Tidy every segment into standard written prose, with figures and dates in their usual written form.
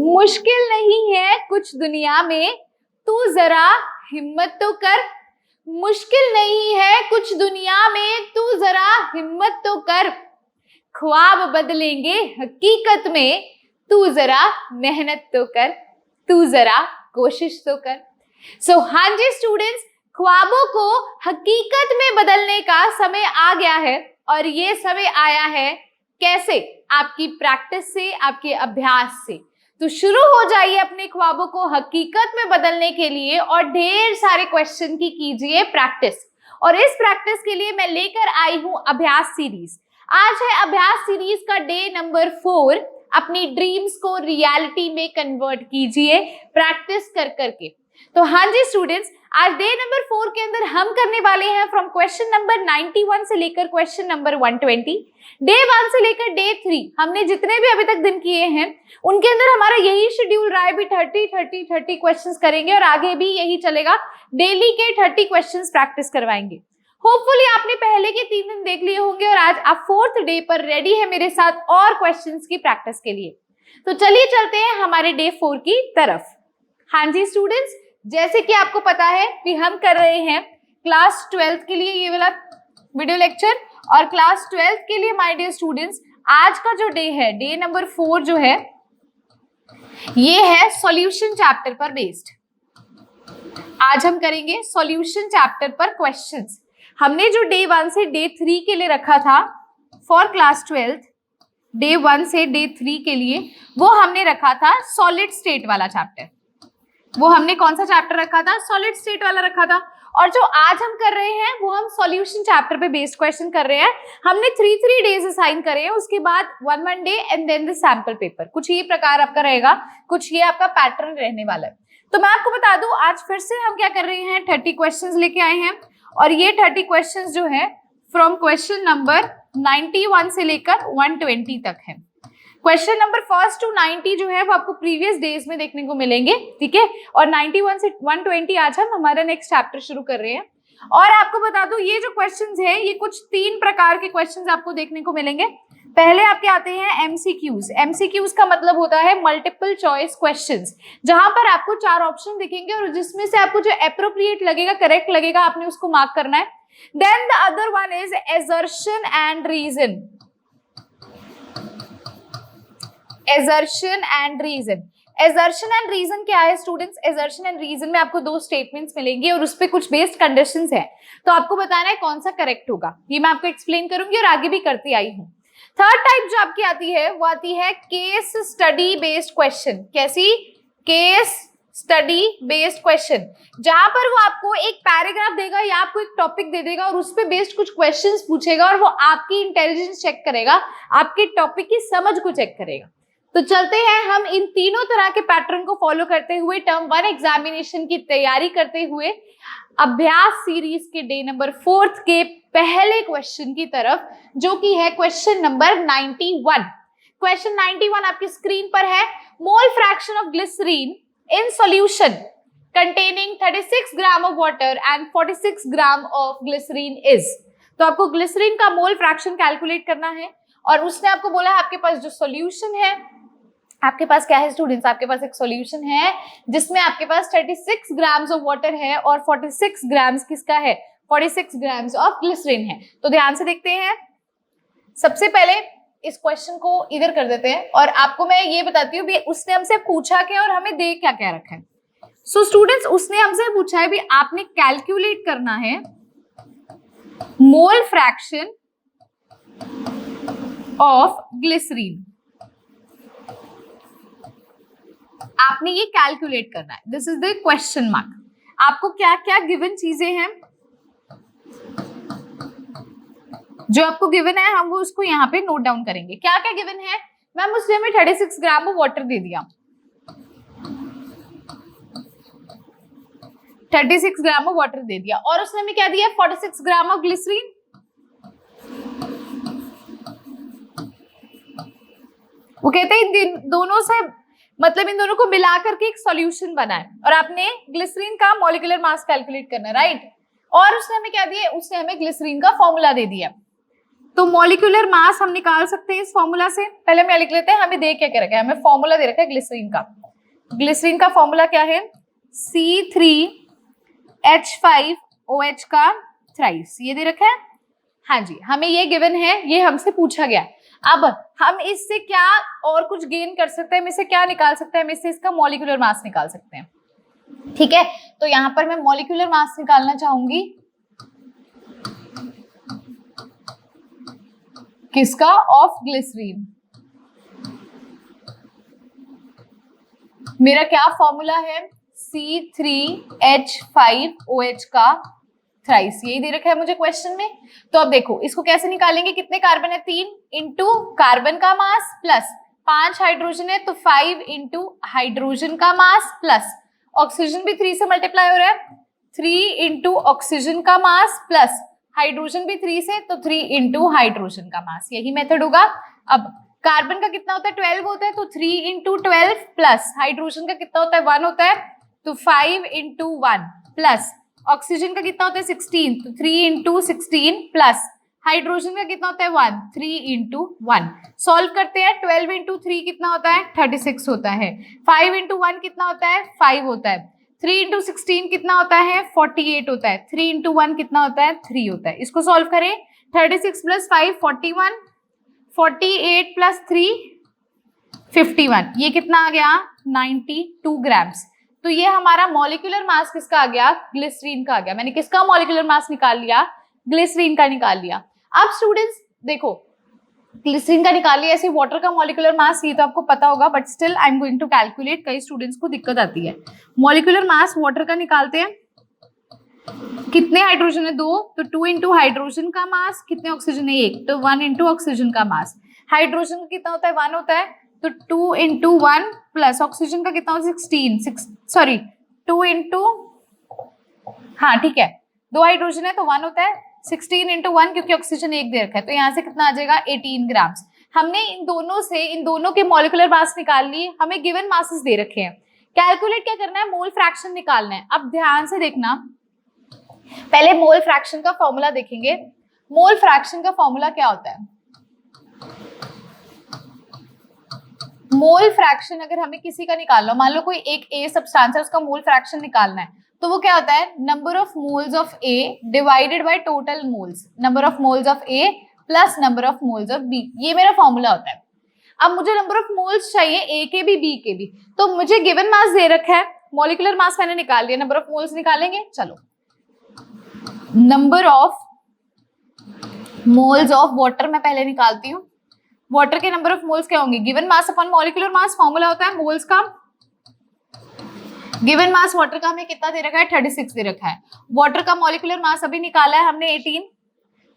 मुश्किल नहीं है कुछ दुनिया में, तू जरा हिम्मत तो कर। मुश्किल नहीं है कुछ दुनिया में, तू जरा हिम्मत तो कर। ख्वाब बदलेंगे हकीकत में, तू जरा मेहनत तो कर, तू जरा कोशिश तो कर। हाँ जी स्टूडेंट्स, ख्वाबों को हकीकत में बदलने का समय आ गया है, और ये समय आया है कैसे? आपकी प्रैक्टिस से, आपके अभ्यास से। तो शुरू हो जाइए अपने ख्वाबों को हकीकत में बदलने के लिए, और ढेर सारे क्वेश्चन की कीजिए प्रैक्टिस। और इस प्रैक्टिस के लिए मैं लेकर आई हूं अभ्यास सीरीज। आज है अभ्यास सीरीज का डे नंबर 4। अपनी ड्रीम्स को रियलिटी में कन्वर्ट कीजिए प्रैक्टिस कर करके। तो हाँ जी स्टूडेंट्स, आज डे नंबर 4 के अंदर हम करने वाले हैं फ्रॉम क्वेश्चन नंबर 91 से लेकर क्वेश्चन नंबर 120। डे 1 से लेकर डे 3 हमने जितने भी अभी तक दिन किए हैं उनके अंदर हमारा यही शेड्यूल रहा है भी 30 क्वेश्चंस करेंगे, और आगे भी यही चलेगा। डेली के 30 क्वेश्चंस प्रैक्टिस करवाएंगे। होपफुली आपने पहले के 3 दिन देख लिए होंगे, और आज आप 4th डे पर रेडी है मेरे साथ और क्वेश्चंस की प्रैक्टिस के लिए। तो चलिए चलते हैं हमारे डे 4 की तरफ। हाँ जी स्टूडेंट्स, जैसे कि आपको पता है कि हम कर रहे हैं क्लास 12th के लिए ये वाला वीडियो लेक्चर, और क्लास 12th के लिए माय डियर स्टूडेंट्स आज का जो डे है, डे नंबर 4 जो है, ये है सॉल्यूशन चैप्टर पर बेस्ड। आज हम करेंगे सॉल्यूशन चैप्टर पर क्वेश्चंस। हमने जो डे 1 से डे 3 के लिए रखा था फॉर क्लास 12th, डे 1 से डे 3 के लिए वो हमने रखा था सॉलिड स्टेट वाला चैप्टर। वो हमने कौन सा चैप्टर रखा था? सॉलिड स्टेट वाला रखा था। और जो आज हम कर रहे हैं वो हम सॉल्यूशन चैप्टर पे बेस्ड क्वेश्चन कर रहे हैं। हमने 3 डेज असाइन करे हैं, उसके बाद 1 day and then the sample paper. कुछ ये प्रकार आपका रहेगा, कुछ ये आपका पैटर्न रहने वाला है। तो मैं आपको बता दूं, आज फिर से हम क्या कर रहे हैं, 30 क्वेश्चंस लेके आए हैं, और ये 30 क्वेश्चंस जो है फ्रॉम क्वेश्चन नंबर 91 से लेकर 120 तक है। क्वेश्चन नंबर 1 to 90 जो है वो आपको प्रीवियस डेज में देखने को मिलेंगे, ठीक है। और 91 से 120 आज हम हमारा नेक्स्ट चैप्टर शुरू कर रहे हैं। और आपको बता दूं, ये जो क्वेश्चंस है ये कुछ 3 प्रकार के क्वेश्चंस आपको देखने को मिलेंगे। पहले आपके आते हैं एमसीक्यूज। एमसीक्यूज का मतलब होता है मल्टीपल चॉइस क्वेश्चंस, जहां पर आपको 4 ऑप्शन दिखेंगे और जिसमें से आपको जो एप्रोप्रिएट लगेगा, करेक्ट लगेगा, आपने उसको मार्क करना है। Then the other one is assertion and reason. Assertion and reason. Assertion and reason क्या है स्टूडेंट्स? एजर्शन एंड रीजन में आपको 2 स्टेटमेंट्स मिलेंगे और उस पे कुछ बेस्ड कंडीशंस है, तो आपको बताना है कौन सा करेक्ट होगा। ये मैं आपको एक्सप्लेन करूंगी और आगे भी करती आई हूं। थर्ड टाइप जो आपकी आती है वो आती है केस स्टडी बेस्ड क्वेश्चन। कैसी? केस स्टडी बेस्ड क्वेश्चन, जहां पर वो आपको एक पैराग्राफ देगा या आपको एक टॉपिक दे देगा और उस पे बेस्ड कुछ क्वेश्चंस पूछेगा, और वो आपकी इंटेलिजेंस चेक करेगा, आपके टॉपिक की समझ को चेक करेगा। तो चलते हैं हम इन तीनों तरह के पैटर्न को फॉलो करते हुए टर्म 1 एग्जामिनेशन की तैयारी करते हुए अभ्यास सीरीज के डे नंबर 4 के पहले क्वेश्चन की तरफ, जो कि है क्वेश्चन नंबर 91। क्वेश्चन 91 आपकी स्क्रीन पर है। Mole fraction of glycerine in solution containing 36 gram of water and 46 gram of glycerine is. तो आपको ग्लिसरीन का मोल फ्रैक्शन कैलकुलेट करना है, और उसने आपको बोला है आपके पास जो सॉल्यूशन है, आपके पास क्या है स्टूडेंट्स? आपके पास एक सॉल्यूशन है जिसमें आपके पास 36 ग्राम्स ऑफ वाटर है और 46 ग्राम्स किसका है? 46 ग्राम्स ऑफ ग्लिसरीन है। तो ध्यान से देखते हैं। सबसे पहले इस क्वेश्चन को इधर कर देते हैं, और आपको मैं ये बताती हूँ भी उसने हमसे पूछा क्या और हमें दे क्या क्या रखा है। सो स्टूडेंट्स, उसने हमसे पूछा है भी आपने कैलकुलेट करना है मोल फ्रैक्शन ऑफ ग्लिसरीन। आपने ये कैलकुलेट करना है। This is the question mark. आपको क्या क्या गिवन चीजें हैं जो आपको गिवन है, हम वो उसको यहाँ पे नोट डाउन करेंगे। क्या क्या गिवन है? मैम उसने हमें 36 ग्राम ऑफ वाटर दे दिया, 36 ग्राम ऑफ वाटर दे दिया, और उसने हमें क्या दिया? 46 ग्राम ऑफ ग्लिसरीन। वो कहते हैं इन दोनों से मतलब इन दोनों को मिला करके एक सॉल्यूशन बना है, और आपने ग्लिसरीन का मॉलिक्यूलर मास कैलकुलेट करना है, राइट। और उसने हमें क्या दिया? उसने हमें ग्लिसरीन का फॉर्मूला दे दिया। तो मॉलिक्यूलर मास हम निकाल सकते हैं इस फॉर्मूला से। पहले हम लिख लेते हैं, हमें दे क्या रखा है, हमें फॉर्मूला दे रखा है ग्लिसरीन का। ग्लिसरीन का फॉर्मूला क्या है, C3H5OH का थ्राइस, ये दे रखा है। हाँ जी, हमें ये गिवन है, ये हमसे पूछा गया। अब हम इससे क्या और कुछ गेन कर सकते हैं, हम इससे क्या निकाल सकते हैं, हम इससे इसका मॉलिक्यूलर मास निकाल सकते हैं। ठीक है, तो यहां पर मैं मॉलिक्यूलर मास निकालना चाहूंगी, किसका, ऑफ ग्लिसरीन। मेरा क्या फॉर्मूला है, C3H5OH का थ्राइस, यही दे रखा है मुझे क्वेश्चन में। तो अब देखो इसको कैसे निकालेंगे, कितने कार्बन है, 3 इंटू कार्बन का मास प्लस 5 हाइड्रोजन है तो 5 इंटू हाइड्रोजन का मास प्लस ऑक्सीजन भी 3 से मल्टीप्लाई हो रहा है, 3 इंटू ऑक्सीजन का मास प्लस हाइड्रोजन भी 3 से तो 3 इंटू हाइड्रोजन का मास, यही मेथड होगा। अब कार्बन का कितना होता है, 12 होता है तो 3 इंटू 12 प्लस हाइड्रोजन का कितना होता है, 1 होता है तो 5 इंटू 1 प्लस ऑक्सीजन का कितना होता है 16 तो 3 इंटू 16 प्लस हाइड्रोजन का कितना होता है 1, 3 इंटू 1। सॉल्व करते हैं, 12 इंटू 3 कितना होता है 36 होता है, 5 इंटू 1 कितना होता है 5 होता है, 3 इंटू 16 कितना होता है 48 होता है, 3 इंटू 1 कितना होता है 3 होता है। इसको सॉल्व करें, 36 प्लस 5 41, 48 प्लस 3 51, ये कितना आ गया 92 ग्राम्स। तो ये हमारा मॉलिक्यूलर मास किसका आ गया, ग्लिसरीन का आ गया। मैंने किसका मॉलिक्यूलर मास निकाल लिया, ग्लिसरीन का निकाल लिया। अब स्टूडेंट्स देखो, ग्लिसरीन का निकाल लिया, ऐसे वाटर का मॉलिक्यूलर मास ये तो आपको पता होगा, but still I am going to calculate, कई स्टूडेंट्स को दिक्कत आती है। मॉलिक्यूलर मास वाटर का निकालते हैं, कितने हाइड्रोजन है 2 तो 2 इंटू हाइड्रोजन का मास, कितने ऑक्सीजन है 1 तो 1 इंटू ऑक्सीजन का मास, हाइड्रोजन का कितना होता है 1 होता है तो 2 इंटू 1 प्लस ऑक्सीजन का कितना होता है 16 2 इंटू, हाँ ठीक है 2 हाइड्रोजन है तो 1 होता है, 16 इंटू 1 क्योंकि ऑक्सीजन 1 दे रखा है तो यहाँ से कितना आ जाएगा 18 ग्राम्स। हमने इन दोनों से इन दोनों के मॉलिक्यूलर मास निकाल लिए, हमें गिवन मासेस दे रखे हैं। कैलकुलेट क्या करना है, मोल फ्रैक्शन निकालना है। अब ध्यान से देखना, पहले मोल फ्रैक्शन का फॉर्मूला देखेंगे। मोल फ्रैक्शन का फॉर्मूला क्या होता है, मोल फ्रैक्शन अगर हमें किसी का निकालना हो, मान लो कोई एक ए सब्सटेंस है उसका मोल फ्रैक्शन निकालना है, तो वो क्या होता है number of moles of A divided by total moles, number of moles of A plus number of moles of B, ये मेरा फॉर्मूला होता है। अब मुझे नंबर ऑफ मोल्स चाहिए ए के भी बी के भी, तो मुझे गिवन मास दे रखा है, मॉलिक्यूलर मास मैंने निकाल लिया, नंबर ऑफ मोल्स निकालेंगे। चलो, number of moles of water मैं पहले निकालती हूँ। वाटर के नंबर ऑफ मोल्स क्या होंगे, given mass upon molecular mass, formula होता है मोल्स का। गिवन मास वाटर का हमें कितना दे रखा है 36 दे रखा है, वाटर का मॉलिक्यूलर मास अभी निकाला है हमने 18,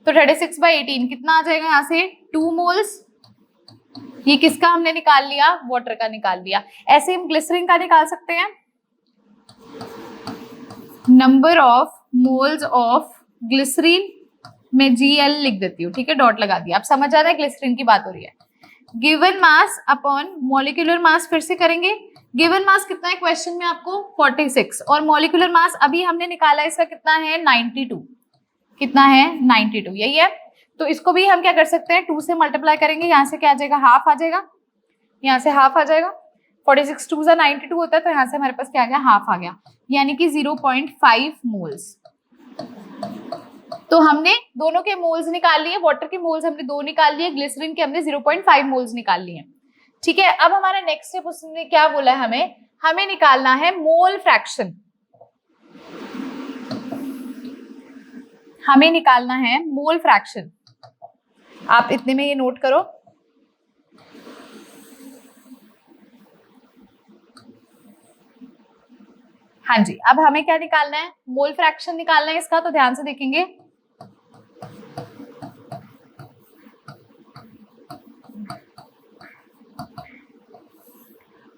तो 36 बाई 18 कितना आ जाएगा यहाँ से 2 मोल्स। ये किसका हमने निकाल लिया, वाटर का निकाल लिया। ऐसे हम ग्लिसरीन का निकाल सकते हैं, number of moles of glycerine में GL लिख देती हूँ, ठीक है, डॉट लगा दिया। आप समझ आ रहा है ग्लिसरीन की बात हो रही है। Given mass upon molecular mass फिर से करेंगे। गिवन मास कितना है क्वेश्चन में आपको 46, और मॉलिक्यूलर मास अभी हमने निकाला इसका कितना है 92, कितना है 92, यही है। तो इसको भी हम क्या कर सकते हैं 2 से मल्टीप्लाई करेंगे, यहाँ से क्या आ जाएगा हाफ आ जाएगा, यहाँ से हाफ आ जाएगा, 46 2 से 92 होता है तो यहाँ से हमारे पास क्या आ गया हाफ आ गया, यानी कि 0.5 मोल्स। तो हमने दोनों के मोल्स निकाल लिए, वाटर के मोल्स हमने 2 निकाल लिए, ग्लिसरीन के हमने 0.5 मोल्स निकाल लिए। ठीक है, अब हमारा नेक्स्ट स्टेप उसने क्या बोला है, हमें निकालना है मोल फ्रैक्शन, हमें निकालना है मोल फ्रैक्शन। आप इतने में ये नोट करो, हाँ जी। अब हमें क्या निकालना है, मोल फ्रैक्शन निकालना है इसका, तो ध्यान से देखेंगे।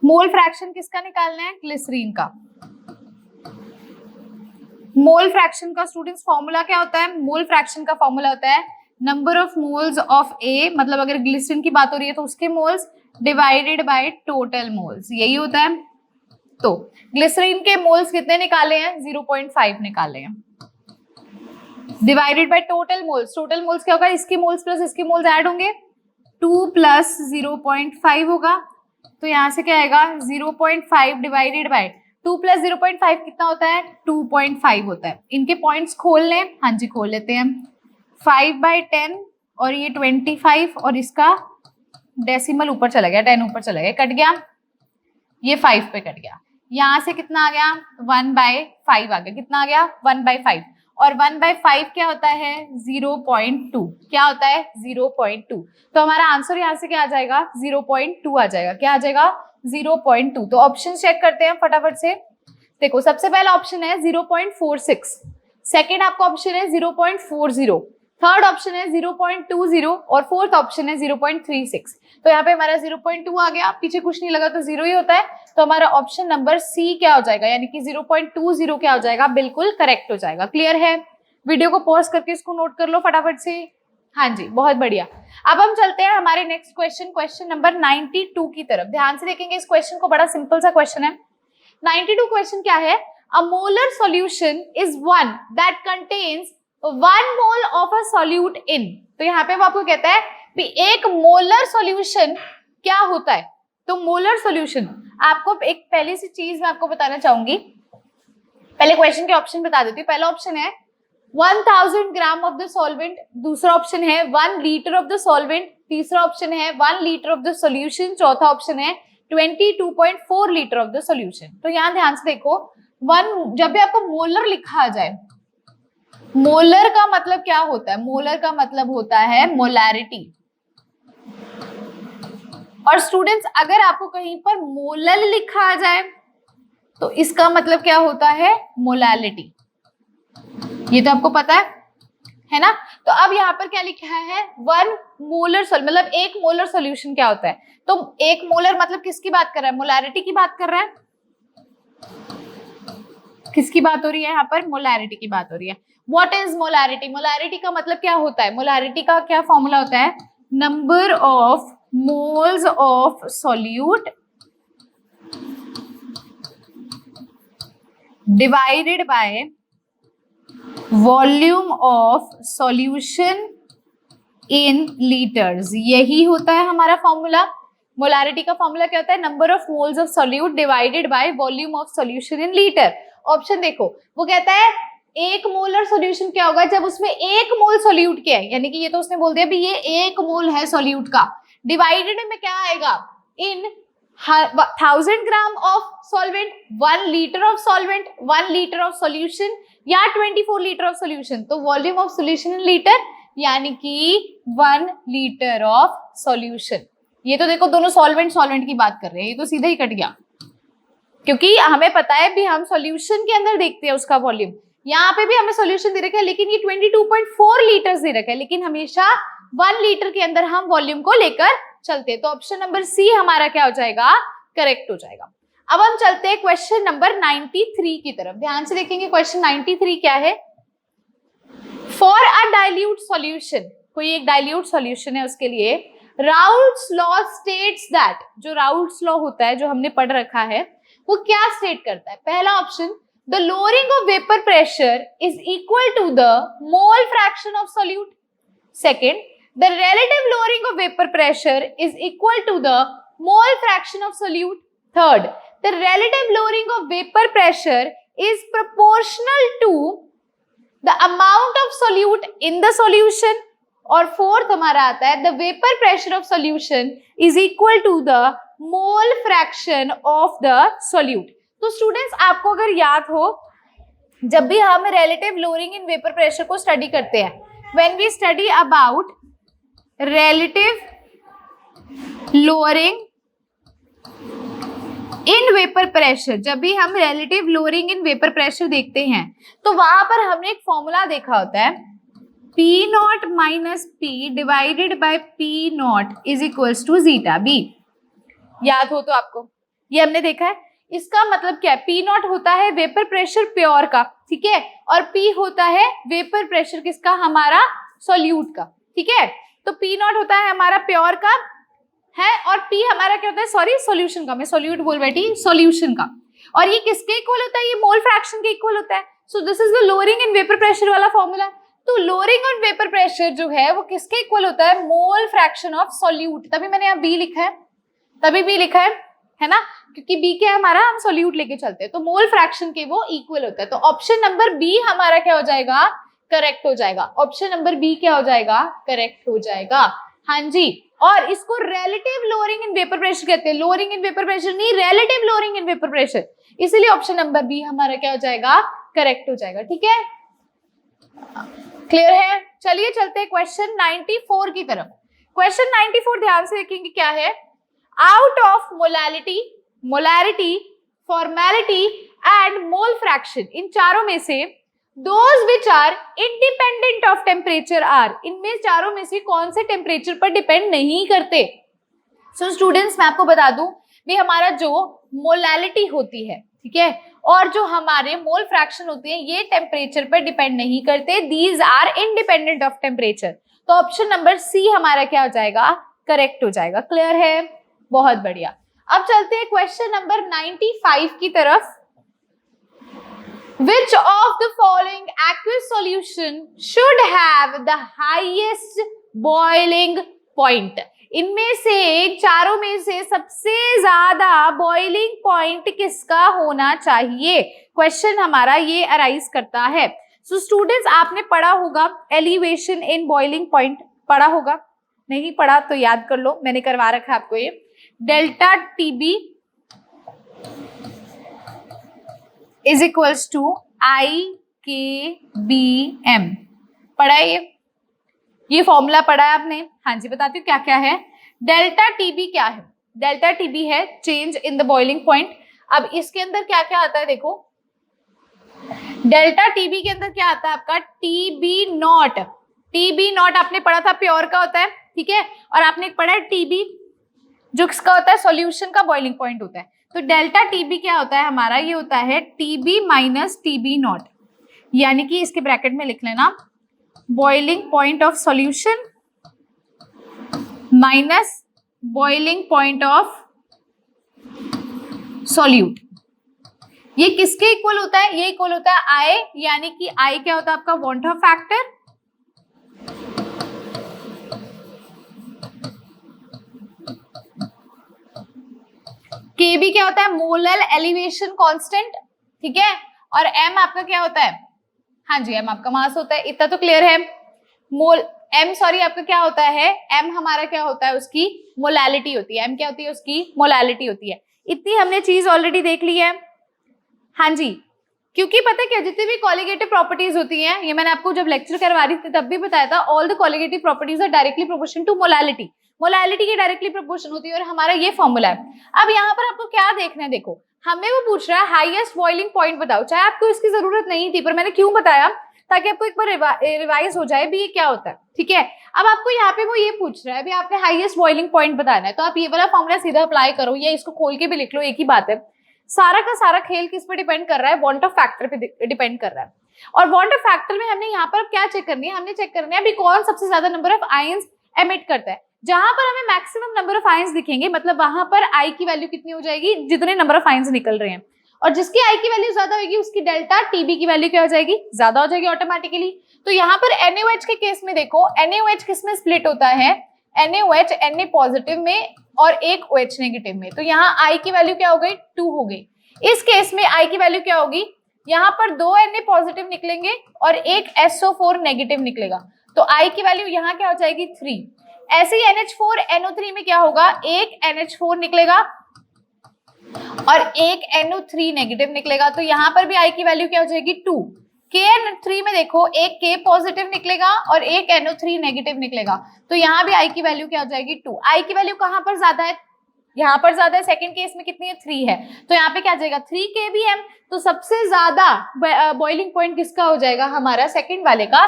मोल फ्रैक्शन किसका निकालना है, ग्लिसरीन का। मोल फ्रैक्शन का स्टूडेंट्स फॉर्मूला क्या होता है, मोल फ्रैक्शन का फॉर्मूला होता है नंबर ऑफ मोल्स ऑफ ए, मतलब अगर ग्लिसरीन की बात हो रही है तो उसके moles divided by total moles, यही होता है। तो ग्लिसरीन के मोल्स कितने निकाले हैं 0.5 निकाले हैं। Divided by total moles. Total moles क्या होगा, इसके मोल्स प्लस इसके मोल्स ऐड होंगे, 2 प्लस 0.5 होगा, तो यहाँ से क्या आएगा 0.5 डिवाइडेड बाय 2 प्लस 0.5 कितना होता है 2.5 होता है। इनके पॉइंट्स खोल लें, हाँ जी खोल लेते हैं। 5/10 और ये 25 और इसका डेसिमल ऊपर चला गया, 10 ऊपर चला गया, कट गया, ये 5 पे कट गया। यहाँ से कितना आ गया 1/5 आ गया, कितना आ गया 1/5 और 1/5 क्या होता है 0.2, क्या होता है 0.2। तो हमारा आंसर यहाँ से क्या आ जाएगा 0.2 आ जाएगा, क्या आ जाएगा 0.2। तो ऑप्शन चेक करते हैं फटाफट से। देखो सबसे पहला ऑप्शन है 0.46, सेकेंड आपका ऑप्शन है 0.40, थर्ड ऑप्शन है 0.20 और फोर्थ ऑप्शन है 0.36। तो यहाँ पे हमारा 0.2 आ गया, पीछे कुछ नहीं लगा तो 0 ही होता है। तो हमारा ऑप्शन नंबर सी क्या हो जाएगा, यानी कि 0.20 क्या हो जाएगा, बिल्कुल करेक्ट हो जाएगा। क्लियर है? वीडियो को पॉज करके इसको नोट कर लो फटाफट से। हाँ जी बहुत बढ़िया। अब हम चलते हैं हमारे नेक्स्ट क्वेश्चन, क्वेश्चन नंबर 92 की तरफ। ध्यान से देखेंगे इस क्वेश्चन को, बड़ा सिंपल सा क्वेश्चन है। 92 क्वेश्चन क्या है, a molar solution is one that contains 1 mole of a solute in. तो यहाँ पे वो आपको कहता है कि एक मोलर सॉल्यूशन क्या होता है। तो मोलर सॉल्यूशन, आपको एक पहली सी चीज मैं आपको बताना चाहूंगी, पहले क्वेश्चन के ऑप्शन बता देती हूँ। पहला ऑप्शन है 1000 ग्राम ऑफ द सॉल्वेंट, दूसरा ऑप्शन है 1 लीटर ऑफ द सॉल्वेंट, तीसरा ऑप्शन है 1 लीटर ऑफ द सॉल्यूशन, चौथा ऑप्शन है 22.4 लीटर ऑफ द सॉल्यूशन। तो यहाँ ध्यान से देखो, जब भी आपको मोलर लिखा आ जाए, मोलर का मतलब क्या होता है, मोलर का मतलब होता है मोलैरिटी। और स्टूडेंट्स अगर आपको कहीं पर मोलल लिखा आ जाए तो इसका मतलब क्या होता है मोलैलिटी, ये तो आपको पता है ना। तो अब यहाँ पर क्या लिखा है 1 मोलर मतलब 1 मोलर सॉल्यूशन क्या होता है। तो 1 मोलर मतलब किसकी बात कर रहा है, मोलैरिटी की बात कर रहा है। किसकी बात हो रही है यहाँ पर, मोलैरिटी की बात हो रही है। व्हाट इज मोलैरिटी, मोलैरिटी का मतलब क्या होता है, मोलैरिटी का क्या फॉर्मूला होता है, number of moles of solute divided by volume of solution in litres, यही होता है हमारा फॉर्मूला। मोलैरिटी का फॉर्मूला क्या होता है, number of moles of solute divided by volume of solution in litre. Option देखो, वो कहता है 1 मोलर सॉल्यूशन क्या होगा जब उसमें 1 मोल सॉल्यूट के है, यानी कि ये तो उसने बोल दिया भी ये 1 मोल है सॉल्यूट का, डिवाइडेड में क्या आएगा इन 1000 gram of solvent, 1 litre of solvent, 1 litre of solution या 24 लीटर ऑफ सॉल्यूशन। तो volume of solution in litre यानी कि 1 लीटर ऑफ सॉल्यूशन। ये तो देखो दोनों सॉल्वेंट की बात कर रहे हैं, ये तो सीधा ही कट गया, क्योंकि हमें पता है भी हम सॉल्यूशन के अंदर देखते हैं उसका वॉल्यूम। यहाँ पे भी हमें सॉल्यूशन दे रखा है लेकिन ये 22.4 लीटर दे रखा है, लेकिन हमेशा 1 लीटर के अंदर हम वॉल्यूम को लेकर चलते हैं। तो ऑप्शन नंबर सी हमारा क्या हो जाएगा, करेक्ट हो जाएगा। अब हम चलते हैं क्वेश्चन नंबर 93 की तरफ। ध्यान से देखेंगे क्वेश्चन 93 क्या है। फॉर अ डाइल्यूट सॉल्यूशन, कोई एक डाइल्यूट सॉल्यूशन है उसके लिए राउल्ट्स लॉ स्टेट्स दैट, जो राउल्ट्स लॉ होता है जो हमने पढ़ रखा है वो क्या स्टेट करता है। पहला option, the lowering of vapour pressure is equal to the mole fraction of solute. Second, the relative lowering of vapour pressure is equal to the mole fraction of solute. Third, the relative lowering of vapour pressure is proportional to the amount of solute in the solution. और fourth हमारा आता है the vapour pressure of solution is equal to the mole fraction of the solute. तो students आपको अगर याद हो, जब भी हम relative lowering in vapour pressure को स्टडी करते हैं, when we study about relative lowering in vapour pressure, जब भी हम relative lowering in vapour pressure देखते हैं तो वहां पर हमने एक फॉर्मूला देखा होता है P not minus P divided by P not is equals to zeta B. याद हो तो आपको ये हमने देखा है। इसका मतलब क्या है, P नॉट होता है वेपर प्रेशर प्योर का, ठीक है, और P होता है वेपर प्रेशर किसका, हमारा सॉल्यूट का, ठीक है। तो P नॉट होता है हमारा प्योर का है और P हमारा क्या होता है, सॉरी सॉल्यूशन का, मैं सॉल्यूट बोल बैठी, सॉल्यूशन का। और ये किसके इक्वल होता है, ये मोल फ्रैक्शन के इक्वल होता है। So this is the lowering in vapour pressure वाला फॉर्मूला। तो लोअरिंग ऑन वेपर प्रेशर जो है वो किसके इक्वल होता है, मोल फ्रैक्शन ऑफ सॉल्यूट, तभी मैंने यहाँ बी लिखा है, तभी बी लिखा है ना, क्योंकि बी क्या है हमारा, हम सॉल्यूट लेके चलते हैं, तो मोल फ्रैक्शन के वो इक्वल होता है। तो ऑप्शन नंबर बी हमारा क्या हो जाएगा, करेक्ट हो जाएगा। ऑप्शन नंबर बी क्या हो जाएगा, करेक्ट हो जाएगा। हाँ जी, और इसको relative lowering in vapour pressure कहते हैं, लोअरिंग इन वेपर प्रेशर नहीं, relative lowering in vapour pressure, इसीलिए ऑप्शन नंबर बी हमारा क्या हो जाएगा, करेक्ट हो जाएगा। ठीक है, क्लियर है। चलिए चलते हैं क्वेश्चन 94 की तरफ। क्वेश्चन 94 ध्यान से देखेंगे क्या है, out of molality, molarity, formality and mole fraction, इन चारों में से those which are independent of temperature are, इनमें चारों में से कौन से टेम्परेचर पर डिपेंड नहीं करते। सो स्टूडेंट्स मैं आपको बता दूं भी हमारा जो मोलैलिटी होती है, ठीक है, और जो हमारे मोल फ्रैक्शन होती है ये टेम्परेचर पर डिपेंड नहीं करते, these are independent of temperature. तो ऑप्शन नंबर सी हमारा क्या हो जाएगा, करेक्ट हो जाएगा। क्लियर है, बहुत बढ़िया। अब चलते हैं क्वेश्चन नंबर 95 की तरफ। Which of the following aqueous solution should have the highest boiling point? इनमें से चारों में से सबसे ज्यादा बॉइलिंग पॉइंट किसका होना चाहिए, क्वेश्चन हमारा ये अराइज करता है। सो स्टूडेंट्स आपने पढ़ा होगा एलिवेशन इन बॉइलिंग पॉइंट, पढ़ा होगा, नहीं पढ़ा तो याद कर लो, मैंने करवा रखा है आपको ये, delta TB is equals to I K B M, पढ़ा है ये फॉर्मूला पढ़ा है आपने। हाँ जी, बताती हूँ क्या क्या है। डेल्टा टीबी क्या है, डेल्टा टीबी है change in the boiling point. अब इसके अंदर क्या क्या आता है देखो, डेल्टा टीबी के अंदर क्या आता है आपका, टीबी नॉट, टीबी नॉट आपने पढ़ा था प्योर का होता है, ठीक है, और आपने पढ़ा है टीबी जो किसका होता है, सॉल्यूशन का बॉइलिंग पॉइंट होता है। तो डेल्टा टीबी क्या होता है हमारा, ये होता है टीबी माइनस टीबी नॉट, यानी कि इसके ब्रैकेट में लिख लेना boiling point of solution minus boiling point of solute. ये किसके इक्वल होता है, ये इक्वल होता है आई, यानी कि आई क्या होता है आपका, वांट ऑफ फैक्टर, के बी क्या होता है, मोलर एलिवेशन कांस्टेंट, ठीक है, और एम आपका क्या होता है, हाँ जी एम आपका मास होता है, इतना तो क्लियर है। मोल एम सॉरी आपका क्या होता है, एम हमारा क्या होता है, उसकी मोलैलिटी होती है, एम क्या होती है, उसकी मोलैलिटी होती है। इतनी हमने चीज ऑलरेडी देख ली है। हाँ जी, क्योंकि पता क्या, जितनी भी कॉलिगेटिव प्रॉपर्टीज होती हैं, ये मैंने आपको जब लेक्चर करवा रही थी तब भी बताया था, all the colligative properties are directly proportional to molality, molality की डायरेक्टली प्रोपोर्शन होती है, और हमारा ये फॉर्मूला है। अब यहाँ पर आपको क्या देखना है, देखो हमें वो पूछ रहा है हाईएस्ट बॉइलिंग पॉइंट बताओ, चाहे आपको इसकी जरूरत नहीं थी पर मैंने क्यों बताया, ताकि आपको एक बार रिवाइज हो जाए भी ये क्या होता है, ठीक है। अब आपको यहाँ पे वो ये पूछ रहा है भी आपने हाईएस्ट बॉइलिंग पॉइंट बताना है, तो आप ये वाला फॉर्मूला सीधा अप्लाई करो, या इसको खोल के भी लिख लो, एक ही बात है। सारा का सारा खेल किस पे डिपेंड कर रहा है, वांट ऑफ फैक्टर पे डिपेंड कर रहा है। और वांट ऑफ फैक्टर में हमने यहाँ पर क्या चेक करनी है, हमने चेक करना है अभी कौन सबसे ज्यादा नंबर ऑफ आयंस एमिट करता है। जहां पर हमें मैक्सिमम नंबर ऑफ आयंस दिखेंगे, मतलब वहां पर आई की वैल्यू कितनी हो जाएगी, जितने नंबर ऑफ आयंस निकल रहे हैं, और जिसकी आई की वैल्यू ज्यादा होगी उसकी डेल्टा टीबी की वैल्यू क्या हो जाएगी, ज्यादा हो जाएगी ऑटोमेटिकली। तो यहाँ पर NaOH के केस में देखो, NaOH किस में स्प्लिट होता है, NaOH Na पॉजिटिव में और एक OH नेगेटिव में, तो यहाँ आई की वैल्यू क्या हो गई, 2 हो गई। इस केस में आई की वैल्यू क्या होगी, यहाँ पर 2 Na पॉजिटिव निकलेंगे और एक SO4 नेगेटिव निकलेगा, तो आई की वैल्यू यहाँ क्या हो जाएगी, 3। ऐसे ही NH4 NO3 में क्या होगा, एक NH4 निकलेगा और एक NO3 नेगेटिव निकलेगा, तो यहाँ पर भी आई की वैल्यू क्या हो जाएगी, 2। KN3 में देखो एक K पॉजिटिव निकलेगा और एक NO3 नेगेटिव निकलेगा, तो यहाँ भी आई की वैल्यू क्या हो जाएगी, 2। आई की वैल्यू कहाँ पर ज्यादा है, यहाँ पर ज्यादा है, सेकंड केस में कितनी है, 3 है, तो यहाँ पे क्या आ जाएगा 3 kBm। तो सबसे ज्यादा बॉइलिंग पॉइंट किसका हो जाएगा, हमारा सेकंड वाले का,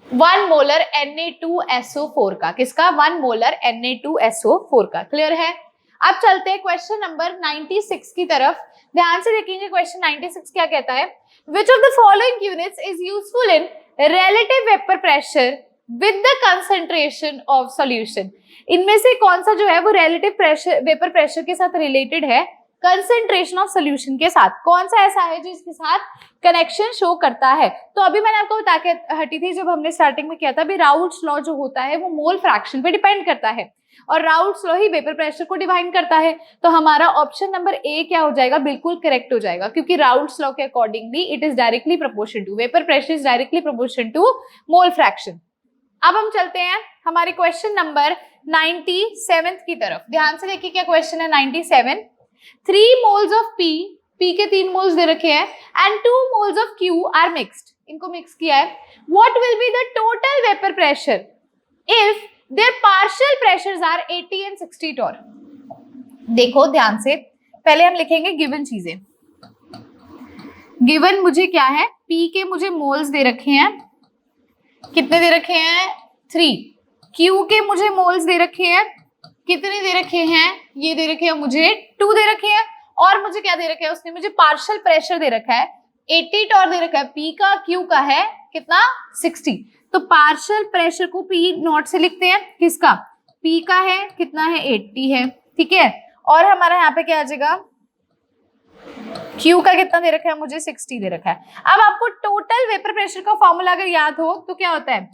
1 मोलर Na2SO4 का, किसका, 1 मोलर Na2SO4 का। क्लियर है। अब चलते हैं क्वेश्चन नंबर 96 की तरफ, ध्यान से देखेंगे क्वेश्चन 96 क्या कहता है, which of the following units is useful in relative vapour pressure with the concentration of solution. इनमें से कौन सा जो है वो रिलेटिव प्रेशर वेपर प्रेशर के साथ रिलेटेड है, कंसेंट्रेशन ऑफ सोल्यूशन के साथ। कौन सा ऐसा है जो इसके साथ कनेक्शन शो करता है? तो अभी मैंने आपको बता के हटी थी जब हमने स्टार्टिंग में किया था, अभी राउल्ट्स लॉ जो होता है वो मोल फ्रैक्शन पे डिपेंड करता है और राउल्ट्स लॉ ही वेपर प्रेशर को डिफाइन करता है। तो हमारा ऑप्शन नंबर ए क्या हो जाएगा? बिल्कुल करेक्ट हो जाएगा, क्योंकि राउल्ट्स लॉ के accordingly it is directly proportional to vapour pressure is directly proportional to mole fraction. अब हम चलते हैं हमारे क्वेश्चन नंबर 97 की तरफ। ध्यान से देखिए क्या क्वेश्चन है 97। 3 moles of P, P के 3 मोल्स दे रखे हैं and 2 moles of Q are mixed, इनको मिक्स किया है। What will be the total vapour pressure if their partial pressures are 80 and 60 torr? देखो ध्यान से, पहले हम लिखेंगे गिवन चीजें। गिवन मुझे क्या है? P के मुझे मोल्स दे रखे हैं, कितने दे रखे हैं? 3। Q के मुझे मोल्स दे रखे हैं, कितने दे रखे हैं? ये दे रखे हैं मुझे 2 दे रखे हैं, और मुझे क्या दे रखा है? उसने मुझे पार्शियल प्रेशर दे रखा है 80 टॉर दे रखा है। P का, Q का है कितना? 60। तो पार्शियल प्रेशर को P नॉट से लिखते हैं, किसका? P का है कितना है? 80 है, ठीक है। और हमारा यहाँ पे क्या आ जाएगा? Q का कितना दे रखा है? मुझे 60 दे रखा है। अब आपको टोटल वेपर प्रेशर का फॉर्मूला अगर याद हो तो क्या होता है?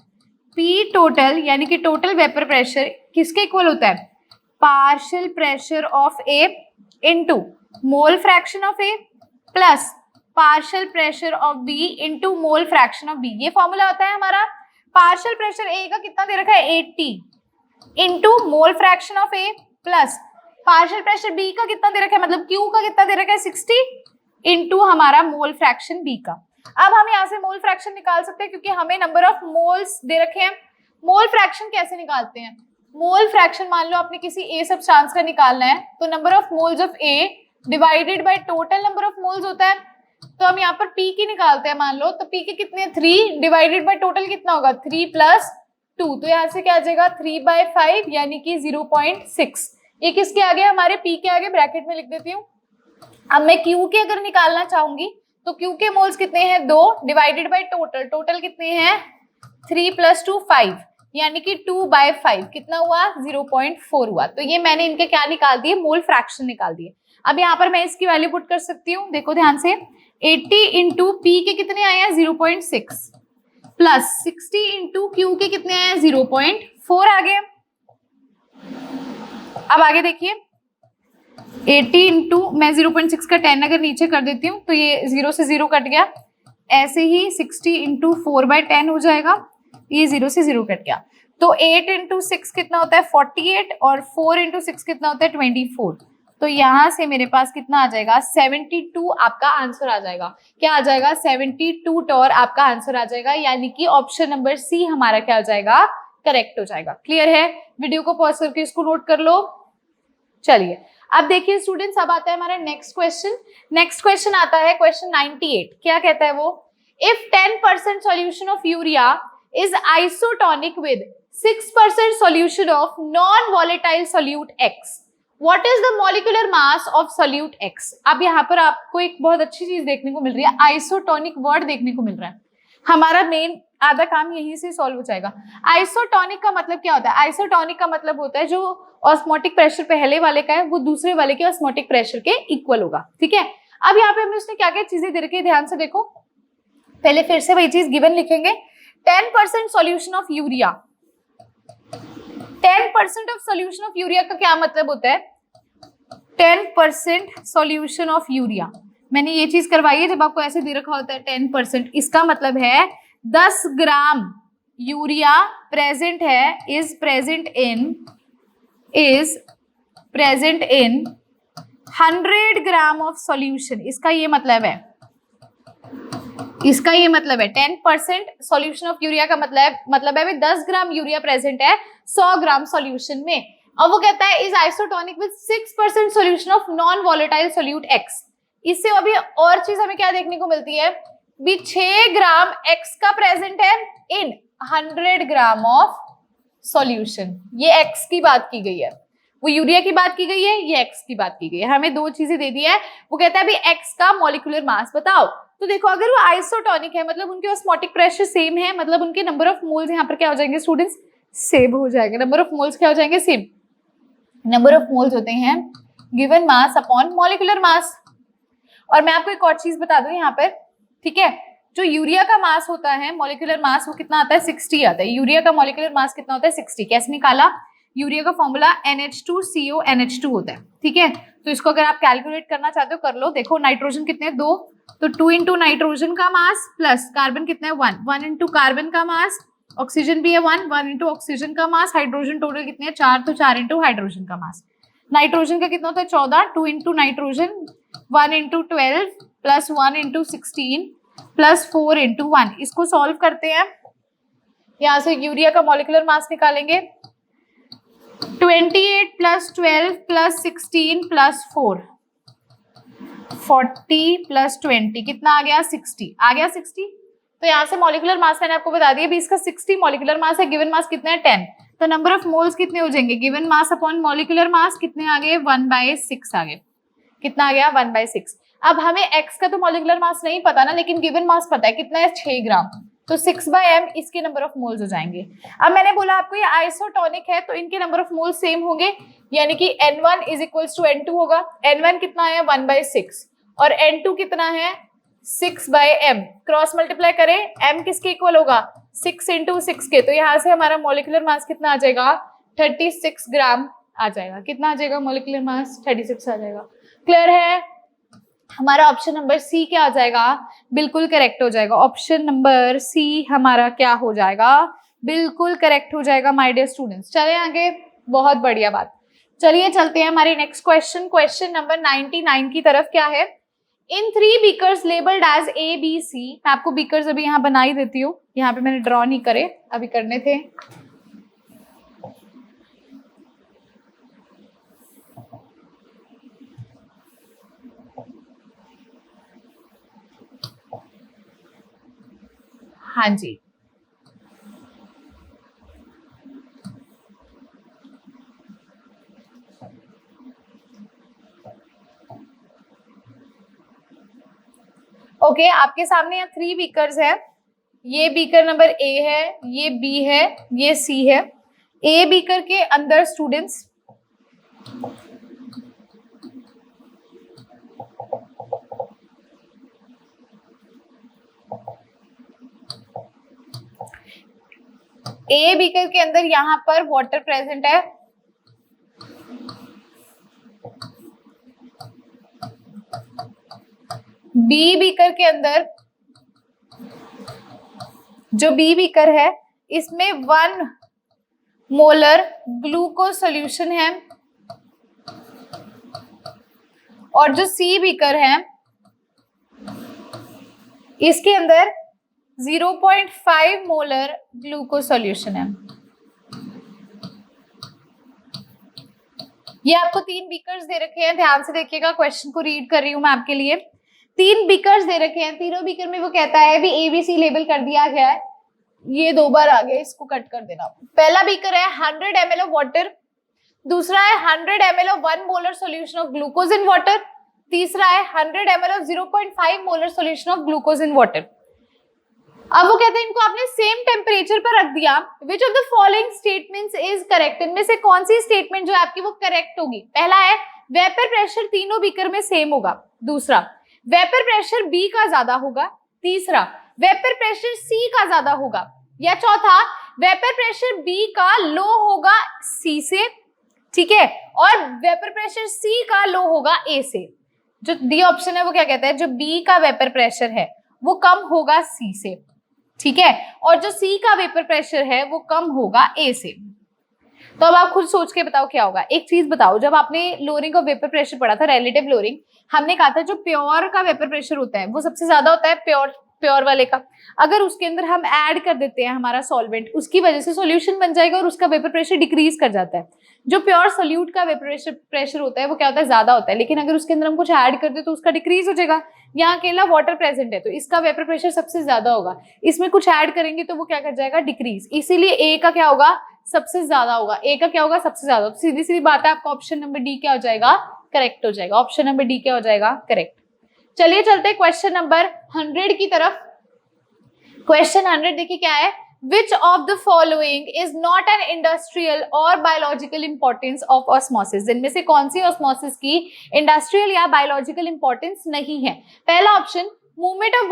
P टोटल यानी कि टोटल वेपर प्रेशर किसके इक्वल होता है? Partial pressure of A into mole fraction of A plus partial pressure of B into mole fraction of B। ये फॉर्मूला होता है हमारा। पार्शियल प्रेशर A का कितना दे रखा है? 80 into mole fraction of A plus partial pressure B का कितना दे रखा है, मतलब Q का कितना दे रखा है? 60 इंटू हमारा मोल फ्रैक्शन B का। अब हम यहाँ से मोल फ्रैक्शन निकाल सकते हैं क्योंकि हमें नंबर ऑफ मोल्स दे रखे हैं। मोल फ्रैक्शन कैसे निकालते हैं? मोल फ्रैक्शन मान लो आपने किसी A सब्सटेंस का निकालना है तो number of moles of A divided by total number of moles होता है। तो हम यहाँ पर P की निकालते हैं मान लो, तो P के कितने? 3 डिवाइडेड बाय टोटल कितना होगा? 3 प्लस 2, तो यहाँ से क्या आ जाएगा? 3/5 यानी कि 0.6। ये किसके आगे? हमारे P के आगे, ब्रैकेट में लिख देती हूँ। अब मैं Q के अगर निकालना चाहूंगी तो Q के मोल्स कितने हैं? 2 डिवाइडेड बाय टोटल, टोटल कितने हैं? 3 + 2 5 यानी कि 2/5 कितना हुआ? 0.4 हुआ। तो ये मैंने इनके क्या निकाल दिए? मोल फ्रैक्शन निकाल दिए। अब यहाँ पर मैं इसकी वैल्यू पुट कर सकती हूँ, देखो ध्यान से। 80 इंटू P के कितने आए हैं? 0.6 प्लस 60 इंटू Q के कितने आए हैं? 0.4 आ गए। अब आगे देखिए, 80 इंटू, मैं 0.6 का 10 अगर नीचे कर देती हूँ तो ये 0 से 0 कट गया। ऐसे ही 60 इंटू 4/10 हो जाएगा, ये 0 से 0 कट गया। तो 8 इंटू 6 कितना होता है? 48 और 4 इंटू 6 कितना होता है? 24। तो यहाँ से मेरे पास कितना आ जाएगा? 72 आपका आंसर आ जाएगा। क्या आ जाएगा? 72 टॉर आपका आंसर आ जाएगा, यानी कि ऑप्शन नंबर सी हमारा क्या हो जाएगा? करेक्ट हो जाएगा। क्लियर है? वीडियो को पॉज करके इसको नोट कर लो। चलिए अब देखिए स्टूडेंट्स, अब आता है हमारा नेक्स्ट क्वेश्चन। नेक्स्ट क्वेश्चन आता है क्वेश्चन 98। क्या कहता है वो? If 10% solution of urea is isotonic with 6% solution of non-volatile solute X. What is the molecular mass of solute X? अब यहाँ पर आपको एक बहुत अच्छी चीज देखने को मिल रही है, आइसोटोनिक वर्ड देखने को मिल रहा है। हमारा मेन आधा काम यहीं से सॉल्व हो जाएगा। आइसोटोनिक का मतलब क्या होता है? आइसोटोनिक का मतलब होता है जो ऑस्मोटिक प्रेशर पहले वाले का है वो दूसरे वाले के ऑस्मोटिक प्रेशर के इक्वल होगा, ठीक है। अब यहाँ पे हमने उसने क्या क्या चीजें दे रखी है, ध्यान से देखो। पहले फिर से वही चीज गिवन लिखेंगे, 10% solution of urea. 10% of solution of urea का क्या मतलब होता है? 10% सॉल्यूशन ऑफ यूरिया, मैंने ये चीज करवाई है जब आपको ऐसे दे रखा होता है 10%, इसका मतलब है 10 ग्राम यूरिया प्रेजेंट है, is present in 100 gram of solution. इसका ये मतलब है 10% सॉल्यूशन ऑफ यूरिया का मतलब है 10 ग्राम यूरिया प्रेजेंट है 100 ग्राम सॉल्यूशन में। और वो कहता है is isotonic with 6% solution of non volatile solute x. इससे अभी और चीज हमें क्या देखने को मिलती है, भी 6 ग्राम एक्स का प्रेजेंट है इन 100 ग्राम ऑफ सॉल्यूशन। ये एक्स की बात की गई है, वो यूरिया की बात की गई है, ये एक्स की बात की गई है। हमें दो चीजें दे दी है। वो कहता है भी एक्स का मॉलिक्यूलर मास बताओ। तो देखो अगर वो आइसोटोनिक है मतलब उनके ऑस्मोटिक प्रेशर सेम है, मतलब उनके नंबर ऑफ मोल्स यहाँ पर क्या हो जाएंगे स्टूडेंट्स? सेम हो जाएंगे। नंबर ऑफ मोल्स क्या हो जाएंगे? सेम। नंबर ऑफ मोल्स होते हैं given mass upon molecular mass. और मैं आपको एक और चीज बता दूं यहाँ पर, ठीक है, जो यूरिया का मास होता है, मॉलिक्यूलर मास, वो कितना आता है? 60 आता है। यूरिया का मॉलिक्यूलर मास कितना होता है? 60। कैसे निकाला? यूरिया का फॉर्मूला NH2CO NH2 होता है, ठीक है। तो इसको अगर आप कैलकुलेट करना चाहते हो कर लो। देखो नाइट्रोजन कितने? 2, तो 2 इंटू नाइट्रोजन का मास प्लस कार्बन कितना है? 1, 1 इंटू कार्बन का मास, ऑक्सीजन भी है 1, 1 इंटू ऑक्सीजन का मास, हाइड्रोजन टोटल कितने हैं? 4, तो 4 इंटू हाइड्रोजन का मास। नाइट्रोजन का कितना होता है? 14, 2 into nitrogen, 1 into 12 plus 1 into 16 plus 4 into 1। इसको सॉल्व करते हैं, यहां से यूरिया का मॉलिक्यूलर मास निकालेंगे। 28 प्लस 12 प्लस 16 प्लस 4, 40 प्लस 20 कितना आ गया? 60 आ गया। 60 तो यहाँ से मॉलिक्यूलर मास मैंने आपको बता दिया, 20 का 60 मॉलिक्यूलर मास है। गिवन मास कितने हैं? 10। तो नंबर ऑफ मोल्स कितने हो जाएंगे? Given mass upon molecular mass कितने आ गए? 1/6 आ गए। कितना आ गया? 1/6। अब हमें x का तो मॉलिक्यूलर मास नहीं पता ना, लेकिन गिवन मास पता है कितना है? 6 ग्राम। तो 6/m इसके नंबर ऑफ मोल्स हो जाएंगे। अब मैंने बोला आपको ये आइसोटोनिक है, तो इनके नंबर ऑफ मोल्स सेम होंगे, यानी कि N1 is equals to N2 होगा। N1 कितना है? 1/6 और N2 कितना है? 6/m। क्रॉस मल्टीप्लाई करें, m किसके इक्वल होगा? 6 इंटू 6 के। तो यहाँ से हमारा मॉलिक्यूलर मास कितना आ जाएगा? 36 ग्राम आ जाएगा। कितना आ जाएगा? मॉलिक्यूलर मास 36 आ जाएगा। क्लियर है? हमारा ऑप्शन नंबर सी क्या आ जाएगा? बिल्कुल करेक्ट हो जाएगा। ऑप्शन नंबर सी हमारा क्या हो जाएगा? बिल्कुल करेक्ट हो जाएगा माय डियर स्टूडेंट्स। चले आगे, बहुत बढ़िया बात। चलिए चलते हैं हमारे नेक्स्ट क्वेश्चन, क्वेश्चन नंबर 99 की तरफ। क्या है? इन 3 बीकर्स लेबल्ड एज ABC, मैं आपको बीकर्स अभी यहाँ बना ही देती हूँ, यहाँ पे मैंने ड्रॉ नहीं करे, अभी करने थे। हाँ जी, ओके आपके सामने यहाँ 3 बीकर्स है। ये बीकर नंबर A है, ये B है, ये C है। A बीकर के अंदर स्टूडेंट्स A बीकर के अंदर यहाँ पर वाटर प्रेजेंट है। B बीकर के अंदर, जो B बीकर है इसमें 1 मोलर ग्लूकोज सॉल्यूशन है, और जो C बीकर है इसके अंदर 0.5 मोलर ग्लूकोज सॉल्यूशन है। ये आपको 3 बीकर्स दे रखे हैं, ध्यान से देखिएगा, क्वेश्चन को रीड कर रही हूं मैं आपके लिए। 3 बीकर्स दे रखे हैं, तीनों बीकर में वो कहता है भी ABC लेबल कर दिया गया है। ये 2 बार आ गया, इसको कट कर देना। पहला बीकर है 100 ml ऑफ वाटर, दूसरा है 100 ml of 1 molar solution of glucose in water, तीसरा है 100 ml of 0.5 molar solution of glucose in water. अब वो कहते हैं इनको आपने सेम टेम्परेचर पर रख दिया, which of the following statements is correct, इनमें से कौन सी स्टेटमेंट जो है आपकी वो करेक्ट होगी? पहला है वेपर प्रेशर तीनों बीकर में सेम होगा, दूसरा वेपर प्रेशर बी का ज्यादा होगा, तीसरा वेपर प्रेशर सी का ज्यादा होगा, या चौथा वेपर प्रेशर बी का लो होगा सी से, ठीक है, और वेपर प्रेशर सी का लो होगा ए से। जो डी ऑप्शन है वो क्या कहता है? जो बी का वेपर प्रेशर है वो कम होगा सी से, ठीक है, और जो सी का वेपर प्रेशर है वो कम होगा ए से। तो अब आप खुद सोच के बताओ क्या होगा। एक चीज बताओ, जब आपने लोअरिंग ऑफ वेपर प्रेशर पढ़ा था, रिलेटिव लोअरिंग, हमने कहा था जो प्योर का वेपर प्रेशर होता है वो सबसे ज्यादा होता है प्योर वाले का। अगर उसके अंदर हम ऐड कर देते हैं हमारा सॉल्वेंट, उसकी वजह से सॉल्यूशन बन जाएगा और उसका वेपर प्रेशर डिक्रीज कर जाता है। जो प्योर सोल्यूट का वेपर प्रेशर होता है वो क्या होता है? ज्यादा होता है, लेकिन अगर उसके अंदर हम कुछ ऐड कर दे तो उसका डिक्रीज हो जाएगा। यहाँ अकेला वाटर प्रेजेंट है तो इसका वेपर प्रेशर सबसे ज्यादा होगा, इसमें कुछ ऐड करेंगे तो वो क्या कर जाएगा? डिक्रीज। इसीलिए ए का क्या होगा? सबसे ज्यादा होगा। ए का क्या होगा? सबसे ज्यादा। तो सीधी सीधी बात है, आपका ऑप्शन नंबर डी क्या हो जाएगा? करेक्ट हो जाएगा। ऑप्शन नंबर डी क्या हो जाएगा? करेक्ट। चलिए चलते क्वेश्चन नंबर 100 की तरफ। क्वेश्चन 100 देखिए क्या है। Which of the following is not an industrial or biological importance of osmosis? इनमें से कौन सी osmosis की industrial या biological importance नहीं है? पहला option, movement of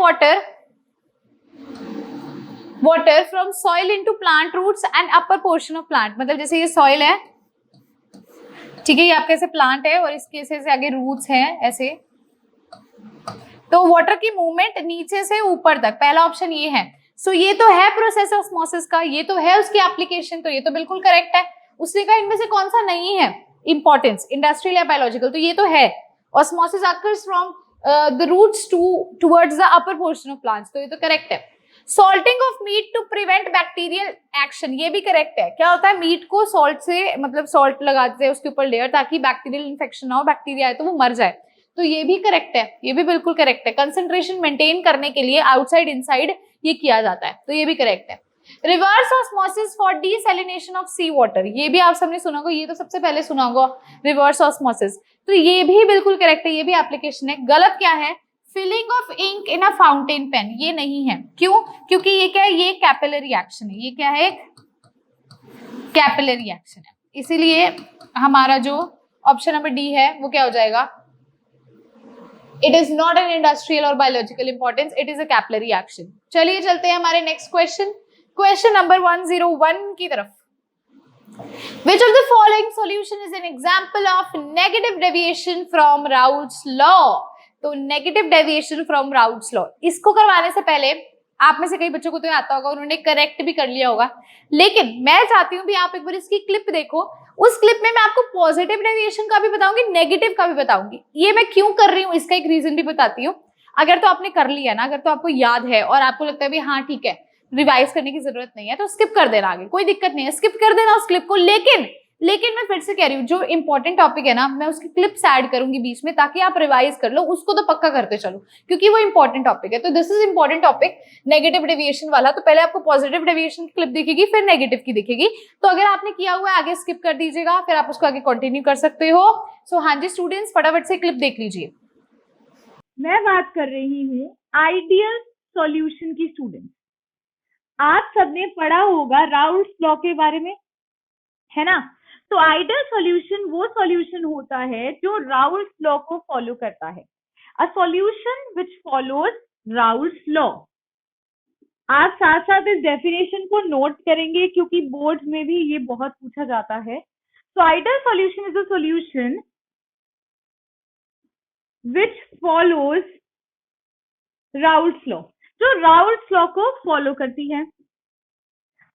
water from soil into plant roots and upper portion of plant. मतलब जैसे ये soil है, ठीक है, ये आपके ऐसे प्लांट है और इसके से आगे रूट्स हैं ऐसे, तो वाटर की मूवमेंट नीचे से ऊपर तक, पहला ऑप्शन ये है। सो ये तो है प्रोसेस ऑस्मोसिस का, ये तो है उसकी एप्लीकेशन, तो ये तो बिल्कुल करेक्ट है। उसने कहा इनमें से कौन सा नहीं है इंपॉर्टेंस, इंडस्ट्रियल या बायोलॉजिकल, तो ये तो है। Osmosis occurs from the roots towards the upper portion of plants, तो ये तो करेक्ट है। Salting of meat to prevent bacterial action, ये भी करेक्ट है। क्या होता है, मीट को सॉल्ट से, मतलब सॉल्ट लगाते हैं उसके ऊपर लेयर, ताकि बैक्टीरियल इन्फेक्शन ना हो, बैक्टीरिया आए तो वो मर जाए, तो ये भी करेक्ट है, ये भी बिल्कुल करेक्ट है। कंसंट्रेशन मेंटेन करने के लिए आउटसाइड इनसाइड ये किया जाता है, तो ये भी करेक्ट है। Reverse osmosis for desalination of sea water, ये भी आप सबने सुना होगा, ये तो सबसे पहले सुना होगा रिवर्स ऑस्मोसिस, तो ये भी बिल्कुल करेक्ट है, ये भी एप्लीकेशन है। गलत क्या है, filling of ink in a fountain pen, ये नहीं है। क्यों, क्योंकि ये क्या है, ये कैपिलरी एक्शन है, ये क्या है, कैपिलरी एक्शन है, इसीलिए हमारा जो ऑप्शन नंबर डी है वो क्या हो जाएगा, it is not an industrial और biological importance, it is a capillary action. चलिए चलते हैं हमारे नेक्स्ट क्वेश्चन, क्वेश्चन नंबर 101 की तरफ। Which of the following solution is an example of negative deviation from Raoult's law? तो negative deviation from Raoult's law, इसको करवाने से पहले आप में से कई बच्चों को तो आता होगा, उन्होंने करेक्ट भी कर लिया होगा, लेकिन मैं चाहती हूँ भी आप एक बार इसकी क्लिप देखो। उस क्लिप में मैं आपको पॉजिटिव डेविएशन का भी बताऊंगी, नेगेटिव का भी बताऊंगी। ये मैं क्यों कर रही हूँ, इसका एक रीजन भी बताती हूँ। अगर तो आपने कर लिया ना, अगर तो आपको याद है और आपको लगता है भी हाँ ठीक है, रिवाइज करने की जरूरत नहीं है, तो स्किप कर देना, आगे कोई दिक्कत नहीं है, स्किप कर देना उस क्लिप को। लेकिन मैं फिर से कह रही हूँ, जो इंपॉर्टेंट टॉपिक है ना, मैं उसकी क्लिप्स ऐड करूंगी बीच में, ताकि आप रिवाइज कर लो, उसको तो पक्का करते चलो, क्योंकि वो इंपॉर्टेंट टॉपिक है। तो this is important topic, negative deviation वाला। तो पहले आपको पॉजिटिव डेविएशन की क्लिप दिखेगी, फिर नेगेटिव की दिखेगी, तो अगर आपने किया हुआ है आगे स्किप कर दीजिएगा, फिर आप उसको आगे कंटिन्यू कर सकते हो। सो हाँ जी स्टूडेंट्स, फटाफट से क्लिप देख लीजिए। मैं बात कर रही हूँ आइडियल सॉल्यूशन की। स्टूडेंट, आप सबने पढ़ा होगा राउल्ट्स लॉ के बारे में, है ना। तो आइडियल सॉल्यूशन वो सॉल्यूशन होता है जो राउल्ट्स लॉ को फॉलो करता है, a solution which follows Raoult's law. आप साथ साथ इस डेफिनेशन को नोट करेंगे, क्योंकि बोर्ड में भी ये बहुत पूछा जाता है। तो ideal solution is a solution which follows Raoult's law, जो राउल्ट्स लॉ को फॉलो करती है।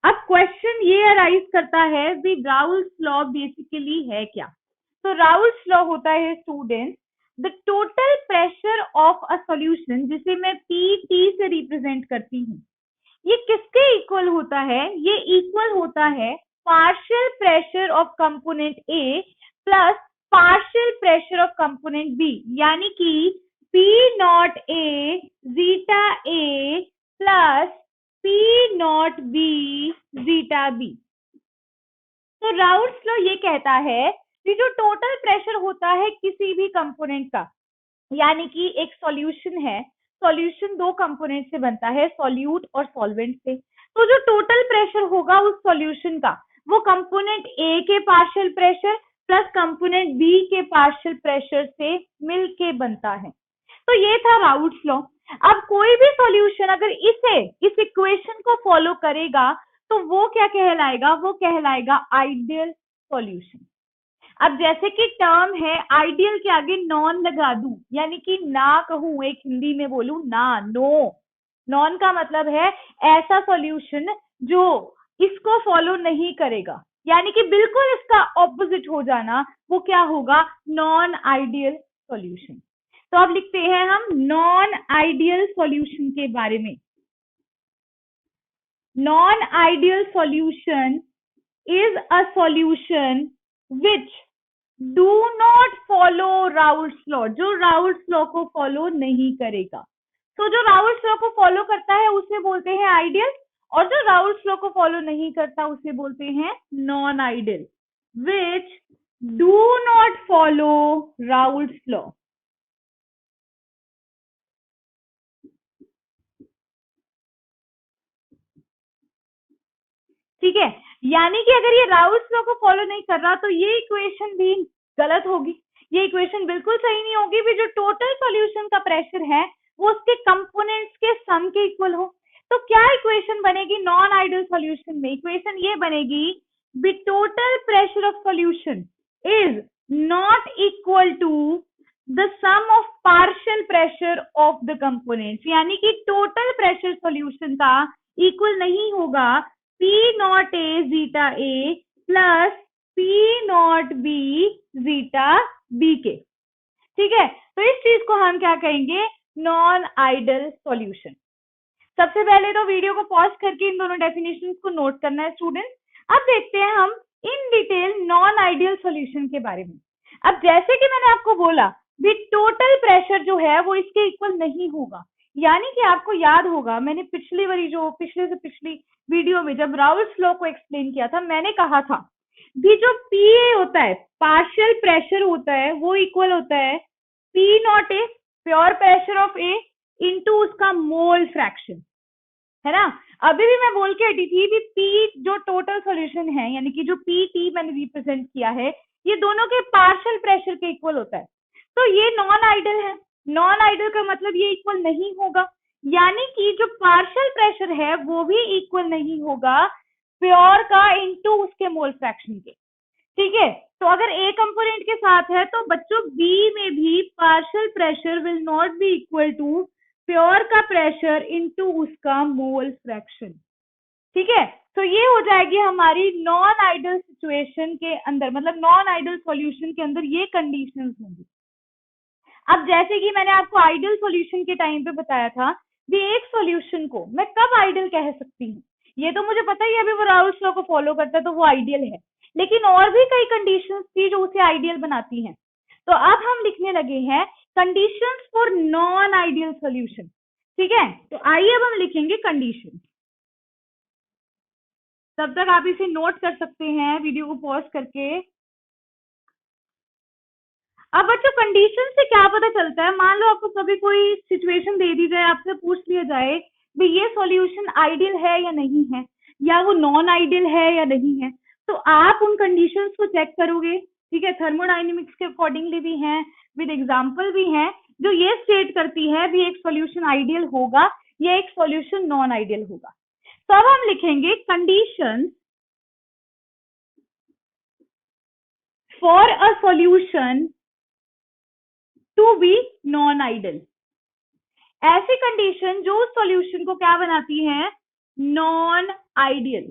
अब क्वेश्चन ये अराइज करता है कि राउल्ट्स लॉ बेसिकली है क्या। तो राउल्ट्स लॉ होता है student, the total pressure of a solution, जिसे मैं पीटी से रिप्रेजेंट करती हूँ, ये किसके इक्वल होता है, ये इक्वल होता है partial pressure of component A plus partial pressure of component B, यानी कि P not A zeta A plus P not B zeta B. तो राउल्ट्स लॉ ये कहता है कि जो टोटल प्रेशर होता है किसी भी कंपोनेंट का, यानी कि एक सॉल्यूशन है, सॉल्यूशन दो कंपोनेंट से बनता है, सॉल्यूट और सॉल्वेंट से। तो जो टोटल प्रेशर होगा उस सॉल्यूशन का, वो कंपोनेंट ए के partial pressure plus component B के पार्शियल प्रेशर से मिलके बनता है। तो ये था राउल्ट्स लॉ। अब कोई भी सॉल्यूशन अगर इस इक्वेशन को फॉलो करेगा तो वो क्या कहलाएगा, वो कहलाएगा आइडियल सॉल्यूशन। अब जैसे कि टर्म है, आइडियल के आगे नॉन लगा दूं, यानी कि ना कहूं, एक हिंदी में बोलूं ना, नो। नॉन का मतलब है ऐसा सॉल्यूशन जो इसको फॉलो नहीं करेगा, यानी कि बिल्कुल इसका ऑपोजिट हो जाना, वो क्या होगा, नॉन आइडियल सॉल्यूशन। तो अब लिखते हैं हम नॉन आइडियल सॉल्यूशन के बारे में। Non ideal solution is a solution which do not follow Raoult's law, जो राउल्ट्स लॉ को फॉलो नहीं करेगा। तो जो राउल्ट्स लॉ को फॉलो करता है उसे बोलते हैं आइडियल, और जो राउल्ट्स लॉ को फॉलो नहीं करता उसे बोलते हैं non ideal, which do not follow Raoult's law. ठीक है, यानी कि अगर ये राउल्स लॉ को फॉलो नहीं कर रहा तो ये इक्वेशन भी गलत होगी, ये इक्वेशन बिल्कुल सही नहीं होगी भी जो टोटल सॉल्यूशन का प्रेशर है वो उसके कंपोनेंट्स के सम के इक्वल हो। तो क्या इक्वेशन बनेगी नॉन आइडियल सॉल्यूशन में? इक्वेशन ये बनेगी be total pressure of solution is not equal to the sum of partial pressure of the components, यानी कि टोटल प्रेशर सॉल्यूशन का इक्वल नहीं होगा P not A zeta A plus P not B zeta B के। ठीक है, तो इस चीज को हम क्या कहेंगे? Non ideal solution. सबसे पहले तो वीडियो को पॉज करके इन दोनों डेफिनेशंस को नोट करना है स्टूडेंट। अब देखते हैं हम in detail non ideal solution के बारे में। अब जैसे कि मैंने आपको बोला भी टोटल प्रेशर जो है वो इसके इक्वल नहीं होगा, यानी कि आपको याद होगा मैंने पिछली बारी जो पिछले से पिछली वीडियो में जब राउल्स लॉ को एक्सप्लेन किया था मैंने कहा था भी जो पीए होता है पार्शियल प्रेशर होता है वो इक्वल होता है P not a pure pressure of A into उसका मोल फ्रैक्शन, है ना। अभी भी मैं बोल के हटी थी भी पी जो टोटल सॉल्यूशन है यानी कि जो पी टी मैंने रिप्रेजेंट किया है ये दोनों के पार्शियल प्रेशर के इक्वल होता है, तो ये नॉन आइडियल है। नॉन आइडियल का मतलब ये इक्वल नहीं होगा, यानी कि जो पार्शियल प्रेशर है वो भी इक्वल नहीं होगा प्योर का इनटू उसके मोल फ्रैक्शन के। ठीक है, तो अगर ए कंपोनेंट के साथ है तो बच्चों बी में भी partial pressure will not be equal to pure का प्रेशर इनटू उसका मोल फ्रैक्शन। ठीक है, तो ये हो जाएगी हमारी नॉन आइडियल सिचुएशन के अंदर, मतलब नॉन आइडियल सॉल्यूशन के अंदर ये कंडीशंस होंगी। अब जैसे कि मैंने आपको आइडियल सॉल्यूशन के टाइम पे बताया था भी एक सॉल्यूशन को मैं कब आइडियल कह सकती हूँ, ये तो मुझे पता ही है अभी वो राउल्स लॉ को फॉलो करता है तो वो आइडियल है, लेकिन और भी कई कंडीशंस थी जो उसे आइडियल बनाती हैं। तो अब हम लिखने लगे हैं conditions for non ideal solution. ठीक है, तो आइए अब हम लिखेंगे कंडीशन। तब तक आप इसे नोट कर सकते हैं वीडियो को पॉज करके। अब बच्चों कंडीशन से क्या पता चलता है, मान लो आपको कभी कोई सिचुएशन दे दी जाए, आपसे पूछ लिया जाए भी ये सॉल्यूशन आइडियल है या नहीं है, या वो नॉन आइडियल है या नहीं है, तो आप उन कंडीशंस को चेक करोगे। ठीक है, थर्मोडायनेमिक्स के अकॉर्डिंगली भी हैं, विद एग्जांपल भी हैं, जो ये स्टेट करती है भी एक सॉल्यूशन आइडियल होगा या एक सॉल्यूशन नॉन आइडियल होगा। तो अब हम लिखेंगे condition for a solution to be non ideal. ऐसी कंडीशन जो उस सॉल्यूशन को क्या बनाती है? Non ideal.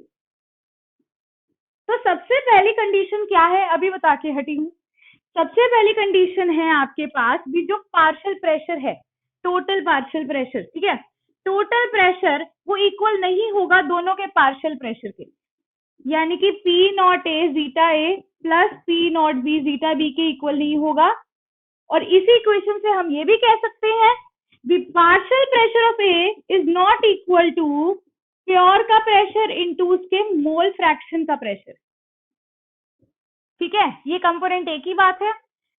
तो सबसे पहली कंडीशन क्या है अभी बता के हटी हूं। सबसे पहली कंडीशन है आपके पास भी जो पार्शियल प्रेशर है, टोटल पार्शियल प्रेशर। ठीक है, टोटल प्रेशर वो इक्वल नहीं होगा दोनों के पार्शियल प्रेशर के, यानी कि P not A zeta A plus P not B zeta B के इक्वल नहीं होगा। और इसी इक्वेशन से हम ये भी कह सकते हैं the partial pressure of A is not equal to pure का प्रेशर इनटू उसके मोल फ्रैक्शन का प्रेशर। ठीक है, ये कंपोनेंट ए की बात है।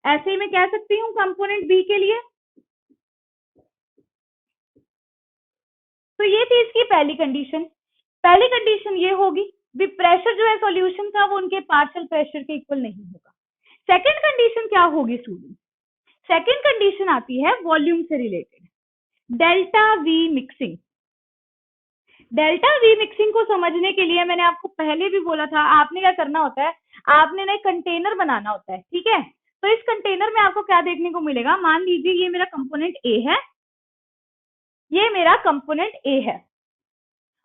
ऐसे ही मैं कह सकती हूँ कंपोनेंट बी के लिए। तो ये थी इसकी पहली कंडीशन। पहली कंडीशन ये होगी भी प्रेशर जो है सॉल्यूशन का वो उनके पार्शियल प्रेशर के इक्वल नहीं होगा। सेकंड कंडीशन क्या होगी स्टूडेंट? सेकंड कंडीशन आती है वॉल्यूम से related, delta we mixing. Delta we mixing को समझने के लिए मैंने आपको पहले भी बोला था आपने क्या करना होता है, आपने ना एक कंटेनर बनाना होता है। ठीक है, तो इस कंटेनर में आपको क्या देखने को मिलेगा, मान लीजिए ये मेरा कंपोनेंट ए है, ये मेरा कंपोनेंट ए है,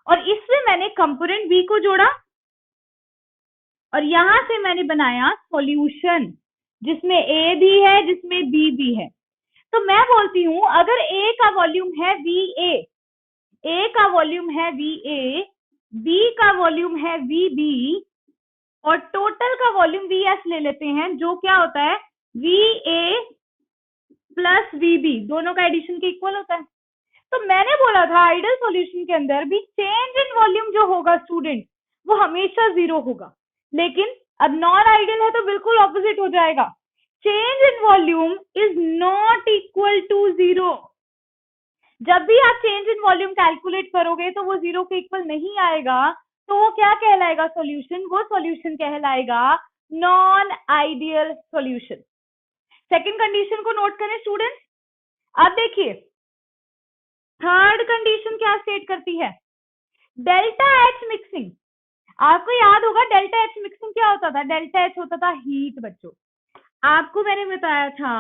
और इसमें मैंने कंपोनेंट बी को जोड़ा और यहां से मैंने बनाया सॉल्यूशन जिसमें ए भी है जिसमें बी भी है। तो मैं बोलती हूं अगर ए का वॉल्यूम है वी ए का वॉल्यूम है वी ए, बी का वॉल्यूम है वी बी, और टोटल का वॉल्यूम वी एस ले लेते हैं जो क्या होता है V A plus V B, दोनों का एडिशन के इक्वल होता है। तो मैंने बोला था आइडियल सॉल्यूशन के अंदर भी चेंज इन वॉल्यूम जो होगा स्टूडेंट वो हमेशा 0 होगा, लेकिन अब नॉन आइडियल है तो बिल्कुल ऑपोजिट हो जाएगा, change in volume is not equal to 0। जब भी आप चेंज इन वॉल्यूम कैलकुलेट करोगे तो वो 0 के इक्वल नहीं आएगा, तो वो क्या कहलाएगा सॉल्यूशन? वो सॉल्यूशन कहलाएगा non ideal solution. Second condition को नोट करें स्टूडेंट्स। अब देखिए थर्ड कंडीशन क्या स्टेट करती है? Delta H mixing. आपको याद होगा डेल्टा एच मिक्सिंग क्या होता था? डेल्टा एच होता था हीट बच्चों। आपको मैंने बताया था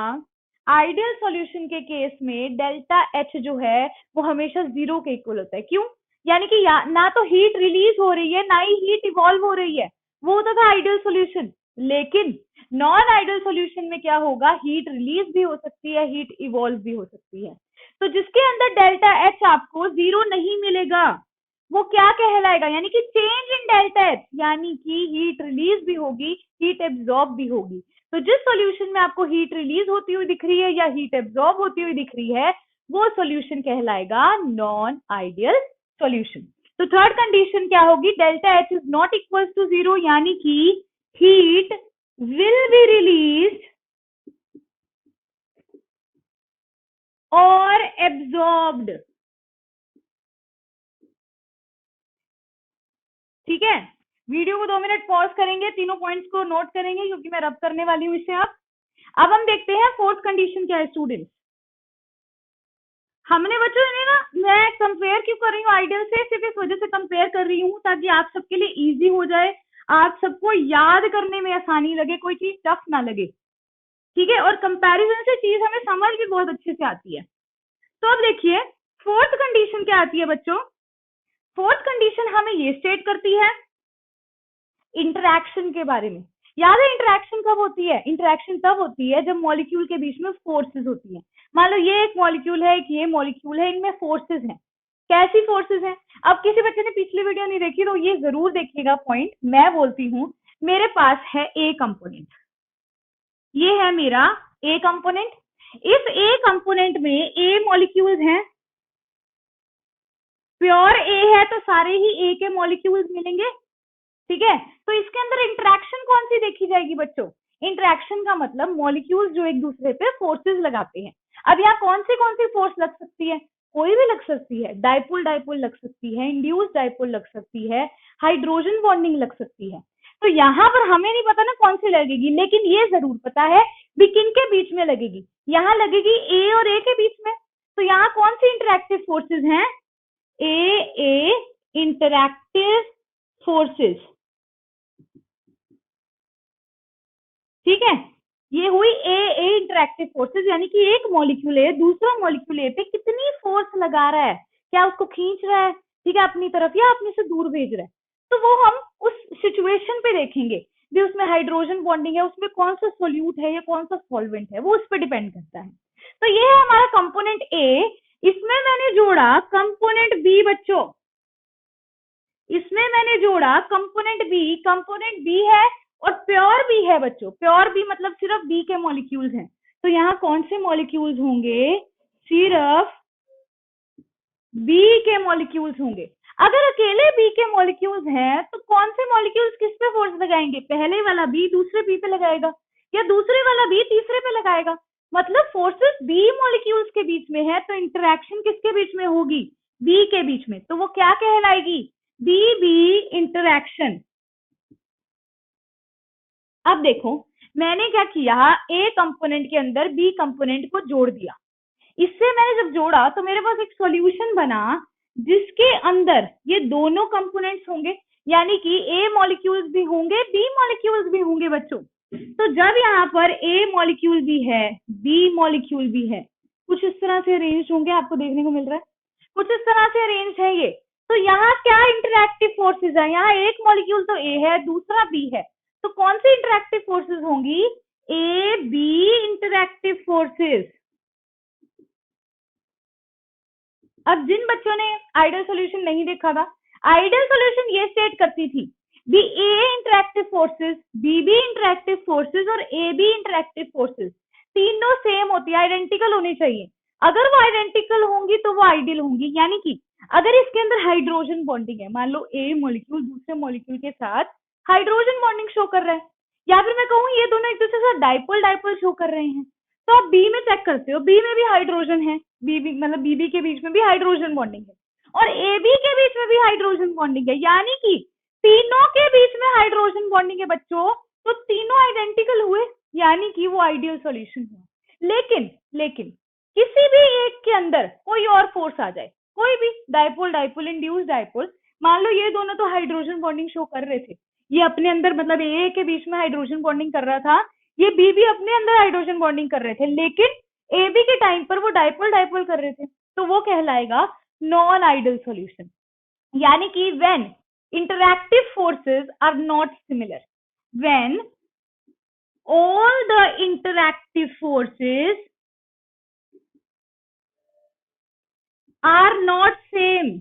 आइडियल सॉल्यूशन के केस में डेल्टा एच जो है वो हमेशा 0 के इक्वल होता है। क्यों? यानी कि ना तो हीट रिलीज हो रही है ना ही हीट इवॉल्व हो रही है, वो होता था आइडियल सॉल्यूशन। लेकिन नॉन आइडियल सॉल्यूशन में क्या होगा? हीट रिलीज भी हो सकती है, हीट इवॉल्व भी हो सकती है। तो जिसके अंदर डेल्टा एच आपको 0 नहीं मिलेगा वो क्या कहलाएगा? यानी कि चेंज इन डेल्टा एच, यानी कि हीट रिलीज भी होगी, हीट एब्जॉर्ब भी होगी। तो जिस सॉल्यूशन में आपको हीट रिलीज होती हुई दिख रही है या हीट एब्जॉर्ब होती हुई दिख रही है वो सॉल्यूशन कहलाएगा नॉन आइडियल सॉल्यूशन। तो थर्ड कंडीशन क्या होगी? Delta H is not equal to 0, यानी कि हीट विल बी रिलीज और एब्जॉर्ब्ड। ठीक है, वीडियो को 2 मिनट पॉज करेंगे, तीनों पॉइंट्स को नोट करेंगे क्योंकि मैं रब करने वाली हूँ इसे। अब हम देखते हैं फोर्थ कंडीशन क्या है स्टूडेंट्स। हमने बच्चों ने ना, मैं कंपेयर क्यों कर रही हूँ आइडियल से? सिर्फ इस वजह से कंपेयर कर रही हूँ ताकि आप सबके लिए इजी हो जाए, आप सबको याद करने में आसानी लगे, कोई चीज टफ ना लगे। ठीक है, और कंपैरिजन से चीज हमें समझ भी बहुत अच्छे से आती है। तो अब देखिए फोर्थ कंडीशन क्या आती है बच्चों? फोर्थ कंडीशन हमें ये स्टेट करती है इंटरैक्शन के बारे में। याद है इंटरैक्शन कब होती है? इंटरैक्शन तब होती है जब मॉलिक्यूल के बीच में फोर्सेस होती हैं। मान लो ये एक मॉलिक्यूल है, एक ये मॉलिक्यूल है, इनमें फोर्सेस हैं। कैसी फोर्सेस हैं? अब किसी बच्चे ने पिछली वीडियो नहीं देखी तो ये जरूर देखिएगा पॉइंट। मैं बोलती हूँ मेरे पास है ए कंपोनेंट, ये है मेरा ए कंपोनेंट। इस ए कंपोनेंट में ए मॉलिक्यूल्स हैं, प्योर ए है तो सारे ही ए के मॉलिक्यूल्स मिलेंगे। ठीक है, तो इसके अंदर इंटरेक्शन कौन सी देखी जाएगी बच्चों? इंटरेक्शन का मतलब मॉलिक्यूल्स जो एक दूसरे पे फोर्सेस लगाते हैं। अब यहाँ कौन सी फोर्स लग सकती है? कोई भी लग सकती है, डाइपोल डाइपोल लग सकती है, इंड्यूस डाइपोल लग सकती है, हाइड्रोजन बॉन्डिंग लग सकती है। तो यहाँ पर हमें नहीं पता ना कौन सी लगेगी, लेकिन ये जरूर पता है भी किन के बीच में लगेगी। यहाँ लगेगी ए और ए के बीच में। तो यहाँ कौन सी इंटरेक्टिव फोर्सेस हैं? ए इंटरैक्टिव फोर्सेस। ठीक है, ये हुई ए इंटरैक्टिव फोर्सेस, यानी कि एक मॉलिक्यूल ए दूसरा मॉलिक्यूल ए पे कितनी फोर्स लगा रहा है, क्या उसको खींच रहा है, ठीक है, अपनी तरफ या अपने से दूर भेज रहा है। तो वो हम उस सिचुएशन पे देखेंगे भी उसमें हाइड्रोजन बॉन्डिंग है, उसमें कौन सा सोल्यूट है या कौन सा सॉल्वेंट है, वो उस पर डिपेंड करता है। तो ये है हमारा कंपोनेंट ए। इसमें मैंने जोड़ा कंपोनेंट बी बच्चों, इसमें मैंने जोड़ा कंपोनेंट बी है और प्योर बी है बच्चों। प्योर बी मतलब सिर्फ बी के मॉलिक्यूल्स हैं। तो यहाँ कौन से मॉलिक्यूल्स होंगे? सिर्फ बी के मॉलिक्यूल्स होंगे। अगर अकेले बी के मॉलिक्यूल्स हैं तो कौन से मॉलिक्यूल्स किस पे फोर्स लगाएंगे? पहले वाला बी दूसरे बी पे लगाएगा या दूसरे वाला बी तीसरे पे लगाएगा। मतलब फोर्सेस बी मॉलिक्यूल्स के बीच में है तो इंटरेक्शन किसके बीच में होगी? बी के बीच में। तो वो क्या कहलाएगी? B interaction. अब देखो मैंने क्या किया, ए कंपोनेंट के अंदर बी कंपोनेंट को जोड़ दिया। इससे मैंने जब जोड़ा तो मेरे पास एक सॉल्यूशन बना जिसके अंदर ये दोनों कंपोनेंट्स होंगे, यानी कि ए मॉलिक्यूल्स भी होंगे बी मॉलिक्यूल्स भी होंगे बच्चों। तो जब यहाँ पर ए मॉलिक्यूल भी है बी मॉलिक्यूल भी है, कुछ इस तरह से अरेंज होंगे, आपको देखने को मिल रहा है कुछ इस तरह से अरेंज है ये। तो यहाँ क्या इंटरैक्टिव फोर्सेस है? यहाँ एक मॉलिक्यूल तो ए है दूसरा बी है, तो कौन सी इंटरैक्टिव फोर्सेस होंगी? A B interactive forces. अब जिन बच्चों ने आइडियल सॉल्यूशन नहीं देखा था, आइडियल सॉल्यूशन ये स्टेट करती थी B A interactive forces, B B interactive forces और ए बी इंटरैक्टिव फोर्सेस तीनों सेम होती है, आइडेंटिकल होनी चाहिए। अगर वो आइडेंटिकल होंगी तो वो आइडियल होंगी। यानी कि अगर इसके अंदर हाइड्रोजन बॉन्डिंग है, मान लो ए मॉलिक्यूल दूसरे मॉलिक्यूल के साथ हाइड्रोजन बॉन्डिंग शो कर रहा है, या फिर मैं कहूँ ये दोनों एक दूसरे के साथ डाइपोल डाइपोल शो कर रहे हैं, तो आप बी में चेक करते हो बी में भी हाइड्रोजन है, बीबी मतलब बीबी के बीच में भी हाइड्रोजन बॉन्डिंग है और ए बी के बीच में भी हाइड्रोजन बॉन्डिंग है। यानी कि तीनों के बीच में हाइड्रोजन बॉन्डिंग है बच्चों, तो तीनों आइडेंटिकल हुए, यानी कि वो आइडियल सॉल्यूशन हुआ। लेकिन लेकिन किसी भी एक के अंदर कोई और फोर्स आ जाए, कोई भी डाइपोल डाइपोल इंड्यूस डाइपोल, मान लो ये दोनों तो हाइड्रोजन बॉन्डिंग शो कर रहे थे, ये अपने अंदर मतलब ए के बीच में हाइड्रोजन बॉन्डिंग कर रहा था, ये बी भी अपने अंदर हाइड्रोजन बॉन्डिंग कर रहे थे, लेकिन ए बी के टाइम पर वो डाइपोल डाइपोल कर रहे थे, तो वो कहलाएगा नॉन आइडियल सॉल्यूशन। यानी कि when interactive forces are not similar, when all the interactive forces are not same,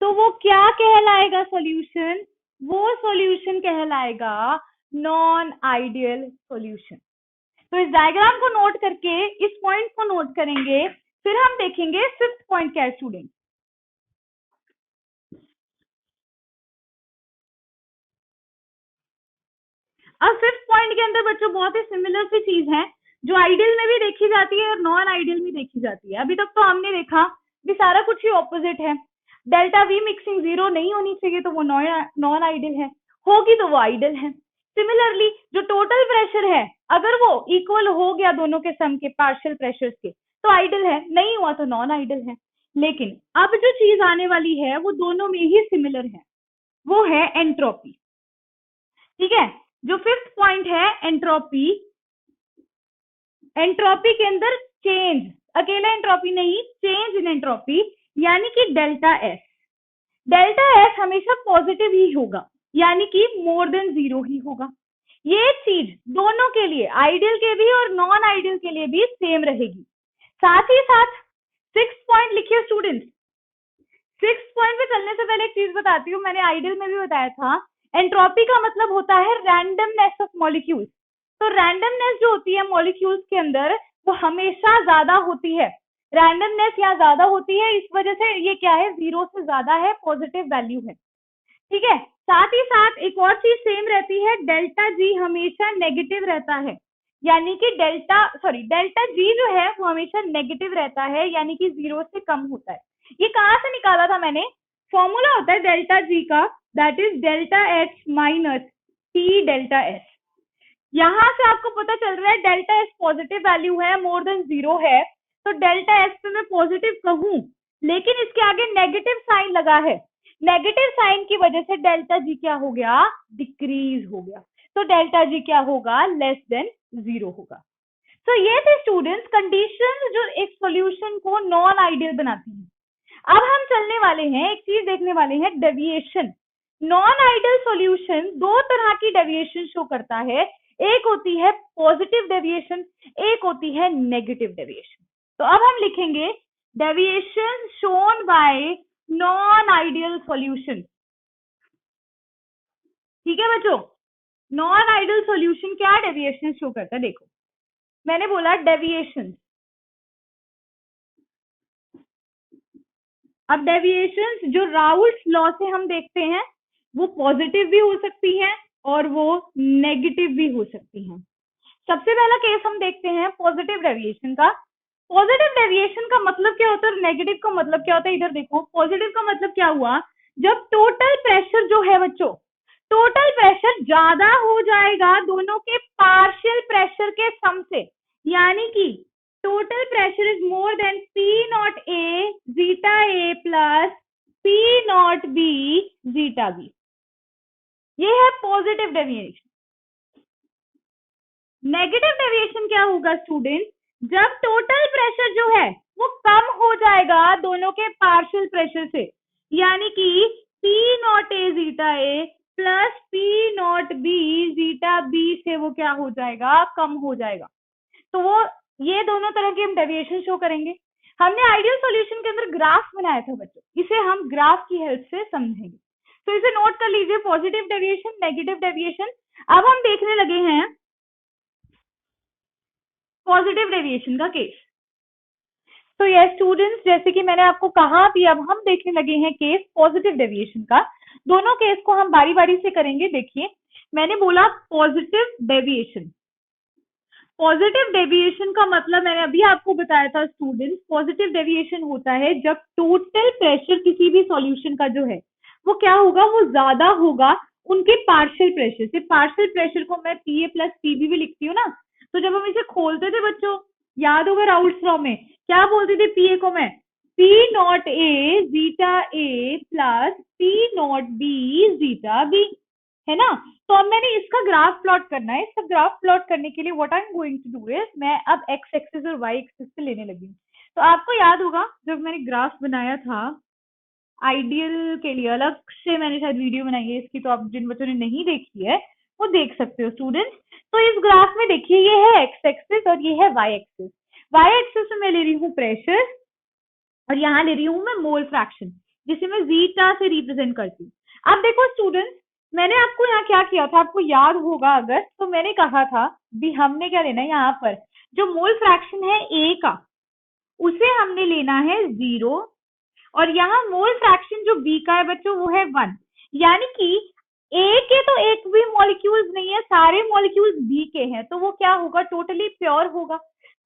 तो वो क्या कहलाएगा सॉल्यूशन? वो सॉल्यूशन कहलाएगा नॉन आइडियल सॉल्यूशन। तो इस डायग्राम को नोट करके इस पॉइंट को नोट करेंगे, फिर हम देखेंगे फिफ्थ पॉइंट क्या है स्टूडेंट। अब फिफ्थ पॉइंट के अंदर बच्चों बहुत ही सिमिलर सी चीज है, जो आइडियल में भी देखी जाती है और नॉन आइडियल में देखी जाती है। अभी तक तो हमने देखा कि सारा कुछ ही ऑपोजिट है, डेल्टा वी मिक्सिंग जीरो नहीं होनी चाहिए तो वो नॉन आइडियल है, होगी तो वो आइडियल है। सिमिलरली जो टोटल प्रेशर है अगर वो इक्वल हो गया दोनों के सम के पार्शियल प्रेशर्स के तो आइडियल है, नहीं हुआ तो नॉन आइडियल है। लेकिन अब जो चीज आने वाली है वो दोनों में ही सिमिलर है, वो है एंट्रोपी। ठीक है, जो फिफ्थ पॉइंट है एंट्रोपी, एंट्रोपी के अंदर चेंज, अकेला एंट्रोपी नहीं, चेंज इन एंट्रोपी, यानी कि डेल्टा एस। डेल्टा एस हमेशा पॉजिटिव ही होगा, यानी कि मोर देन जीरो ही होगा। ये चीज दोनों के लिए, आइडियल के भी और नॉन आइडियल के लिए भी सेम रहेगी। साथ ही साथ सिक्स पॉइंट लिखिए स्टूडेंट। सिक्स पॉइंट पे चलने से पहले एक चीज बताती हूँ, मैंने आइडियल में भी बताया था, एंट्रोपी का मतलब होता है रैंडमनेस ऑफ मॉलिक्यूल्स। तो रैंडमनेस जो होती है मॉलिक्यूल्स के अंदर वो हमेशा ज्यादा होती है, रैंडमनेस यहाँ ज्यादा होती है, इस वजह से ये क्या है, जीरो से ज्यादा है, पॉजिटिव वैल्यू है। ठीक है, साथ ही साथ एक और चीज सेम रहती है, डेल्टा जी हमेशा नेगेटिव रहता है, यानी कि डेल्टा जी जो है वो हमेशा नेगेटिव रहता है, यानी कि जीरो से कम होता है। ये कहाँ से निकाला था मैंने, फॉर्मूला होता है डेल्टा जी का, that is delta H minus T delta S. यहां से आपको पता चल रहा है डेल्टा एस पॉजिटिव वैल्यू है, मोर देन जीरो है, तो डेल्टा एस पे मैं पॉजिटिव कहूं, लेकिन इसके आगे नेगेटिव साइन लगा है, नेगेटिव साइन की वजह से डेल्टा जी क्या हो गया, डिक्रीज हो गया, तो डेल्टा जी क्या होगा, लेस देन जीरो होगा। तो ये थे स्टूडेंट्स कंडीशन जो एक सॉल्यूशन को नॉन आइडियल बनाती है। अब हम चलने वाले हैं, एक चीज देखने वाले हैं, डेविएशन। नॉन आइडियल सॉल्यूशन दो तरह की डेविएशन शो करता है, एक होती है पॉजिटिव डेविएशन, एक होती है नेगेटिव डेविएशन। तो अब हम लिखेंगे deviation shown by non ideal solution. ठीक है बच्चों, नॉन आइडियल सॉल्यूशन क्या डेविएशन शो करता है, देखो मैंने बोला डेविएशन। अब डेविएशंस जो राउल्ट्स लॉ से हम देखते हैं वो पॉजिटिव भी हो सकती हैं और वो नेगेटिव भी हो सकती हैं। सबसे पहला केस हम देखते हैं पॉजिटिव डेविएशन का। पॉजिटिव डेविएशन का मतलब क्या होता है और नेगेटिव का मतलब क्या होता है, इधर देखो। पॉजिटिव का मतलब क्या हुआ, जब टोटल प्रेशर जो है बच्चों, टोटल प्रेशर ज्यादा हो जाएगा दोनों के पार्शियल प्रेशर के सम से, यानी कि total pressure is more than P naught A zeta A plus P naught B zeta B. ये है पॉजिटिव डेविएशन। नेगेटिव डेविएशन क्या होगा स्टूडेंट, जब टोटल प्रेशर जो है वो कम हो जाएगा दोनों के पार्शियल प्रेशर से, यानी कि P naught A zeta A plus P naught B zeta B से वो क्या हो जाएगा, कम हो जाएगा। तो वो ये दोनों तरह के हम डेविएशन शो करेंगे। हमने आइडियल सॉल्यूशन के अंदर ग्राफ बनाया था बच्चों, इसे हम ग्राफ की हेल्प से समझेंगे, तो इसे नोट कर लीजिए, पॉजिटिव डेविएशन, नेगेटिव डेविएशन। अब हम देखने लगे हैं पॉजिटिव डेविएशन का केस। तो ये स्टूडेंट्स, जैसे कि मैंने आपको कहा भी, अब हम देखने लगे हैं केस पॉजिटिव डेविएशन का। दोनों केस को हम बारी बारी से करेंगे। देखिए, मैंने बोला पॉजिटिव डेविएशन। पॉजिटिव डेविएशन का मतलब मैंने अभी आपको बताया था स्टूडेंट्स, पॉजिटिव डेविएशन होता है जब टोटल प्रेशर किसी भी सॉल्यूशन का जो है वो क्या होगा, वो ज्यादा होगा उनके पार्शियल प्रेशर से। पार्शियल प्रेशर को मैं पी ए प्लस पीबी भी लिखती हूँ ना, तो जब हम इसे खोलते थे बच्चों, याद होगा राउल्ट्स लॉ में क्या बोलते थे पीए को मैं, P not A zeta A plus P not B zeta B, है ना। तो अब मैंने इसका ग्राफ प्लॉट करना है। इसका ग्राफ प्लॉट करने के लिए what I am going to do is, मैं अब एक्स एक्सिस और वाई एक्सिस पे लेने लगी हूँ। तो आपको याद होगा जब मैंने ग्राफ बनाया था आइडियल के लिए, अलग से मैंने शायद वीडियो बनाई है इसकी, तो आप जिन बच्चों ने नहीं देखी है वो देख सकते हो स्टूडेंट्स। तो इस ग्राफ में देखिए ये है एक्स एक्सिस और ये है वाई एक्सिस। वाई एक्सिस में मैं ले रही हूँ प्रेशर और यहाँ ले रही हूँ मैं मोल फ्रैक्शन, जिसे मैं जीटा से रिप्रेजेंट करती हूँ। अब देखो स्टूडेंट्स, मैंने आपको यहाँ क्या किया था, आपको याद होगा अगर, तो मैंने कहा था भी हमने क्या लेना है, यहाँ पर जो मोल फ्रैक्शन है ए का उसे हमने लेना है 0, और यहाँ मोल फ्रैक्शन जो बी का है बच्चों वो है 1। यानी कि ए के तो एक भी मॉलिक्यूल्स नहीं है, सारे मॉलिक्यूल्स बी के हैं, तो वो क्या होगा, टोटली प्योर होगा।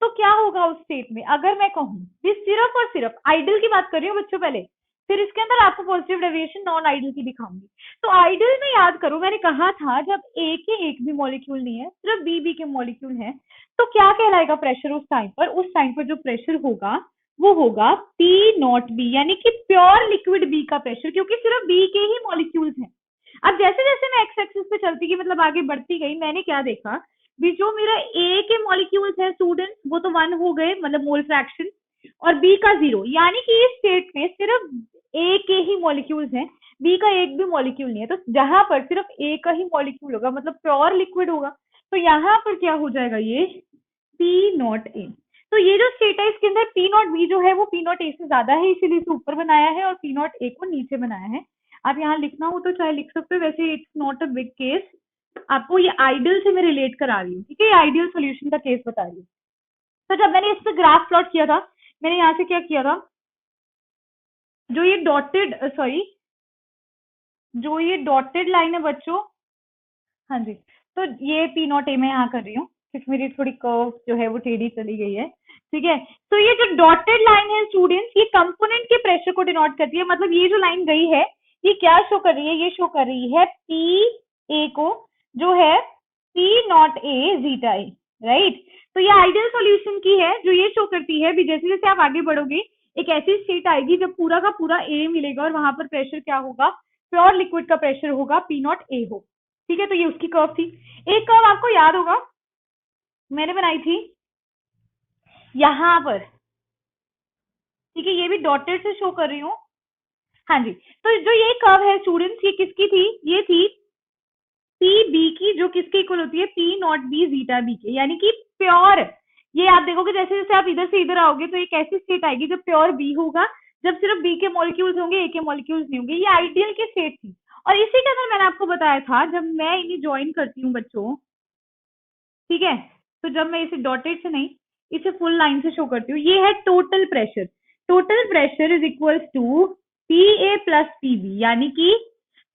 तो क्या होगा उस स्टेट में, अगर मैं कहूँ भी सिर्फ और सिर्फ आइडल की बात कर रही हूँ बच्चों पहले, फिर इसके अंदर आपको पॉजिटिव डेविएशन नॉन आइडल की दिखाऊंगी। तो आइडल में याद करो मैंने कहा था जब ए के एक भी मॉलिक्यूल नहीं है, सिर्फ बी के मॉलिक्यूल है, तो क्या कहलाएगा प्रेशर उस टाइम पर, उस टाइम पर जो प्रेशर होगा वो होगा पी नॉट बी, यानी कि प्योर लिक्विड बी का प्रेशर, क्योंकि सिर्फ बी के ही मॉलिक्यूल्स हैं। अब जैसे जैसे मैं एक्स एक्सिस पे चलती गई, मतलब आगे बढ़ती गई, मैंने क्या देखा भी जो मेरा ए के मॉलिक्यूल्स है स्टूडेंट्स वो तो 1 हो गए, मतलब मोल फ्रैक्शन, और बी का 0, यानी कि इस स्टेट में सिर्फ ए के ही मॉलिक्यूल्स हैं, बी का एक भी मॉलिक्यूल नहीं है। तो जहां पर सिर्फ ए का ही मॉलिक्यूल होगा मतलब प्योर लिक्विड होगा, तो यहाँ पर क्या हो जाएगा, ये पी नॉट ए। तो ये जो स्टेट है इसके अंदर पी नॉट बी जो है वो पी नॉट ए से ज्यादा है, इसीलिए इसे ऊपर बनाया है और पी नॉट ए को नीचे बनाया है। आप यहाँ लिखना हो तो चाहे लिख सकते हो, वैसे it's not a big case, आपको ये आइडियल से मैं रिलेट करा रही हूँ, ठीक है, ये आइडियल सोल्यूशन का केस बता रही हूँ। तो जब मैंने इस पे ग्राफ प्लॉट किया था, मैंने यहाँ से क्या किया था, जो ये डॉटेड जो ये डॉटेड लाइन है बच्चों, हाँ जी, तो ये पी नॉट ए मैं यहाँ कर रही हूँ क्योंकि मेरी थोड़ी कर्व जो है वो टेढ़ी चली गई है, ठीक है। तो ये जो डॉटेड लाइन है स्टूडेंट्स, ये कंपोनेंट के प्रेशर को डिनोट करती है, मतलब ये जो लाइन गई है ये क्या शो कर रही है, ये शो कर रही है पी ए को, जो है P not A zeta A, right. तो ये आइडियल सॉल्यूशन की है जो ये शो करती है भी जैसे जैसे आप आगे बढ़ोगे एक ऐसी स्टेट आएगी जब पूरा का पूरा ए मिलेगा और वहां पर प्रेशर क्या होगा, प्योर लिक्विड का प्रेशर होगा पी नॉट ए हो, ठीक है। तो ये उसकी कर्व थी। एक कर्व आपको याद होगा मैंने बनाई थी यहां पर, ठीक है, ये भी डॉटेड से शो कर रही हूँ, हाँ जी। तो जो ये कर्व है स्टूडेंट्स, ये किसकी थी, ये थी पी बी की, जो किसके इक्वल होती है, P not B zeta B के, यानी कि प्योर, ये आप देखोगे जैसे जैसे आप इधर से इधर आओगे तो एक ऐसी स्टेट आएगी जब प्योर बी होगा, जब सिर्फ बी के मॉलिक्यूल्स होंगे, ए के मॉलिक्यूल्स नहीं होंगे। ये आइडियल की स्टेट थी, और इसी के अंदर मैंने आपको बताया था जब मैं इन्हें ज्वाइन करती हूँ बच्चों, ठीक है, तो जब मैं इसे डॉटेड से नहीं इसे फुल लाइन से शो करती हूँ, ये है total pressure. Total pressure is equals to P A plus P B, यानी कि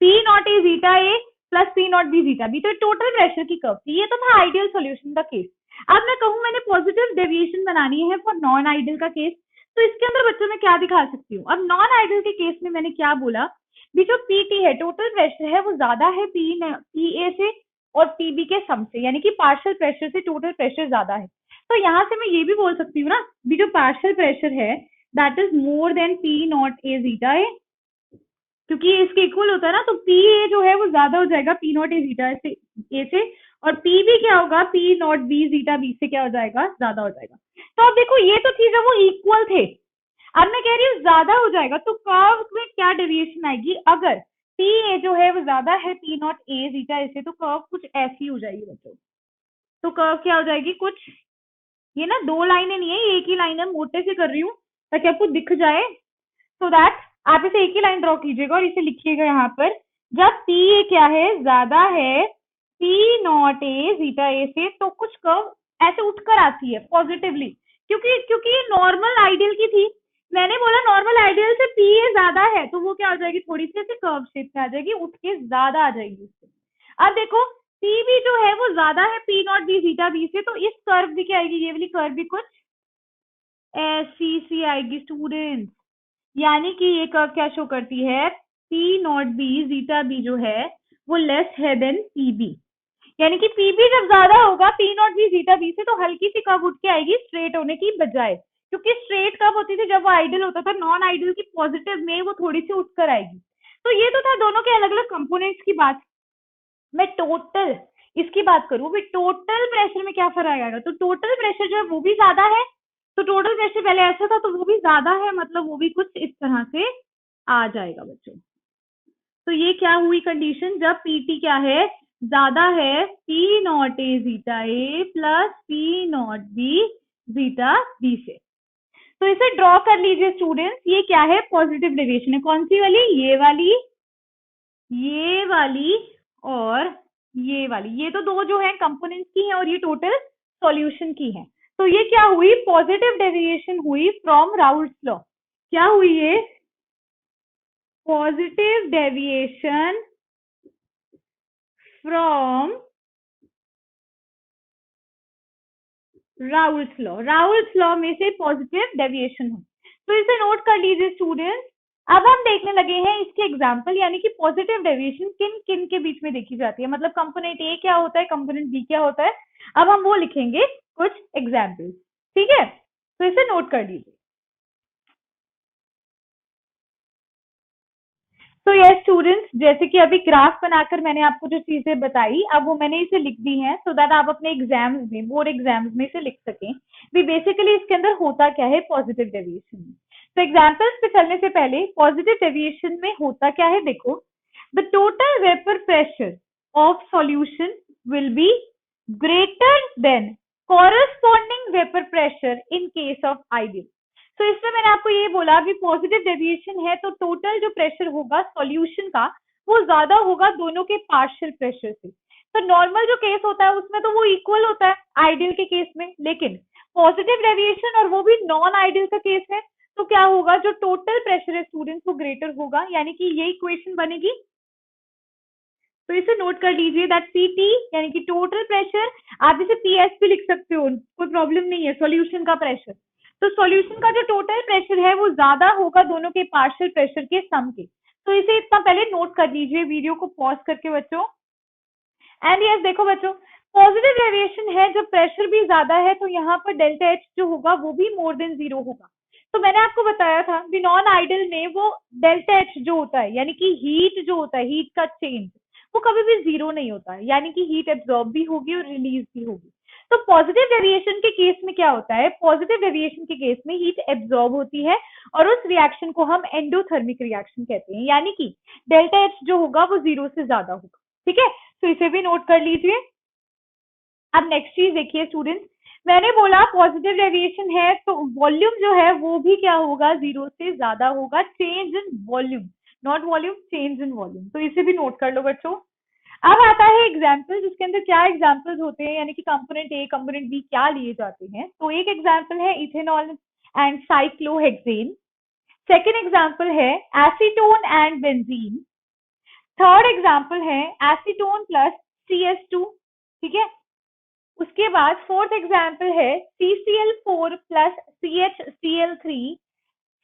P not A zeta A plus P not B zeta B. तो टोटल प्रेशर की कर्व थी, ये तो था आइडियल सॉल्यूशन का केस। अब मैं कहूँ मैंने पॉजिटिव डेविएशन बनानी है फॉर नॉन आइडियल का केस, तो इसके अंदर बच्चों में क्या दिखा सकती हूँ। अब नॉन आइडियल के केस में मैंने क्या बोला भी, जो पीटी है टोटल प्रेशर है वो ज्यादा है पी ए से और पीबी के सम से, यानी कि पार्शियल प्रेशर से टोटल प्रेशर ज्यादा है। तो यहाँ से मैं ये भी बोल सकती हूँ ना भी जो पार्शियल प्रेशर है that is more than P not A zeta A, क्योंकि ये इसके इक्वल होता है ना, तो पी ए जो है वो ज्यादा हो जाएगा P not A zeta A से, और पी बी क्या होगा, P not B zeta B से क्या हो जाएगा, ज्यादा हो जाएगा। तो अब देखो ये तो थी जब वो इक्वल थे, अब मैं कह रही हूँ ज्यादा हो जाएगा, तो कर्व में क्या डेविएशन आएगी, अगर पी ए जो है वो ज्यादा है P not A zeta A से, तो कर्व कुछ ऐसी हो जाएगी बच्चों। तो कर्व क्या हो जाएगी कुछ, ये ना दो लाइनें नहीं है, एक ही लाइन है, मोटे से कर रही हूँ ताकि आपको दिख जाए, सो दैट आप इसे एक ही लाइन ड्रॉ कीजिएगा और इसे लिखिएगा यहाँ पर, जब पी ए क्या है, ज्यादा है P not A zeta A से, तो कुछ कर्व ऐसे उठकर आती है पॉजिटिवली, क्योंकि ये नॉर्मल आइडियल की थी। मैंने बोला नॉर्मल आइडियल से पी ए ज्यादा है, तो वो क्या हो जाएगी, थोड़ी सी ऐसे कर्व शेप में आ जाएगी, उठ के ज्यादा आ जाएगी उससे। अब देखो पी बी जो है वो ज्यादा है P not B zeta B से, तो इस कर्व भी क्या आएगी, ये वाली कर्व भी कुछ ऐसी सी आएगी स्टूडेंट, यानी कि ये कर्व क्या शो करती है, P not B zeta B जो है वो लेस है देन पी बी, यानी कि पी बी जब ज्यादा होगा P not B zeta B से, तो हल्की सी कब उठ के आएगी, स्ट्रेट होने की बजाय, क्योंकि स्ट्रेट कब होती थी, जब वो आइडल होता था, नॉन आइडल की पॉजिटिव में वो थोड़ी सी उठकर आएगी। तो ये तो था दोनों के अलग अलग कंपोनेंट्स की बात। मैं टोटल इसकी बात करूं भी, टोटल प्रेशर में क्या फर्क आएगा, तो टोटल प्रेशर जो है वो भी ज्यादा है, तो टोटल प्रेशर पहले ऐसा था तो वो भी ज्यादा है, मतलब वो भी कुछ इस तरह से आ जाएगा बच्चों। तो ये क्या हुई कंडीशन, जब पीटी क्या है, ज्यादा है P not A zeta A plus P not B zeta B से। तो इसे ड्रॉ कर लीजिए स्टूडेंट्स, ये क्या है, पॉजिटिव डेविएशन है, कौन सी वाली, ये वाली और ये वाली, ये तो दो जो है कंपोनेंट्स की हैं और ये टोटल सॉल्यूशन की है। तो ये क्या हुई, पॉजिटिव डेविएशन हुई फ्रॉम राउल्ट्स लॉ। क्या हुई ये, positive deviation from Raoult's law, Raoult's law में से पॉजिटिव डेविएशन हो। तो इसे नोट कर लीजिए स्टूडेंट्स। अब हम देखने लगे हैं इसके एग्जाम्पल, यानी कि पॉजिटिव डेविएशन किन किन के बीच में देखी जाती है, मतलब कंपोनेंट ए क्या होता है, कंपोनेंट बी क्या होता है। अब हम वो लिखेंगे कुछ एग्जाम्पल, ठीक है, तो इसे नोट कर लीजिए। तो ये स्टूडेंट्स, जैसे कि अभी ग्राफ बनाकर मैंने आपको जो चीजें बताई, अब वो मैंने इसे लिख दी हैं सो दैट आप अपने एग्जाम्स में, बोर्ड एग्जाम्स में इसे लिख सकें भी बेसिकली इसके अंदर होता क्या है पॉजिटिव डेविएशन में। तो एग्जाम्पल्स पे चलने से पहले पॉजिटिव डेविएशन में होता क्या है, देखो, the total vapour pressure of solution will be greater than corresponding vapour pressure in case of ideal. तो इसमें मैंने आपको ये बोला कि पॉजिटिव डेविएशन है तो टोटल जो प्रेशर होगा सॉल्यूशन का वो ज्यादा होगा दोनों के पार्शियल प्रेशर से। तो नॉर्मल जो केस होता है उसमें तो वो इक्वल होता है आइडियल के केस में, लेकिन पॉजिटिव डेविएशन और वो भी नॉन आइडियल का केस है, तो क्या होगा, जो टोटल प्रेशर है स्टूडेंट्स वो ग्रेटर होगा, यानी कि ये इक्वेशन बनेगी। तो इसे नोट कर लीजिए दैट पीटी यानी कि टोटल प्रेशर, आप इसे पीएस भी लिख सकते हो, कोई प्रॉब्लम नहीं है, सॉल्यूशन का प्रेशर। तो सॉल्यूशन का जो टोटल प्रेशर है वो ज्यादा होगा दोनों के पार्शियल प्रेशर के सम के। तो इसे इतना पहले नोट कर लीजिए वीडियो को पॉज करके बच्चों। एंड यस देखो बच्चों, पॉजिटिव डेविएशन है जब प्रेशर भी ज्यादा है तो यहाँ पर डेल्टा एच जो होगा वो भी मोर देन 0 होगा। तो मैंने आपको बताया था कि नॉन आइडल में वो डेल्टा एच जो होता है यानी कि हीट जो होता है, हीट का चेंज वो कभी भी 0 नहीं होता है, यानी कि हीट एब्जॉर्ब भी होगी और रिलीज भी होगी। तो पॉजिटिव डेविएशन के केस में क्या होता है, पॉजिटिव डेविएशन के केस में हीट एब्जॉर्ब होती है और उस रिएक्शन को हम एंडोथर्मिक रिएक्शन कहते हैं, यानी कि डेल्टा एच जो होगा वो 0 से ज्यादा होगा, ठीक है। तो इसे भी नोट कर लीजिए। अब नेक्स्ट चीज देखिए स्टूडेंट, मैंने बोला पॉजिटिव डेविएशन है तो वॉल्यूम जो है वो भी क्या होगा, 0 से ज्यादा होगा, change in volume, not volume, change in volume. तो इसे भी नोट कर लो बच्चों। अब आता है एग्जाम्पल, जिसके अंदर क्या एग्जाम्पल्स होते हैं, यानी कि कंपोनेंट ए कंपोनेंट बी क्या लिए जाते हैं। तो एक एग्जाम्पल है ethanol and cyclohexane, second example है acetone and benzene, third example है एसीटोन प्लस CH2, ठीक है। उसके बाद फोर्थ एग्जाम्पल है CCl4 plus CHCl3,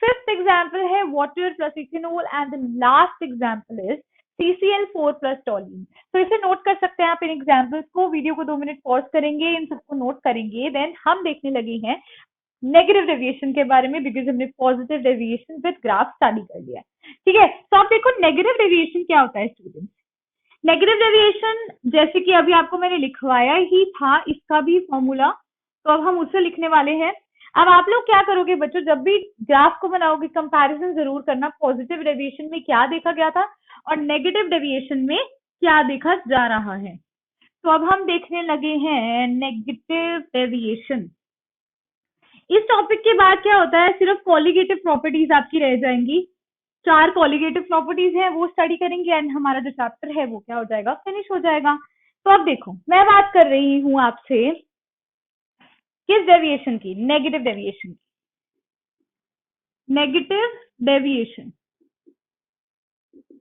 fifth example है water plus ethanol and the last example is CCl4 plus toluene. तो इसे नोट कर सकते हैं आप इन एग्जाम्पल्स को, वीडियो को 2 मिनट पॉज करेंगे, इन सबको नोट करेंगे, देन हम देखने लगे हैं नेगेटिव डेविएशन के बारे में, बिकॉज हमने positive deviation with graph study कर लिया, ठीक है। तो आप देखो नेगेटिव डेविएशन क्या होता है स्टूडेंट्स। नेगेटिव डेविएशन जैसे कि अभी आपको मैंने लिखवाया ही था इसका भी फॉर्मूला, तो अब हम उसे लिखने वाले हैं। अब आप लोग क्या करोगे बच्चों, जब भी ग्राफ को बनाओगे कंपैरिजन जरूर करना, पॉजिटिव डेविएशन में क्या देखा गया था और नेगेटिव डेविएशन में क्या देखा जा रहा है। तो अब हम देखने लगे हैं नेगेटिव डेविएशन। इस टॉपिक के बाद क्या होता है, सिर्फ कॉलिगेटिव प्रॉपर्टीज आपकी रह जाएंगी, 4 कॉलिगेटिव प्रॉपर्टीज हैं वो स्टडी करेंगे एंड हमारा जो चैप्टर है वो क्या हो जाएगा, फिनिश हो जाएगा। तो अब देखो मैं बात कर रही हूं आपसे किस डेविएशन की, नेगेटिव डेविएशन की। नेगेटिव डेविएशन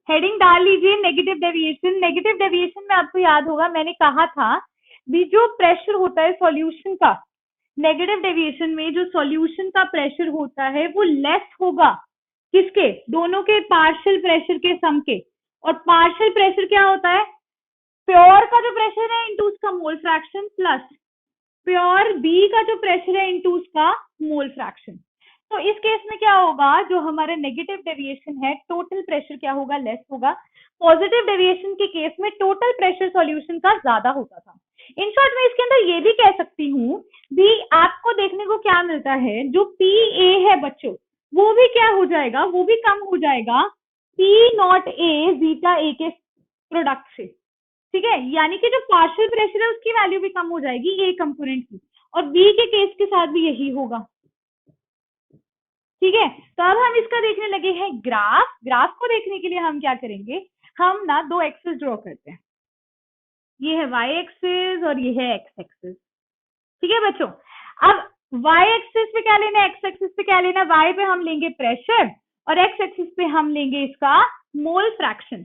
हेडिंग डाल लीजिए, नेगेटिव डेविएशन। नेगेटिव डेविएशन में आपको याद होगा मैंने कहा था भी जो प्रेशर होता है सॉल्यूशन का, नेगेटिव डेविएशन में जो सॉल्यूशन का प्रेशर होता है वो लेस होगा किसके, दोनों के पार्शियल प्रेशर के सम के। और पार्शियल प्रेशर क्या होता है, प्योर का जो प्रेशर है इंटू उसका mole fraction plus pure B का जो प्रेशर है इंटू उसका मोल फ्रैक्शन। तो इस केस में क्या होगा, जो हमारा नेगेटिव डेविएशन है टोटल प्रेशर क्या होगा, लेस होगा। पॉजिटिव डेविएशन के केस में टोटल प्रेशर सॉल्यूशन का ज्यादा होता था। इन शॉर्ट में इसके अंदर ये भी कह सकती हूँ भी आपको देखने को क्या मिलता है, जो पी ए है बच्चों वो भी क्या हो जाएगा, वो भी कम हो जाएगा पी नॉट ए जीटा ए के प्रोडक्ट से, ठीक है। यानी कि जो पार्शियल प्रेशर है उसकी वैल्यू भी कम हो जाएगी ए कंपोनेंट की, और बी के केस के साथ भी यही होगा, ठीक है। तो अब हम इसका देखने लगे हैं ग्राफ। ग्राफ को देखने के लिए हम क्या करेंगे, हम ना दो एक्सिस ड्रॉ करते हैं, ये है y एक्सिस और ये है x एक्सिस, ठीक है बच्चों। अब y एक्सिस पे क्या लेना है, x एक्सिस पे क्या लेना है, y पे हम लेंगे प्रेशर और x एक्सिस पे हम लेंगे इसका मोल फ्रैक्शन,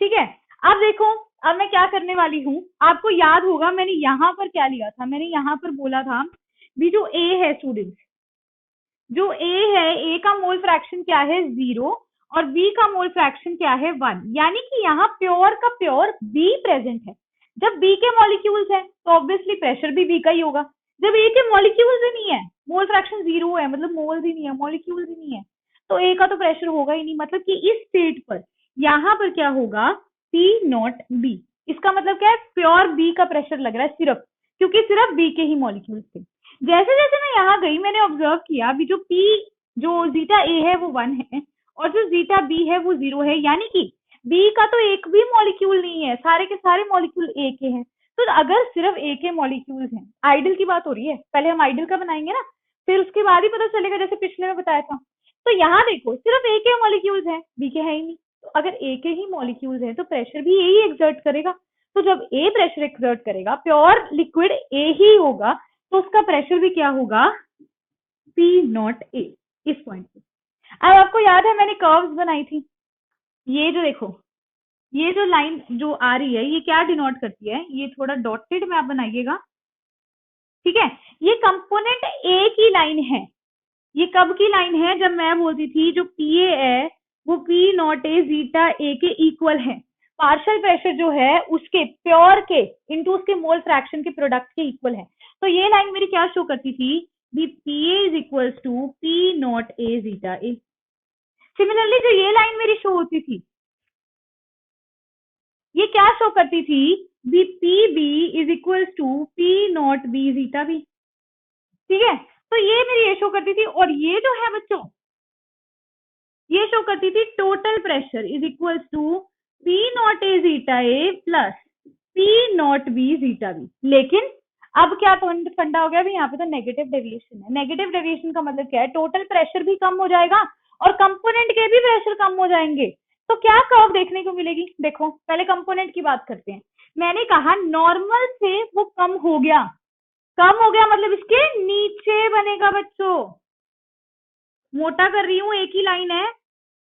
ठीक है। अब देखो, अब मैं क्या करने वाली हूँ, आपको याद होगा मैंने यहाँ पर क्या लिया था, मैंने यहाँ पर बोला था भी जो a है स्टूडेंट्स, जो a है, a का मोल फ्रैक्शन क्या है 0 और b का मोल फ्रैक्शन क्या है 1, यानी कि यहाँ प्योर का प्योर b प्रेजेंट है। जब b के मॉलिक्यूल्स है तो ऑब्वियसली प्रेशर भी b का ही होगा। जब a के मॉलिक्यूल्स ही नहीं है, मोल फ्रैक्शन 0 है, मतलब मोल्स ही नहीं है, मॉलिक्यूल्स ही नहीं है, तो a का तो प्रेशर होगा ही नहीं। मतलब कि इस स्टेट पर यहाँ पर क्या होगा, P नॉट B। इसका मतलब क्या है, प्योर B का प्रेशर लग रहा है सिर्फ, क्योंकि सिर्फ B के ही मॉलिक्यूल्स थे। जैसे जैसे मैं यहाँ गई मैंने ऑब्जर्व किया अभी जो P जो जीटा A है वो 1 है और जो जीटा B है वो 0 है, यानी कि B का तो एक भी मॉलिक्यूल नहीं है, सारे के सारे मॉलिक्यूल A के हैं। तो अगर सिर्फ A के मॉलिक्यूल्स हैं, आइडल की बात हो रही है, पहले हम आइडल का बनाएंगे ना, फिर उसके बाद ही पता चलेगा, जैसे पिछले में बताया था। तो यहाँ देखो सिर्फ A के मॉलिक्यूल्स हैं, B के है ही नहीं, तो अगर A के ही मॉलिक्यूल्स हैं तो प्रेशर भी A ही एक्सर्ट करेगा। तो जब A प्रेशर एक्सर्ट करेगा, प्योर लिक्विड A ही होगा, तो उसका प्रेशर भी क्या होगा, P नॉट A इस पॉइंट पे। अब आपको याद है मैंने कर्व्स बनाई थी, ये जो देखो, ये जो लाइन जो आ रही है ये क्या डिनोट करती है, ये थोड़ा डॉटेड में आप बनाइएगा, ठीक है। ये कंपोनेंट A की लाइन है, ये कब की लाइन है, जब मैं बोलती थी जो PA है वो P naught A zeta A के इक्वल है, पार्शियल प्रेशर जो है उसके प्योर के इनटू उसके मोल फ्रैक्शन के प्रोडक्ट के इक्वल है। तो ये लाइन मेरी क्या शो करती थी, बी PA is equals to P naught A zeta A। Similarly जो ये लाइन मेरी शो होती थी, ये क्या शो करती थी, बी PB is equals to P naught B zeta B, ठीक है। तो ये मेरी ये शो करती थी, और ये जो है बच्चों ये शो करती थी total pressure is equals to P naught A zeta A plus P naught B zeta B। लेकिन अब क्या फंडा हो गया, भी यहाँ पे तो नेगेटिव डेविएशन है। नेगेटिव डेविएशन का मतलब क्या है, टोटल प्रेशर भी कम हो जाएगा और कंपोनेंट के भी प्रेशर कम हो जाएंगे। तो क्या कर्व देखने को मिलेगी, देखो पहले कंपोनेंट की बात करते हैं। मैंने कहा नॉर्मल से वो कम हो गया, कम हो गया मतलब इसके नीचे बनेगा बच्चों, मोटा कर रही हूँ, एक ही लाइन है,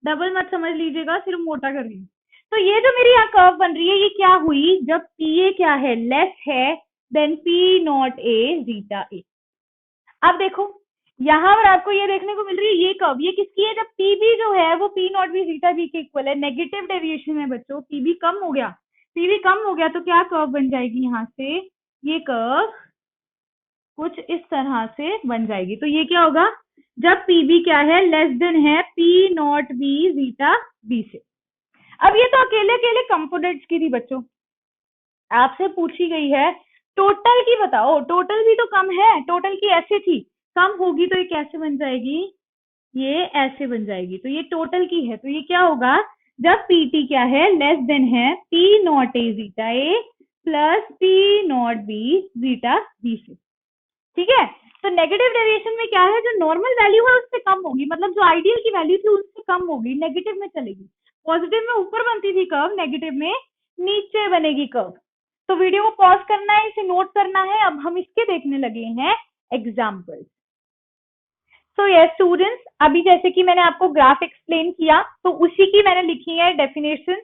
डबल मत समझ लीजिएगा, सिर्फ मोटा कर रही हूँ। तो ये जो मेरी यहाँ कर्व बन रही है ये क्या हुई, जब PA क्या है, लेस है then P naught A zeta A। अब देखो यहाँ पर आपको ये देखने को मिल रही है ये कर्व, ये किसकी है, जब PB जो है वो P naught B zeta B के इक्वल है, नेगेटिव डेविएशन है बच्चों, PB कम हो गया, PB कम हो गया तो क्या कर्व बन जाएगी, यहाँ से ये कर्व कुछ इस तरह से बन जाएगी। तो ये क्या होगा, जब PB क्या है, लेस देन है P naught B zeta B से। अब ये तो अकेले अकेले कंपोनेंट्स की थी बच्चों, आपसे पूछी गई है टोटल की बताओ, टोटल भी तो कम है, टोटल की ऐसे थी, कम होगी तो ये कैसे बन जाएगी, ये ऐसे बन जाएगी। तो ये टोटल की है, तो ये क्या होगा, जब PT क्या है, लेस देन है P naught A zeta A plus P naught B zeta B से, ठीक है। तो नेगेटिव डेविएशन में क्या है, जो नॉर्मल वैल्यू है उससे कम होगी, मतलब जो आइडियल की वैल्यू थी उससे कम होगी, नेगेटिव में चलेगी। पॉजिटिव में ऊपर बनती थी कर्व, नेगेटिव में नीचे बनेगी कर्व। तो वीडियो को पॉज करना है, इसे नोट करना है। अब हम इसके देखने लगे हैं एग्जाम्पल्स। सो यस स्टूडेंट्स, अभी जैसे कि मैंने आपको ग्राफ एक्सप्लेन किया तो उसी की मैंने लिखी है डेफिनेशन,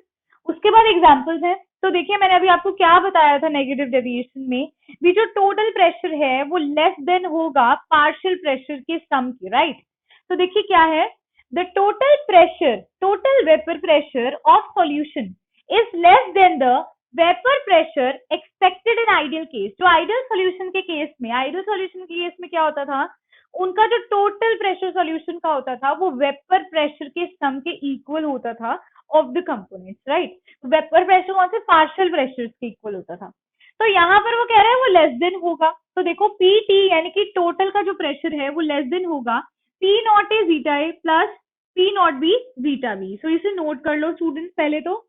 उसके बाद एग्जाम्पल्स हैं। तो देखिए मैंने अभी आपको क्या बताया था, नेगेटिव डेविएशन में भी जो टोटल प्रेशर है वो लेस देन होगा पार्शियल प्रेशर के सम की, राइट। तो देखिए क्या है, the total vapour pressure of solution is less than the vapour pressure expected in ideal case. जो आइडियल सॉल्यूशन के केस में क्या होता था, उनका जो टोटल प्रेशर सॉल्यूशन का होता था वो वेपर प्रेशर के सम के इक्वल होता था of the components, right. Vapour pressure कौन से, पार्शियल प्रेशर के इक्वल होता था। तो यहाँ पर वो कह रहे हैं वो लेस देन होगा, तो देखो PT यानी कि टोटल का जो प्रेशर है वो लेस देन होगा P not A zeta A plus P not B zeta B. So इसे नोट कर लो स्टूडेंट्स पहले तो।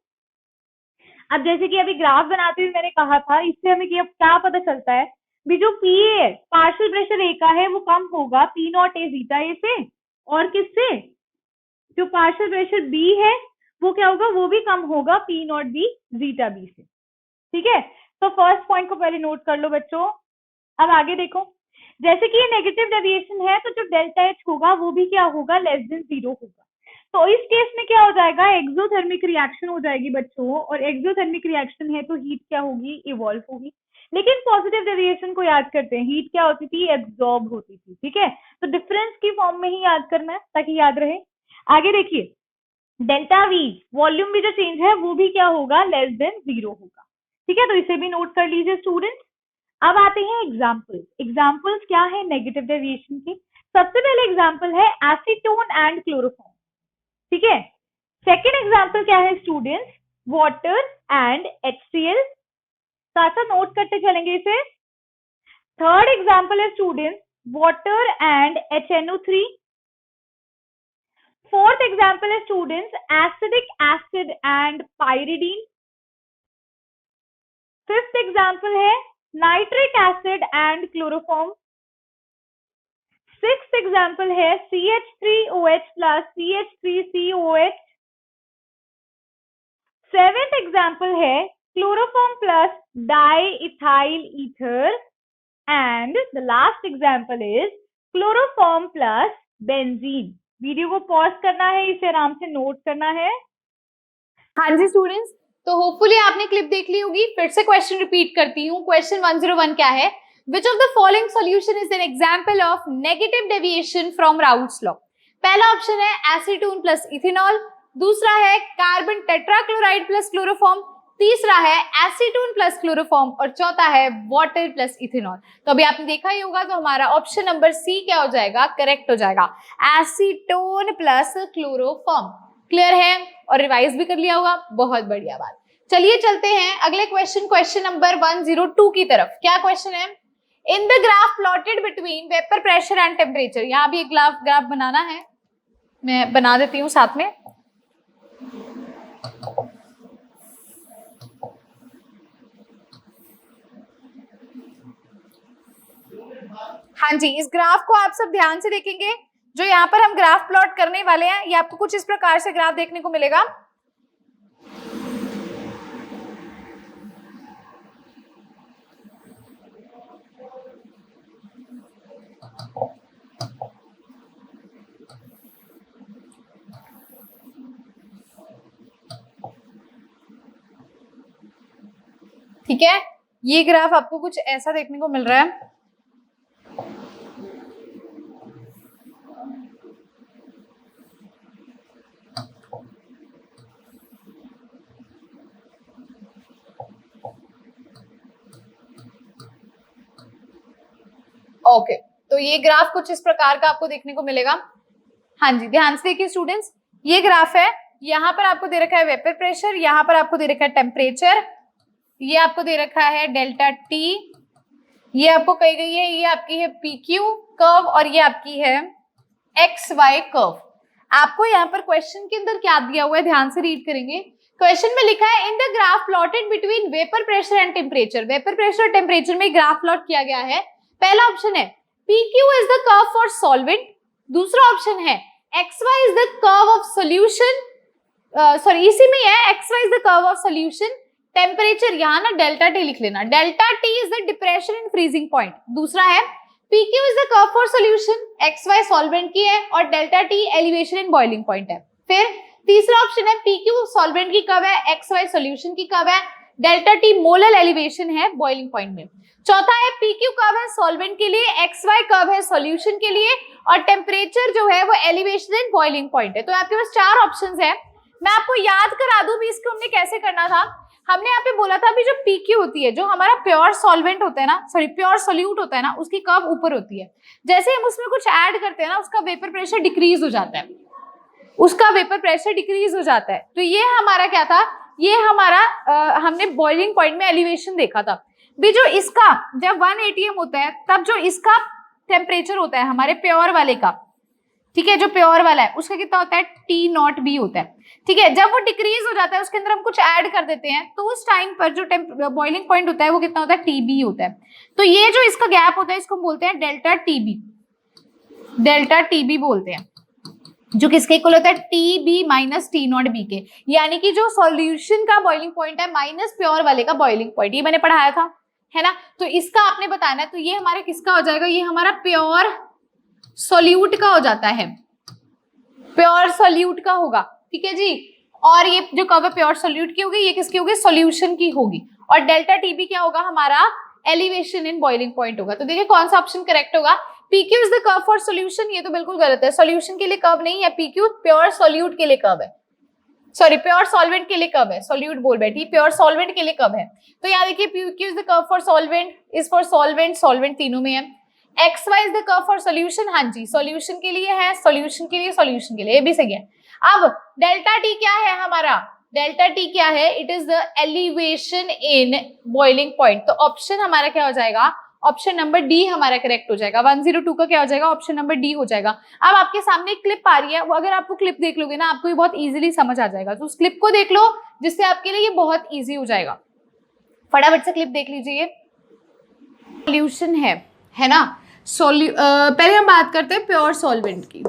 अब जैसे कि अभी ग्राफ बनाते हुए मैंने कहा था, इससे हमें क्या पता चलता है भी, जो P है पार्शियल प्रेशर A का है वो कम होगा P not A zeta A से, और किससे, जो पार्शियल प्रेशर B है वो क्या होगा, वो भी कम होगा P not B zeta B से। ठीक है, तो फर्स्ट पॉइंट को पहले नोट कर लो बच्चों। अब आगे देखो, जैसे कि ये नेगेटिव डेविएशन है तो जो डेल्टा एच होगा वो भी क्या होगा, लेस देन 0 होगा। तो इस केस में क्या हो जाएगा, एक्सोथर्मिक रिएक्शन हो जाएगी बच्चों, और एक्सोथर्मिक रिएक्शन है तो हीट क्या होगी, इवॉल्व होगी। लेकिन पॉजिटिव डेविएशन को याद करते हैं, हीट क्या होती थी, एब्जॉर्ब होती थी। ठीक है, तो डिफरेंस की फॉर्म में ही याद करना है ताकि याद रहे। आगे देखिए, डेल्टा वी वॉल्यूम में जो चेंज है वो भी क्या होगा, लेस देन 0 होगा। ठीक है, तो इसे भी नोट कर लीजिए स्टूडेंट्स। अब आते हैं एग्जाम्पल्स क्या है नेगेटिव डेविएशन की। सबसे पहले एग्जाम्पल है एसीटोन एंड क्लोरोफॉर्म। ठीक है, सेकेंड एग्जाम्पल क्या है स्टूडेंट्स, वाटर एंड HCl। साथ साथ नोट करते चलेंगे इसे। थर्ड एग्जाम्पल है students water and HNO3। Fourth example है students acidic acid and pyridine. Fifth example है nitric acid and chloroform. Sixth example है CH3OH plus CH3COH। Seventh example है chloroform plus diethyl ether. And the last example is chloroform plus benzene. Video को pause करना है, इसे आराम से note करना है। हाँ जी स्टूडेंट्स, तो होपफुली आपने क्लिप देख ली होगी। फिर से क्वेश्चन रिपीट करती हूँ। क्वेश्चन 101 क्या है, which of the following solution is an example of negative deviation from Raoult's law. पहला ऑप्शन है एसीटोन प्लस इथेनॉल, दूसरा है कार्बन टेट्राक्लोराइड प्लस क्लोरोफॉर्म, तीसरा है एसीटोन प्लस क्लोरोफॉर्म, और चौथा है वाटर प्लस इथेनॉल। तो अभी आपने देखा ही होगा, तो हमारा ऑप्शन नंबर सी क्या हो जाएगा, करेक्ट हो जाएगा, एसीटोन प्लस क्लोरोफॉर्म। क्लियर है और रिवाइज भी कर लिया होगा, बहुत बढ़िया बात। चलिए चलते हैं अगले क्वेश्चन नंबर 102 की तरफ। क्या क्वेश्चन है, in the graph plotted between vapour pressure and temperature. यहाँ भी एक ग्राफ बनाना है, मैं बना देती हूँ साथ में। हाँ जी, इस ग्राफ को आप सब ध्यान से देखेंगे। जो यहाँ पर हम ग्राफ प्लॉट करने वाले हैं, ये आपको कुछ इस प्रकार से ग्राफ देखने को मिलेगा। ठीक है, ये ग्राफ आपको कुछ ऐसा देखने को मिल रहा है। ओके, तो ये ग्राफ कुछ इस प्रकार का आपको देखने को मिलेगा। हाँ जी, ध्यान से देखिए स्टूडेंट्स, ये ग्राफ है। यहाँ पर आपको दे रखा है वेपर प्रेशर, यहाँ पर आपको दे रखा है टेम्परेचर, ये आपको दे रखा है डेल्टा टी, ये आपको कही गई है, ये आपकी है PQ कर्व, और ये आपकी है XY कर्व। आपको यहाँ पर क्वेश्चन के अंदर क्या दिया हुआ है, ध्यान से रीड करेंगे। क्वेश्चन में लिखा है in the graph plotted between vapour pressure and temperature. Vapour pressure और टेम्परेचर में ग्राफ प्लॉट किया गया है। पहला ऑप्शन है PQ is the curve for solvent, दूसरा ऑप्शन है XY is the curve of solution, sorry इसी में है XY is the curve of solution. Temperature यहाँ ना डेल्टा टी लिख लेना, delta T is the depression in freezing point. दूसरा है PQ is the curve for solution, XY solvent की है और delta T elevation in boiling point है। फिर तीसरा ऑप्शन है PQ सॉल्वेंट की कर्व है, XY सोल्यूशन की कर्व है। डेल्टा टी मोलर एलिवेशन है बॉइलिंग पॉइंट में। चौथा है पीक्यू कर्व है सॉल्वेंट के लिए, XY कर्व है सॉल्यूशन के लिए, और टेम्परेचर जो है वो एलिवेशन इन बॉइलिंग पॉइंट है। तो आपके पास 4 ऑप्शंस है। मैं आपको याद करा दूं भी इसको हमने कैसे करना था। हमने यहाँ पे बोला था अभी जो पीक्यू होती है, जो हमारा प्योर सॉल्वेंट होता है ना, सॉरी प्योर सोल्यूट होता है ना, उसकी कर्व ऊपर होती है। जैसे हम उसमें कुछ ऐड करते हैं ना, उसका वेपर प्रेशर डिक्रीज हो जाता है, उसका वेपर प्रेशर डिक्रीज हो जाता है। तो ये हमारा क्या था, ये हमारा हमने बॉइलिंग पॉइंट में एलिवेशन देखा था भी। जो इसका जब 1 atm होता है तब जो इसका टेम्परेचर होता है हमारे प्योर वाले का, ठीक है, जो प्योर वाला है उसका कितना होता है, T0B होता है, ठीक है। जब वो डिक्रीज हो जाता है उसके अंदर हम कुछ ऐड कर देते हैं तो उस टाइम पर जो बॉइलिंग पॉइंट होता है वो कितना होता है, TB होता है। तो ये जो इसका गैप होता है इसको हम बोलते हैं डेल्टा TB, डेल्टा TB बोलते हैं, जो किसके इक्वल होता है, TB माइनस T0B के। यानी कि जो सॉल्यूशन का बॉइलिंग पॉइंट है माइनस प्योर वाले का बॉइलिंग पॉइंट, ये मैंने पढ़ाया था, है ना। तो इसका आपने बताना है। तो ये हमारा किसका हो जाएगा, ये हमारा प्योर सोल्यूट का हो जाता है, प्योर सोल्यूट का होगा, ठीक है जी। और ये जो कर्व प्योर सोल्यूट की होगी, ये किसकी होगी, सॉल्यूशन की होगी। और डेल्टा TB क्या होगा, हमारा एलिवेशन इन बॉइलिंग पॉइंट होगा। तो देखिए कौन सा ऑप्शन करेक्ट होगा, PQ is the curve for solution. ये तो बिल्कुल गलत है, सॉल्यूशन के लिए कर्व नहीं है, PQ प्योर सोल्यूट के लिए कर्व है, सॉरी प्योर सॉल्वेंट के लिए कर्व है, सोल्यूट बोल बैठी, प्योर सॉल्वेंट के लिए कर्व है। तो यहाँ देखिए PQ is the curve for solvent, is for solvent, solvent तीनों में है। XY is the curve for solution, हाँ जी सॉल्यूशन के लिए है, सॉल्यूशन के लिए, सॉल्यूशन के लिए, ये भी सही है। अब डेल्टा T क्या है हमारा, डेल्टा T क्या है, it is the elevation in boiling point. तो ऑप्शन हमारा क्या हो जाएगा, ऑप्शन नंबर डी हमारा करेक्ट हो जाएगा। 102 का क्या हो जाएगा, ऑप्शन नंबर डी हो जाएगा। अब आपके सामने एक क्लिप आ रही है, वो अगर आप वो क्लिप देख लोगे ना आपको ये बहुत इजीली समझ आ जाएगा। तो उस क्लिप को देख लो जिससे आपके लिए ये बहुत इजी हो जाएगा। फटाफट से क्लिप देख लीजिए। सॉल्यूशन है ना, पहले हम बात करते हैं प्योर सॉल्वेंट की।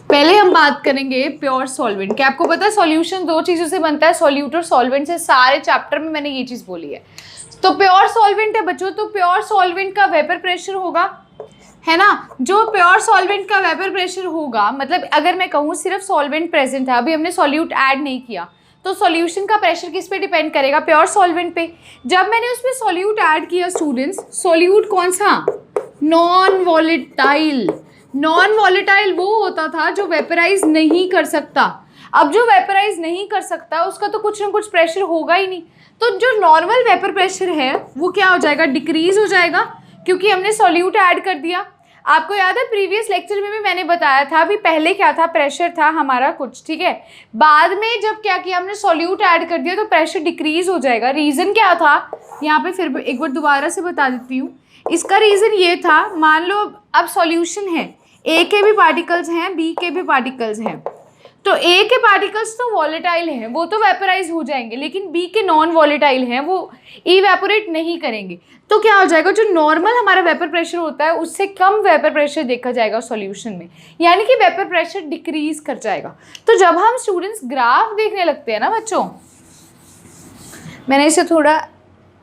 पहले हम बात करेंगे प्योर सॉल्वेंट की। आपको पता है सॉल्यूशन 2 चीजों से बनता है, सॉल्यूट और सॉल्वेंट से। सारे चैप्टर में मैंने ये चीज बोली है। तो प्योर सॉल्वेंट है बच्चों, तो प्योर सॉल्वेंट का वेपर प्रेशर होगा, है ना। जो प्योर सॉल्वेंट का वेपर प्रेशर होगा, मतलब अगर मैं कहूँ सिर्फ सॉल्वेंट प्रेजेंट है, अभी हमने सॉल्यूट ऐड नहीं किया, तो सॉल्यूशन का प्रेशर किस पे डिपेंड करेगा, प्योर सॉल्वेंट पे। जब मैंने उसमें सॉल्यूट ऐड किया स्टूडेंट्स, सॉल्यूट कौन सा, नॉन वॉलेटाइल। नॉन वॉलेटाइल वो होता था जो वेपराइज नहीं कर सकता। अब जो वेपराइज नहीं कर सकता उसका तो कुछ ना कुछ प्रेशर होगा ही नहीं। तो जो नॉर्मल वेपर प्रेशर है वो क्या हो जाएगा, डिक्रीज हो जाएगा, क्योंकि हमने सॉल्यूट ऐड कर दिया। आपको याद है प्रीवियस लेक्चर में भी मैंने बताया था भी पहले क्या था, प्रेशर था हमारा कुछ, ठीक है। बाद में जब क्या किया हमने सॉल्यूट ऐड कर दिया तो प्रेशर डिक्रीज हो जाएगा। रीजन क्या था, यहाँ पे फिर एक बार दोबारा से बता देती हूँ। इसका रीजन ये था, मान लो अब सॉल्यूशन है, ए के भी पार्टिकल्स हैं, बी के भी पार्टिकल्स हैं। तो ए के पार्टिकल्स तो वॉलेटाइल हैं, वो तो वेपराइज हो जाएंगे, लेकिन बी के नॉन वॉलेटाइल हैं, वो इवेपोरेट नहीं करेंगे। तो क्या हो जाएगा, जो नॉर्मल हमारा वेपर प्रेशर होता है उससे कम वेपर प्रेशर देखा जाएगा सॉल्यूशन में, यानी कि वेपर प्रेशर डिक्रीज कर जाएगा। तो जब हम स्टूडेंट्स ग्राफ देखने लगते हैं ना बच्चों, मैंने इसे थोड़ा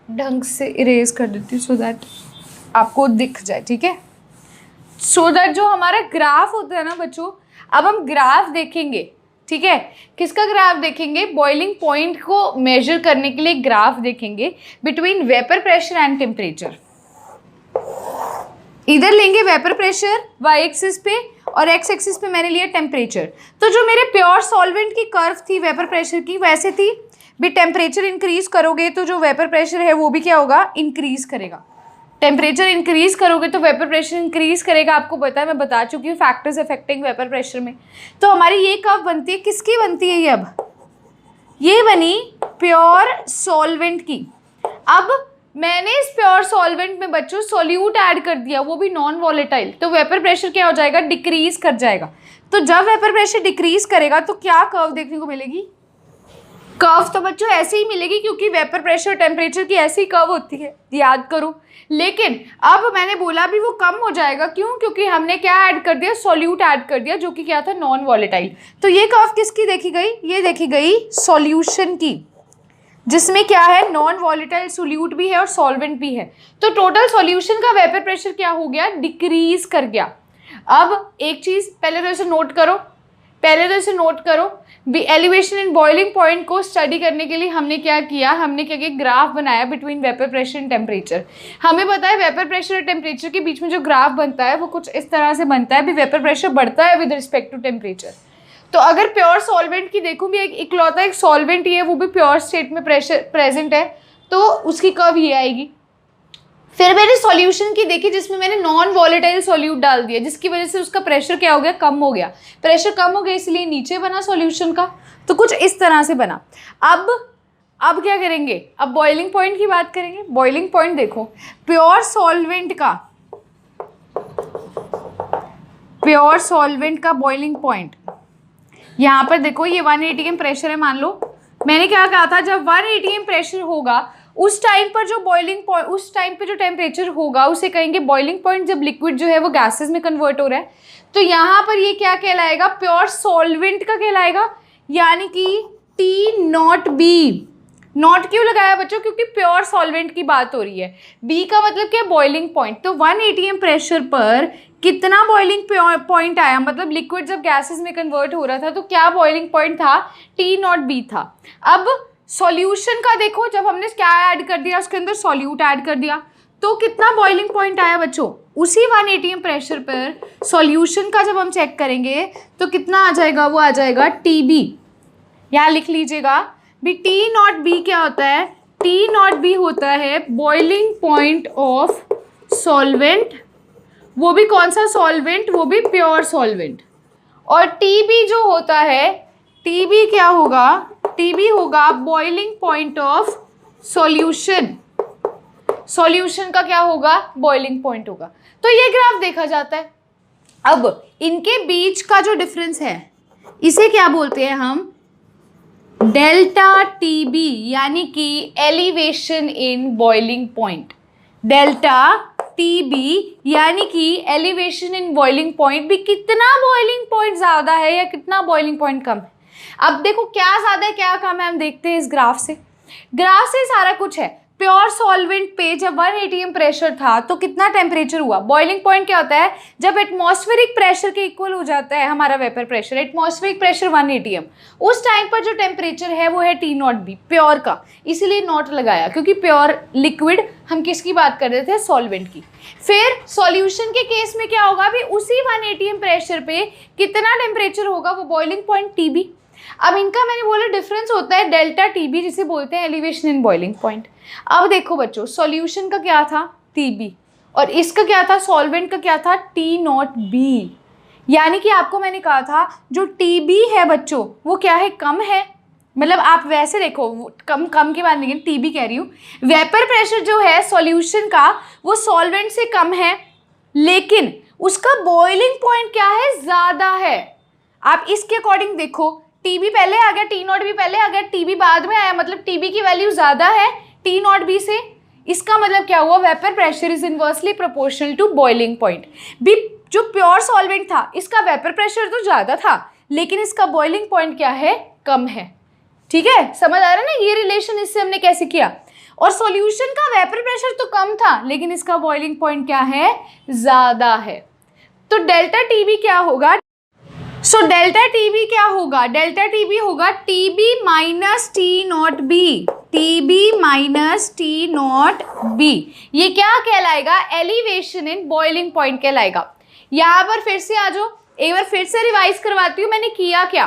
ढंग से इरेज कर देती हूँ सो दैट आपको दिख जाए, ठीक है। सो दैट जो हमारा ग्राफ होता है ना बच्चों, अब हम ग्राफ देखेंगे, ठीक है। किसका ग्राफ देखेंगे, बॉइलिंग पॉइंट को मेजर करने के लिए ग्राफ देखेंगे between vapour pressure and temperature. इधर लेंगे वेपर प्रेशर y एक्सिस पे और x एक्सिस पे मैंने लिया टेम्परेचर। तो जो मेरे प्योर सॉल्वेंट की कर्व थी वेपर प्रेशर की वैसे थी भी, टेम्परेचर इंक्रीज करोगे तो जो वेपर प्रेशर है वो भी क्या होगा, इंक्रीज करेगा। टेम्परेचर इंक्रीज करोगे तो वेपर प्रेशर इंक्रीज करेगा। आपको पता है, मैं बता चुकी हूँ फैक्टर्स अफेक्टिंग वेपर प्रेशर में। तो हमारी ये कर्व बनती है, किसकी बनती है ये, अब ये बनी प्योर सॉल्वेंट की। अब मैंने इस प्योर सॉल्वेंट में बच्चों सॉल्यूट ऐड कर दिया, वो भी नॉन वॉलेटाइल, तो वेपर प्रेशर क्या हो जाएगा, डिक्रीज कर जाएगा। तो जब वेपर प्रेशर डिक्रीज करेगा तो क्या कर्व देखने को मिलेगी, कर्व तो बच्चों ऐसे ही मिलेगी, क्योंकि वेपर प्रेशर टेम्परेचर की ऐसी कर्व होती है, याद करो। लेकिन अब मैंने बोला भी वो कम हो जाएगा, क्यों, क्योंकि हमने क्या ऐड कर दिया, सॉल्यूट ऐड कर दिया, जो कि क्या था, नॉन वॉलेटाइल। तो ये कर्व किसकी देखी गई, ये देखी गई सॉल्यूशन की, जिसमें क्या है, नॉन वॉलेटाइल सोल्यूट भी है और सॉल्वेंट भी है। तो टोटल सॉल्यूशन का वेपर प्रेशर क्या हो गया, डिक्रीज कर गया। अब एक चीज पहले तो इसे नोट करो, पहले तो इसे नोट करो। एलिवेशन इन बॉइलिंग पॉइंट को स्टडी करने के लिए हमने क्या किया, ग्राफ बनाया between vapour pressure and temperature. हमें पता है वेपर प्रेशर और टेम्परेचर के बीच में जो ग्राफ बनता है वो कुछ इस तरह से बनता है, भी वेपर प्रेशर बढ़ता है विद रिस्पेक्ट टू टेम्परेचर। तो अगर प्योर सॉल्वेंट की देखूँ भी, एक इकलौता एक सॉल्वेंट ही है, वो भी प्योर स्टेट में प्रेशर प्रेजेंट है, तो उसकी कर्व ये आएगी। फिर मैंने सॉल्यूशन की देखी जिसमें मैंने नॉन वॉलेटाइल सॉल्यूट डाल दिया, जिसकी वजह से उसका प्रेशर क्या हो गया, कम हो गया। प्रेशर कम हो गया इसलिए नीचे बना सॉल्यूशन का, तो कुछ इस तरह से बना। अब क्या करेंगे, अब बॉइलिंग पॉइंट की बात करेंगे। बॉइलिंग पॉइंट देखो, प्योर सॉल्वेंट का बॉइलिंग पॉइंट यहाँ पर देखो, ये 1 atm प्रेशर है मान लो। मैंने क्या कहा था, जब 1 atm प्रेशर होगा उस टाइम पर जो बॉइलिंग पॉइंट, उस टाइम पे जो टेम्परेचर होगा उसे कहेंगे बॉइलिंग पॉइंट, जब लिक्विड जो है वो गैसेस में कन्वर्ट हो रहा है। तो यहाँ पर ये क्या कहलाएगा, प्योर सॉल्वेंट का कहलाएगा, यानी कि T0B। नॉट क्यों लगाया बच्चों, क्योंकि प्योर सॉल्वेंट की बात हो रही है। बी का मतलब क्या, बॉइलिंग पॉइंट। तो 1 atm प्रेशर पर कितना बॉइलिंग पॉइंट आया, मतलब लिक्विड जब गैसेस में कन्वर्ट हो रहा था तो क्या बॉइलिंग पॉइंट था, T0B था। अब सॉल्यूशन का देखो, जब हमने क्या ऐड कर दिया, उसके अंदर सॉल्यूट ऐड कर दिया, तो कितना बॉइलिंग पॉइंट आया बच्चों, उसी 1 atm प्रेशर पर सॉल्यूशन का जब हम चेक करेंगे तो कितना आ जाएगा, वो आ जाएगा TB। यहाँ लिख लीजिएगा भी, T0B क्या होता है, T0B होता है बॉइलिंग पॉइंट ऑफ सॉल्वेंट, वो भी कौन सा सॉल्वेंट, वो भी प्योर सॉल्वेंट। और TB जो होता है, TB क्या होगा, TB होगा boiling point of solution. Solution का क्या होगा, बॉइलिंग पॉइंट होगा। तो ये ग्राफ देखा जाता है। अब इनके बीच का जो डिफरेंस है इसे क्या बोलते हैं हम, डेल्टा TB, यानी कि elevation in boiling point. Delta TB यानी कि एलिवेशन इन बॉइलिंग पॉइंट, भी कितना बॉइलिंग पॉइंट ज़्यादा है या कितना बॉइलिंग पॉइंट कम है। अब देखो क्या ज़्यादा है क्या कम है, हम देखते हैं इस ग्राफ से। ग्राफ से सारा कुछ है। प्योर सॉल्वेंट पे जब 1 atm प्रेशर था तो कितना टेम्परेचर हुआ, बॉइलिंग पॉइंट क्या होता है, जब एटमॉस्फेरिक प्रेशर के इक्वल हो जाता है हमारा vapour pressure. Atmospheric pressure 1 atm, उस टाइम पर जो टेम्परेचर है वो है T0B प्योर का, इसीलिए नॉट लगाया, क्योंकि प्योर लिक्विड हम किसकी बात कर रहे थे, सॉल्वेंट की। फिर सॉल्यूशन के केस में क्या होगा, भी उसी 1 atm प्रेशर पे कितना टेम्परेचर होगा, वो बॉइलिंग पॉइंट TB। अब इनका मैंने बोला डिफरेंस होता है डेल्टा TB, जिसे बोलते हैं एलिवेशन इन बॉइलिंग पॉइंट। अब देखो बच्चों, सॉल्यूशन का क्या था, TB, और इसका क्या था, सॉल्वेंट का क्या था, T0B। यानी कि आपको मैंने कहा था जो TB है बच्चों वो क्या है, कम है। मतलब आप वैसे देखो, कम के बाद लेकिन TB कह रही हूँ, वेपर प्रेशर जो है सॉल्यूशन का वो सॉल्वेंट से कम है, लेकिन उसका बॉइलिंग पॉइंट क्या है, ज़्यादा है। आप इसके अकॉर्डिंग देखो, TB पहले आ गया, T0B पहले आ गया, TB बाद में आया, मतलब TB की वैल्यू ज़्यादा है T0B से। इसका मतलब क्या हुआ, vapour pressure is inversely proportional to boiling point. भी जो प्योर सॉल्वेंट था इसका वेपर प्रेशर तो ज़्यादा था, लेकिन इसका बॉइलिंग पॉइंट क्या है, कम है। ठीक है, समझ आ रहा है ना ये रिलेशन, इससे हमने कैसे किया। और सॉल्यूशन का वेपर प्रेशर तो कम था, लेकिन इसका बॉइलिंग पॉइंट क्या है, ज़्यादा है। तो डेल्टा TB क्या होगा, सो डेल्टा TB क्या होगा, डेल्टा TB होगा TB minus T0B, TB minus T0B। ये क्या कहलाएगा, एलिवेशन इन बॉइलिंग पॉइंट कहलाएगा। यहाँ पर फिर से आ जाओ, एक बार फिर से रिवाइज करवाती हूँ मैंने किया क्या।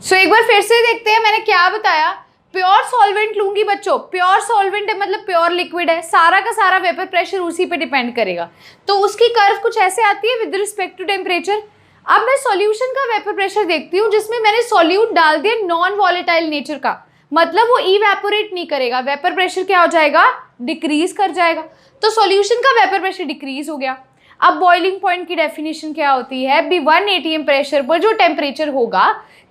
सो एक बार फिर से देखते हैं मैंने क्या बताया। प्योर सॉल्वेंट लूंगी बच्चों, प्योर सॉल्वेंट है मतलब प्योर लिक्विड है, सारा का सारा वेपर प्रेशर उसी पे डिपेंड करेगा, तो उसकी कर्व कुछ ऐसे आती है विद रिस्पेक्ट टू टेम्परेचर। अब मैं सॉल्यूशन का वेपर प्रेशर देखती हूँ जिसमें मैंने सॉल्यूट डाल दिया नॉन वॉलेटाइल नेचर का, मतलब वो इवेपोरेट नहीं करेगा, वेपर प्रेशर क्या हो जाएगा, डिक्रीज कर जाएगा। तो सॉल्यूशन का वेपर प्रेशर डिक्रीज हो गया। अब बॉइलिंग पॉइंट की डेफिनेशन क्या होती है, भी 1 atm प्रेशर पर जो टेम्परेचर होगा,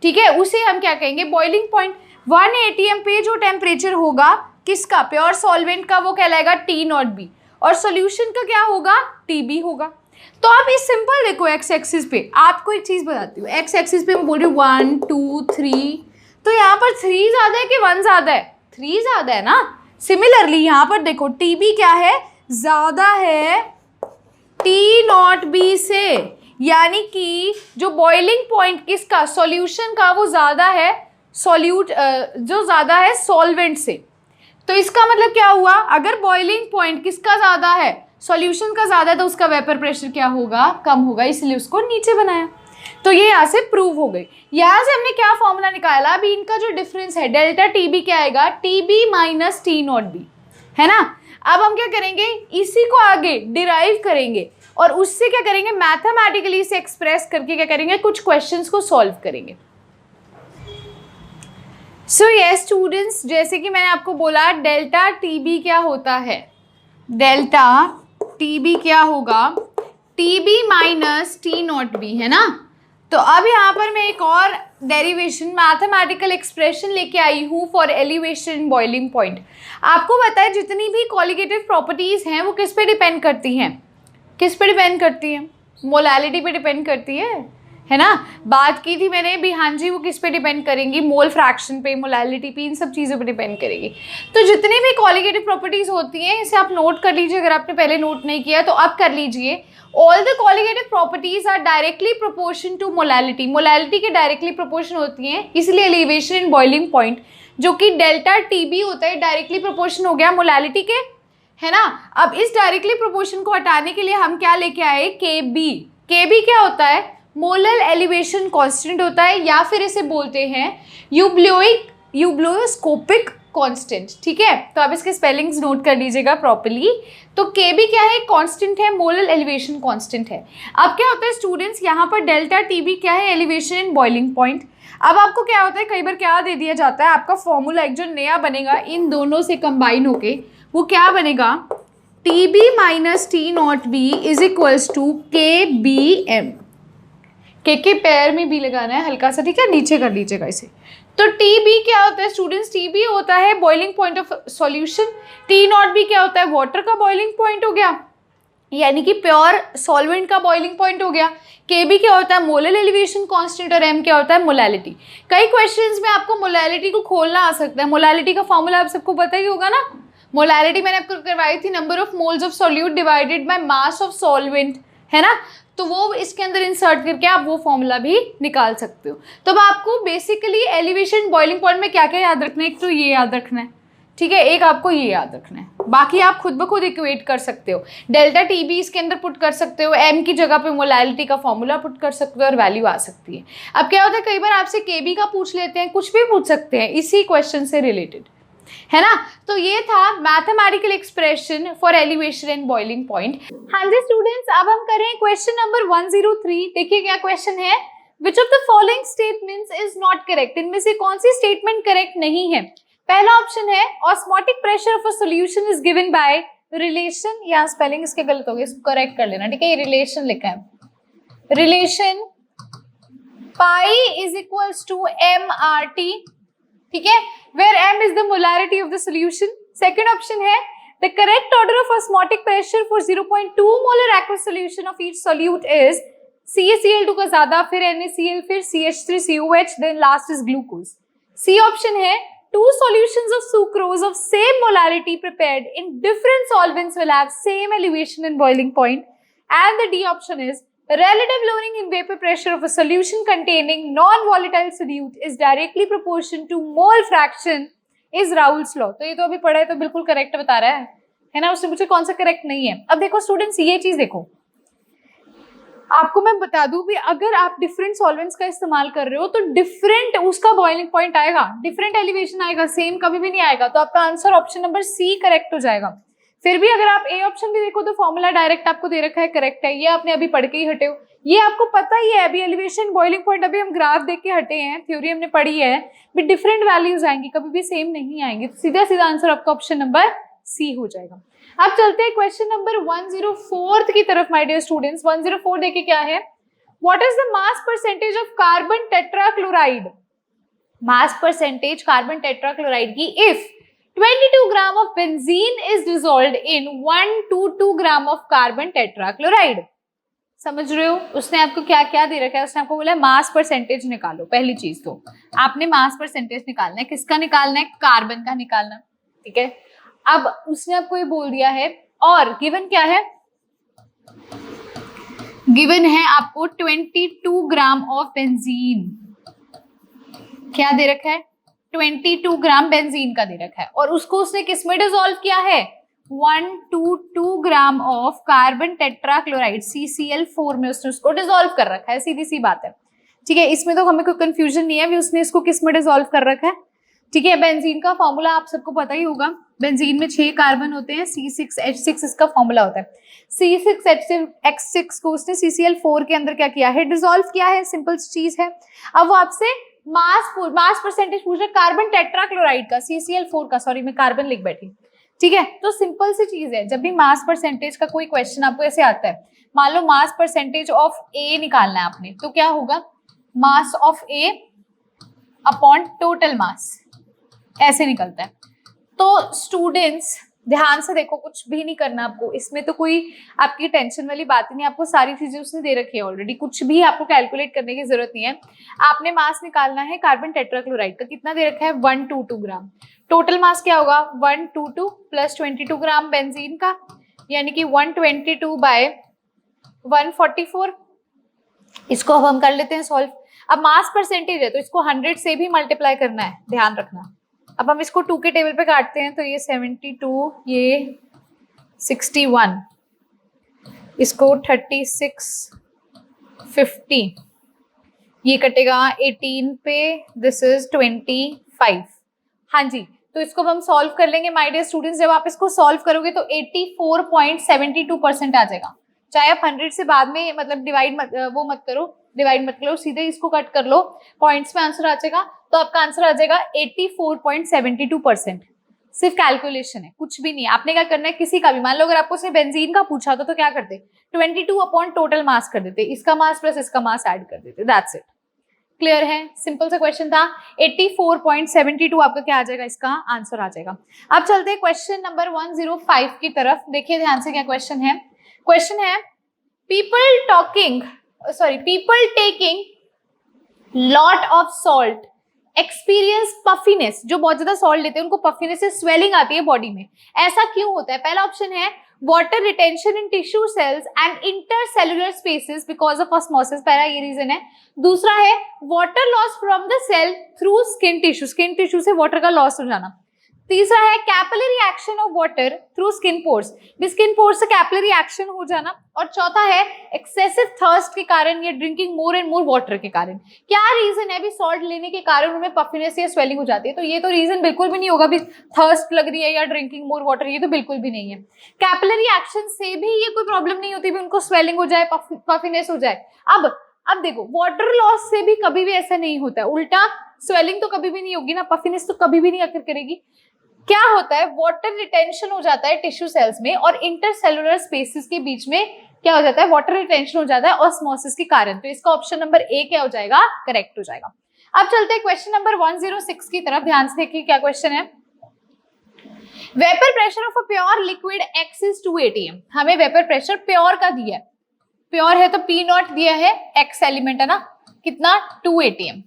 ठीक है, उसे हम क्या कहेंगे, बॉइलिंग पॉइंट। 1 atm पे जो टेम्परेचर होगा किसका, प्योर सॉल्वेंट का, वो कहलाएगा T0B, और सॉल्यूशन का क्या होगा, TB होगा। तो आप इस सिंपल देखो, एक्स एक्सिस पे आपको एक चीज बताती हूँ, एक्स एक्सिस पे मैं बोल रही हूँ 1 2 3, तो यहाँ पर 3 ज़्यादा है कि 1 ज़्यादा है, 3 ज़्यादा है ना। सिमिलरली यहाँ पर देखो TB क्या है, ज़्यादा है T0B से, यानी कि जो बॉइलिंग पॉइंट किसका, सॉल्यूशन का, वो ज़्यादा है जो ज़्यादा है सॉल्वेंट से। तो इसका मतलब क्या हुआ, अगर बॉइलिंग पॉइंट किसका ज़्यादा है, सॉल्यूशन का ज़्यादा है, तो उसका वेपर प्रेशर क्या होगा, कम होगा, इसलिए उसको नीचे बनाया। तो ये यहाँ से प्रूव हो गई। यहाँ से हमने क्या फॉर्मूला निकाला, अभी इनका जो डिफरेंस है डेल्टा टी बी क्या आएगा, T B minus T naught B, है ना। अब हम क्या करेंगे, इसी को आगे डिराइव करेंगे और उससे क्या करेंगे, मैथमेटिकली इसे एक्सप्रेस करके क्या करेंगे, कुछ क्वेश्चंस को सॉल्व करेंगे। सो यस स्टूडेंट्स, जैसे कि मैंने आपको बोला डेल्टा टी बी क्या होता है, डेल्टा टी बी क्या होगा, T B minus T naught B, है ना। तो अब यहाँ पर मैं एक और डेरिवेशन मैथमेटिकल एक्सप्रेशन लेके आई हूँ फॉर एलिवेशन बॉइलिंग पॉइंट। आपको पता है जितनी भी कॉलिगेटिव प्रॉपर्टीज़ हैं वो किस पे डिपेंड करती हैं, किस पे डिपेंड करती हैं, मोलालिटी पे डिपेंड करती है ना। बात की थी मैंने भी, हाँ जी, वो किस पे डिपेंड करेंगी, मोल फ्रैक्शन पे, मोलालिटी पे, इन सब चीज़ों पे डिपेंड करेगी। तो जितनी भी कॉलिगेटिव प्रॉपर्टीज़ होती हैं इसे आप नोट कर लीजिए, अगर आपने पहले नोट नहीं किया तो अब कर लीजिए। All the colligative properties are directly proportion to molality, molality के डायरेक्टली प्रोपोर्शन होती हैं, इसलिए एलिवेशन इन बॉइलिंग पॉइंट जो कि डेल्टा टी बी होता है डायरेक्टली प्रोपोर्शन हो गया मोलालिटी के, है ना। अब इस डायरेक्टली प्रोपोर्शन को हटाने के लिए हम क्या लेके आए, के बी। के बी क्या होता है, मोलर एलिवेशन कांस्टेंट होता है, या फिर इसे बोलते हैं यूब्लोस्कोपिक कांस्टेंट, ठीक है। तो आप इसके स्पेलिंग्स नोट कर लीजिएगा प्रॉपर्ली। तो के बी क्या है, कांस्टेंट है, मोलर एलिवेशन कांस्टेंट है। अब क्या होता है स्टूडेंट्स, यहाँ पर डेल्टा टी बी क्या है, एलिवेशन इन बॉइलिंग पॉइंट। अब आपको क्या होता है, कई बार क्या दे दिया जाता है, आपका फॉर्मूला एक जो नया बनेगा इन दोनों से कंबाइन होके, वो क्या बनेगा, T B minus T naught B is equals to K B M. के पैर में बी लगाना है हल्का सा, ठीक है, नीचे कर लीजिएगा इसे। तो टी बी क्या होता है स्टूडेंट्स, टी बी होता है boiling point of solution, T naught B क्या होता है, वाटर का बॉइलिंग पॉइंट हो गया, यानी कि प्योर सॉल्वेंट का बॉइलिंग पॉइंट हो गया। के बी क्या होता है, मोलर एलिवेशन कांस्टेंट, और एम क्या होता है, मोलालिटी। कई क्वेश्चंस में आपको मोलालिटी को खोलना आ सकता है। मोलालिटी का फॉर्मूला आप सबको पता ही होगा ना, मोलालिटी मैंने आपको करवाई थी, number of moles of solute divided by mass of solvent, है ना। तो वो इसके अंदर इंसर्ट करके आप वो फॉर्मूला भी निकाल सकते हो। तो अब आपको बेसिकली एलिवेशन बॉइलिंग पॉइंट में क्या क्या याद रखना है, एक तो ये याद रखना है, ठीक है, एक आपको ये याद रखना है, बाकी आप खुद ब खुद इक्वेट कर सकते हो। डेल्टा टी बी इसके अंदर पुट कर सकते हो, एम की जगह पे मोलालिटी का फॉर्मूला पुट कर सकते हो और वैल्यू आ सकती है। अब क्या होता है, कई बार आपसे के बी का पूछ लेते हैं, कुछ भी पूछ सकते हैं इसी क्वेश्चन से रिलेटेड, है ना। तो ये था mathematical expression for elevation and boiling point. हाँ जी स्टूडेंट्स, अब हम करें क्वेश्चन नंबर 103। देखिए क्या क्वेश्चन है, which of the following statements is not correct, इनमें से कौन सी स्टेटमेंट करेक्ट नहीं है। पहला ऑप्शन है osmotic pressure of a solution is given by relation, या स्पेलिंग इसके गलत हो गए, इसको करेक्ट कर लेना, ठीक है, ये रिलेशन लिखा है, relation pi is equals to M R T, ठीक है, where m is the molarity of the solution. Second option है the correct order of osmotic pressure for 0.2 molar aqueous solution of each solute is CaCl2 का ज्यादा, फिर NaCl, फिर CH3COH, then last is glucose. C option है two solutions of sucrose of same molarity prepared in different solvents will have same elevation and boiling point. And the D option is relative lowering in vapor pressure of a solution containing non-volatile solute is directly proportional to mole fraction is Raoult's law. तो ये तो अभी पढ़ा है, तो बिल्कुल correct बता रहा है ना। उसने पूछा कौन सा करेक्ट नहीं है। अब देखो स्टूडेंट्स, ये चीज देखो, आपको मैं बता दूं भी, अगर आप डिफरेंट सॉल्वेंट्स का इस्तेमाल कर रहे हो तो डिफरेंट उसका बॉइलिंग पॉइंट आएगा, डिफरेंट एलिवेशन आएगा, सेम कभी भी नहीं आएगा। तो आपका answer option number C correct हो जाएगा। फिर भी अगर आप ए ऑप्शन भी देखो तो फॉर्मूला डायरेक्ट आपको दे रखा है, करेक्ट है, ये आपने अभी पढ़ के ही हटे हो, ये आपको पता ही है। अभी एलिवेशन बॉइलिंग पॉइंट अभी हम ग्राफ देख के हटे हैं, थ्योरी हमने पढ़ी है, बट डिफरेंट वैल्यूज आएंगी, कभी भी सेम नहीं आएंगी। तो सीधा सीधा आंसर आपका ऑप्शन नंबर सी हो जाएगा। अब चलते हैं क्वेश्चन नंबर 104 की तरफ माय डियर स्टूडेंट्स। 104 देखिए क्या है, what is the mass percentage of carbon tetrachloride, mass percentage carbon tetrachloride की if 22 gram of benzene is dissolved in 122 gram of carbon tetrachloride. समझ रहे हो, उसने आपको क्या क्या दे रखा है, उसने आपको बोला मास परसेंटेज निकालो। पहली चीज तो आपने मास परसेंटेज निकालना है, किसका निकालना है, कार्बन का निकालना, ठीक है। अब उसने आपको ये बोल दिया है, और गिवन क्या है, गिवन है आपको 22 ग्राम ऑफ बेंजीन। क्या दे रखा है? 22 ग्राम बेंजीन का दे रखा है और उसको उसने किस में डिसॉल्व किया है? 122 gram of carbon tetrachloride CCl4 में उसने उसको डिसॉल्व कर रखा है। सीधी सी बात है, ठीक है। इसमें तो हमें कोई कंफ्यूजन नहीं है, अभी उसने इसको किस में डिसॉल्व कर रखा है, ठीक है। बेंजीन का फॉर्मूला आप सबको पता ही होगा। बेंजीन में 6 कार्बन होते हैं, C6H6 इसका फॉर्मूला होता है। C6H6 को उसने CCl4 के अंदर क्या किया है? डिसॉल्व किया है। सिंपल चीज है। अब वो आपसे मास परसेंटेज पूछ रहा है कार्बन टेट्राक्लोराइड का, CCl4 का, सॉरी मैं कार्बन लिख बैठी, ठीक है। तो सिंपल सी चीज है, जब भी मास परसेंटेज का कोई क्वेश्चन आपको ऐसे आता है, मान लो मास परसेंटेज ऑफ ए निकालना है आपने, तो क्या होगा? Mass of A upon total mass, ऐसे निकलता है। तो स्टूडेंट्स ध्यान से देखो, कुछ भी नहीं करना आपको इसमें, तो कोई आपकी टेंशन वाली बात ही नहीं। आपको सारी चीजें उसने दे रखी है ऑलरेडी, कुछ भी आपको कैलकुलेट करने की जरूरत नहीं है। आपने मास निकालना है कार्बन टेट्राक्लोराइड का, कितना दे रखा है? 122 ग्राम। टोटल मास क्या होगा? 122 प्लस 22 ग्राम बेंजीन का, यानी कि 122 बाय 144। इसको अब हम कर लेते हैं सॉल्व। अब मास परसेंटेज है तो इसको 100 से भी मल्टीप्लाई करना है, ध्यान रखना। अब हम इसको 2 के टेबल पे काटते हैं, तो ये 72, ये 61, इसको 36, 50, ये कटेगा 18 पे, दिस इज 25। हाँ जी, तो इसको हम सॉल्व कर लेंगे माय डियर स्टूडेंट्स। जब आप इसको सॉल्व करोगे तो 84.72% आ जाएगा। चाहे आप 100 से बाद में मतलब डिवाइड मत करो, सीधे इसको कट कर लो, पॉइंट्स में आंसर आ जाएगा। तो आपका आंसर आ जाएगा 84.72%। सिर्फ कैलकुलेशन है, कुछ भी नहीं है। आपने क्या करना है, किसी का भी, मान लो अगर आपको उसने बेंजीन का पूछा तो क्या करते? 22 अपॉन टोटल मास कर देते, इसका मास प्लस इसका मास ऐड कर देते, दैट्स इट। क्लियर है? सिंपल सा क्वेश्चन था। 84.72 आपका क्या आ जाएगा? इसका आंसर आ जाएगा। अब चलते हैं क्वेश्चन नंबर 105 की तरफ। देखिए ध्यान से क्या क्वेश्चन है। क्वेश्चन है people taking lot of salt experience puffiness। जो बहुत ज्यादा सॉल्ट लेते हैं उनको पफिनेस से स्वेलिंग आती है बॉडी में। ऐसा क्यों होता है? पहला ऑप्शन है water retention in tissue cells and intercellular spaces because of osmosis, पहला ये रीजन है। दूसरा है water loss from the cell through skin tissue से वाटर का लॉस हो जाना। तीसरा है capillary action of water through skin pores, skin pores से कैपिलरी एक्शन हो जाना। और चौथा है एक्सेसिव थर्स्ट के कारण या drinking more and more water के कारण। क्या रीजन है? अभी सॉल्ट लेने के कारण उन्हें पफिनेस या स्वेलिंग हो जाती है, तो ये तो रीजन बिल्कुल भी नहीं होगा भी थर्स्ट लग रही है या ड्रिंकिंग मोर वाटर, ये तो बिल्कुल भी नहीं है। कैपिलरी एक्शन से भी ये कोई प्रॉब्लम नहीं होती भी उनको स्वेलिंग हो जाए, पफिनेस हो जाए। अब देखो, वाटर लॉस से भी कभी भी ऐसा नहीं होता है, उल्टा स्वेलिंग तो कभी भी नहीं होगी ना, पफिनेस तो कभी भी नहीं आकर करेगी। क्या होता है? वाटर रिटेंशन हो जाता है टिश्यू सेल्स में और इंटरसेलुलर स्पेसेस के बीच में क्या हो जाता है? वाटर रिटेंशन हो जाता है ऑस्मोसिस के कारण। तो इसका ऑप्शन नंबर ए क्या हो जाएगा? करेक्ट हो जाएगा। अब चलते हैं क्वेश्चन नंबर 106 की तरफ। ध्यान से देखिए क्या क्वेश्चन है। Vapour pressure of a pure liquid X is 2 atm। हमें वेपर प्रेशर प्योर का दिया है, प्योर है तो P नॉट दिया है, X एलिमेंट है ना, कितना? 2 atm।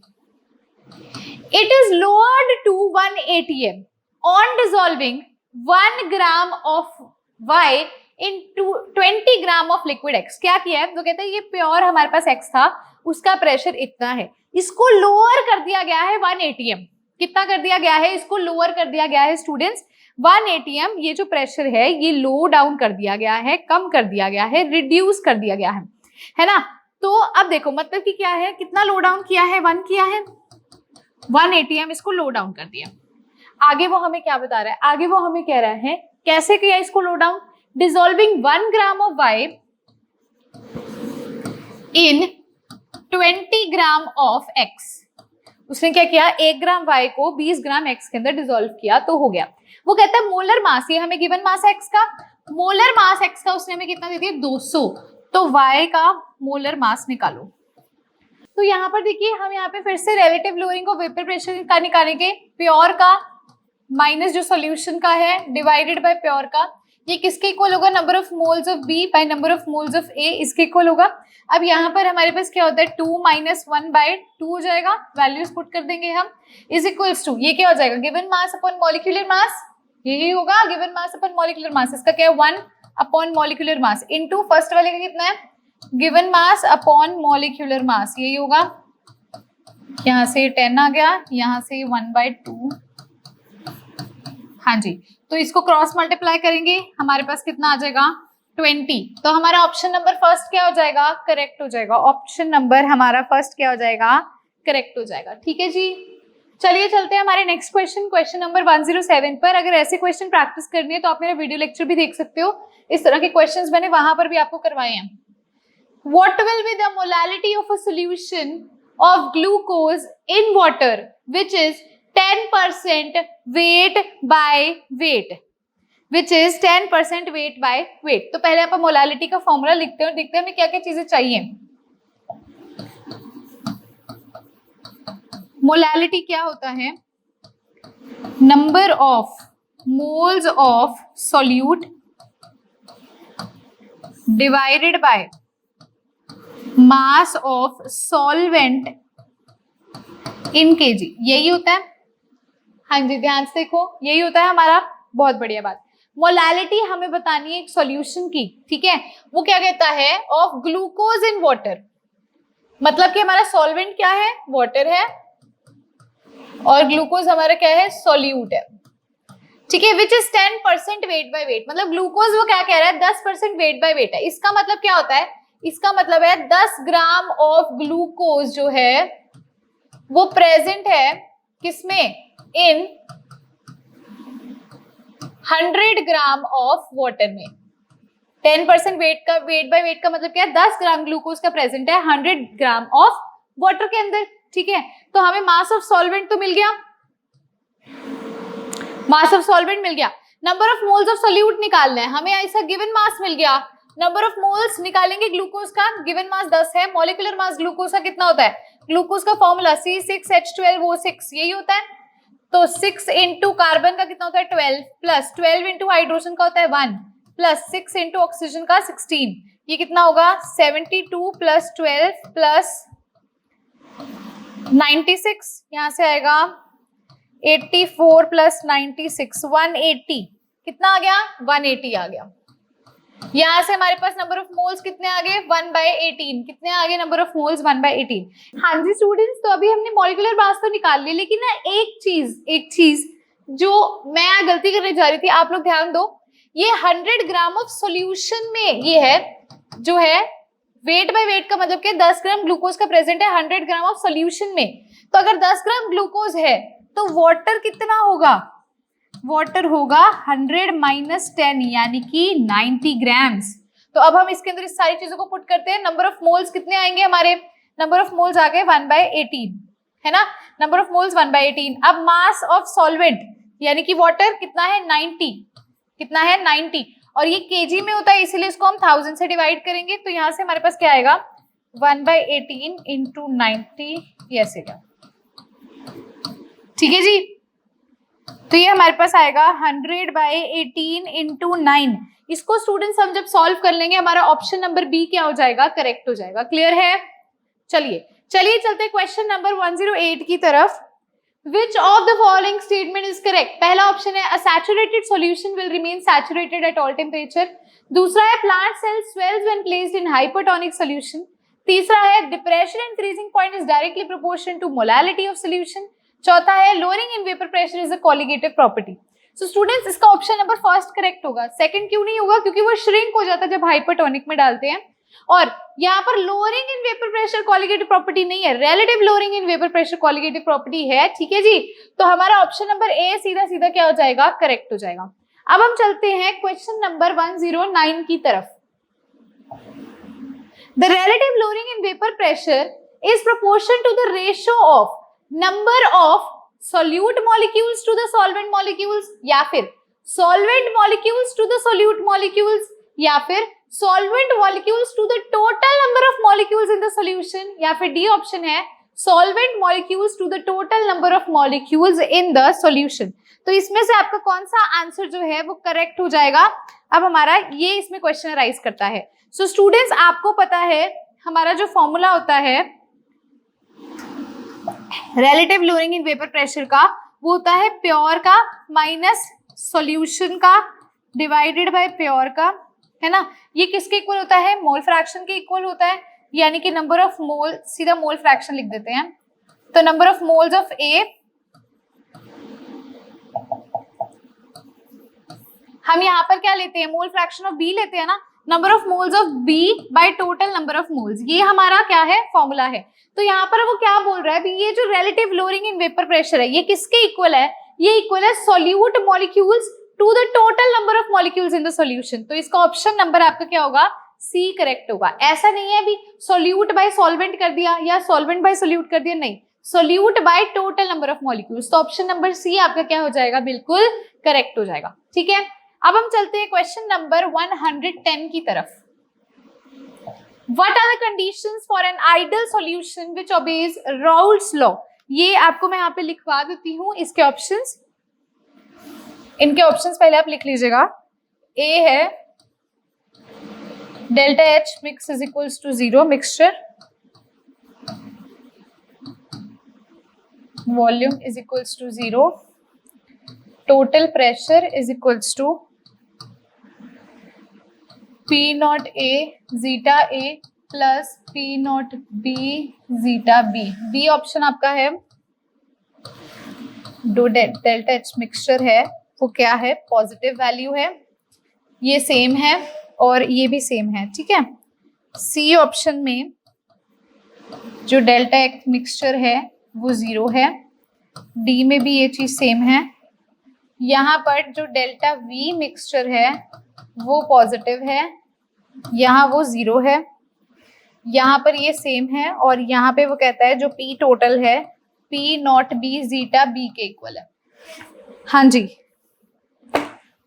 It is lowered to 1 atm on dissolving 1 gram of Y into 20 gram of liquid X। क्या किया है? तो कहते हैं ये प्योर हमारे पास X था, उसका प्रेशर इतना है, इसको लोअर कर दिया गया है 1 atm। कितना कर दिया गया है? इसको लोअर कर दिया गया है स्टूडेंट्स 1 atm। ये जो प्रेशर है ये लो डाउन कर दिया गया है, कम कर दिया गया है, रिड्यूस कर दिया गया है ना। तो अब देखो मतलब कि क्या है, कितना लो डाउन किया है? 1 किया है, 1 atm इसको लो डाउन कर दिया। आगे वो हमें क्या बता रहा है? आगे वो हमें कह रहा है कैसे किया इसको लो down? Dissolving 1 gram of Y in 20 gram of X। उसने क्या किया? 1 ग्राम Y को 20 ग्राम X के अंदर डिसॉल्व किया तो हो गया। वो कहता है मोलर मास, ये हमें गिवन मास X का, मोलर मास X का उसने हमें कितना दे दिया? 200। तो Y का मोलर मास निकालो। तो यहाँ पर देखिए हम यहाँ पे फिर से relative lowering of vapour pressure का निकालेंगे, प्योर का माइनस जो सॉल्यूशन का है डिवाइडेड बाय प्योर का। ये किसके इक्वल होगा? Number of moles of B by number of moles of A, इसके इक्वल होगा। अब यहाँ पर हमारे पास क्या होता है? 2 - 1 बाय 2 हो जाएगा, वैल्यूज पुट कर देंगे हम, इज इक्वल्स टू ये क्या हो जाएगा? Given mass upon molecular mass, यही होगा given mass upon molecular mass. इसका क्या है? 1 upon molecular mass into first वाले का कितना है? Given mass upon molecular mass, यही होगा। यहाँ से 10 आ गया, यहाँ से 1/2। हाँ जी, तो इसको क्रॉस मल्टीप्लाई करेंगे, हमारे पास कितना आ जाएगा 20। तो हमारा ऑप्शन नंबर फर्स्ट क्या हो जाएगा, करेक्ट हो जाएगा। ऑप्शन नंबर हमारा फर्स्ट क्या हो जाएगा, करेक्ट हो जाएगा। ठीक है जी, चलिए चलते हैं हमारे नेक्स्ट क्वेश्चन, क्वेश्चन नंबर 107 पर। अगर ऐसे क्वेश्चन प्रैक्टिस करनी है तो आप मेरा वीडियो लेक्चर भी देख सकते हो, इस तरह के क्वेश्चंस मैंने वहां पर भी आपको करवाए हैं। What will be the molality of a solution of glucose in water which is 10% weight by weight, which is 10% weight by weight? तो पहले आप मोलालिटी का फॉर्मूला लिखते हैं और देखते हैं हमें क्या क्या चीजें चाहिए। मोलालिटी क्या होता है, number of moles of solute divided by mass of solvent in KG, यही होता है। हाँ जी, ध्यान से देखो, यही होता है हमारा। बहुत बढ़िया बात। मोलालिटी हमें बतानी है एक सॉल्यूशन की, ठीक है। वो क्या कहता है, ऑफ ग्लूकोज इन वाटर, मतलब कि हमारा सॉल्वेंट क्या है, वाटर है, और ग्लूकोज हमारा क्या है, सॉल्यूट है, ठीक है। Which is 10% weight by weight, मतलब ग्लूकोज वो क्या कह रहा है, 10% वेट बाय वेट है। इसका मतलब क्या होता है, इसका मतलब है 10 ग्राम ऑफ ग्लूकोज जो है वो प्रेजेंट है किसमें, इन 100 ग्राम ऑफ वाटर में। 10% वेट बाय वेट का मतलब क्या है, 10 ग्राम ग्लूकोज का प्रेजेंट है 100 ग्राम ऑफ वाटर के अंदर, ठीक है। तो हमें मास ऑफ सॉल्वेंट तो मिल गया, मास ऑफ सॉल्वेंट मिल गया। Number of moles of solute निकालना है हमें, ऐसा गिवन मास मिल गया। नंबर ऑफ मोल्स निकालेंगे ग्लूकोज का, गिवन मास 10 है। मॉलिक्यूलर मास ग्लूकोज का कितना होता है, ग्लूकोज का फॉर्मूला C6H12O6, यही होता है। तो 6 इंटू कार्बन का कितना होता है 12, प्लस 12 इंटू हाइड्रोजन का होता है 1, प्लस 6 इंटू ऑक्सीजन का 16, ये कितना होगा 72 प्लस 12 प्लस 96, यहां से आएगा 84 प्लस 96 180, कितना आ गया 180 आ गया। यहां से हमारे पास नंबर ऑफ मोल्स कितने आ गए 1/18, कितने आ गए नंबर ऑफ मोल्स 1/18। हाँ जी स्टूडेंट्स, तो अभी हमने मॉलिक्यूलर मास तो निकाल लिया, लेकिन ना एक चीज जो मैं गलती करने जा रही थी, आप लोग ध्यान दो। ये 100 ग्राम ऑफ सॉल्यूशन में ये है जो है वेट बाय वेट का मतलब क्या, 10 ग्राम ग्लूकोज का प्रेजेंट है 100 ग्राम ऑफ सॉल्यूशन में। तो अगर 10 ग्राम ग्लूकोज है तो वाटर कितना होगा, वाटर होगा 100 माइनस 10 यानी कि 90 ग्राम्स। तो अब हम इसके अंदर इस सारी चीजों को पुट करते हैं। नंबर ऑफ मोल्स कितने आएंगे हमारे, नंबर ऑफ मोल्स आ गए 1/18, है ना, नंबर ऑफ मोल्स 1/18। अब मास ऑफ सॉल्वेंट यानी कि वाटर कितना है 90, कितना है 90, और ये केजी में होता है इसीलिए इसको हम 1000 से डिवाइड करेंगे। तो यहां से हमारे पास क्या आएगा 1/18 इंटू 90, ये ऐसे क्या, ठीक है जी। तो ये हमारे पास आएगा 100/18 इंटू 9। इसको स्टूडेंट्स हम जब सॉल्व कर लेंगे हमारा ऑप्शन नंबर बी क्या हो जाएगा, करेक्ट हो जाएगा। क्लियर है, चलिए चलते क्वेश्चन नंबर 108 की तरफ। Which of the following statement is correct? पहला ऑप्शन है a saturated solution will remain saturated at all temperature। दूसरा है plant cell swells when placed in hypertonic solution। तीसरा है depression increasing point is directly proportional to molality of solution। चौथा है lowering in vapor pressure is a colligative property। So students, इसका option number first correct होगा। Second क्यों नहीं होगा, क्योंकि वो श्रिंक हो जाता है जब हाइपरटोनिक में डालते हैं, और यहाँ पर lowering in vapour pressure colligative property नहीं है, relative lowering in vapour pressure colligative property है, ठीक है जी। तो हमारा ऑप्शन नंबर ए सीधा सीधा क्या हो जाएगा, करेक्ट हो जाएगा। अब हम चलते हैं क्वेश्चन नंबर 109 की तरफ। The relative lowering in vapour pressure is proportion to the ratio of number of solute molecules to the solvent molecules, या फिर solvent molecules to the solute molecules, या फिर solvent molecules to the total number of molecules in the solution, या फिर D option है solvent molecules to the total number of molecules in the solution। तो इसमें से आपका कौन सा आंसर जो है वो करेक्ट हो जाएगा। अब हमारा ये इसमें क्वेश्चन अराइज करता है। सो स्टूडेंट्स, आपको पता है हमारा जो फॉर्मूला होता है relative lowering in vapour pressure का, वो होता है प्योर का माइनस सॉल्यूशन का डिवाइडेड बाय प्योर का, है ना। ये किसके इक्वल होता है, मोल फ्रैक्शन के इक्वल होता है, यानी कि नंबर ऑफ मोल, सीधा मोल फ्रैक्शन लिख देते हैं। तो नंबर ऑफ मोल्स ऑफ ए, हम यहाँ पर क्या लेते हैं, मोल फ्रैक्शन ऑफ बी लेते हैं ना, number of moles of B by total number of moles, ये हमारा क्या है, फॉर्मूला है। तो यहाँ पर वो क्या बोल रहा है, ये जो relative lowering in vapour pressure है, ये किसके इक्वल है, ये इक्वल है solute molecules to the total number of molecules in the solution. तो इसका ऑप्शन नंबर आपका क्या होगा, सी करेक्ट होगा। ऐसा नहीं है अभी सोल्यूट बाय सॉल्वेंट कर दिया या सॉल्वेंट बाय सोल्यूट कर दिया, नहीं, solute bye total number of molecules. तो ऑप्शन नंबर सी आपका क्या हो जाएगा, बिल्कुल करेक्ट हो जाएगा। ठीक है, अब हम चलते हैं क्वेश्चन नंबर 110 की तरफ। What are the conditions for an ideal solution which obeys Raoult's law? ये आपको मैं यहाँ पे लिखवा देती हूँ इसके ऑप्शंस, इनके ऑप्शंस पहले आप लिख लीजिएगा। ए है delta H mix is equals to 0, mixture volume is equals to 0, total pressure is equals to P naught A zeta A plus P naught B zeta B। B option आपका है, दो delta H mixture है वो क्या है, positive value है, ये same है और ये भी सेम है। ठीक है, C ऑप्शन में जो डेल्टा एक्स मिक्सचर है वो 0 है, D में भी ये चीज सेम है, यहाँ पर जो डेल्टा V मिक्सचर है वो पॉजिटिव है, यहाँ वो 0 है, यहाँ पर ये सेम है और यहाँ पे वो कहता है जो P टोटल है P naught B zeta B के इक्वल है। हाँ जी,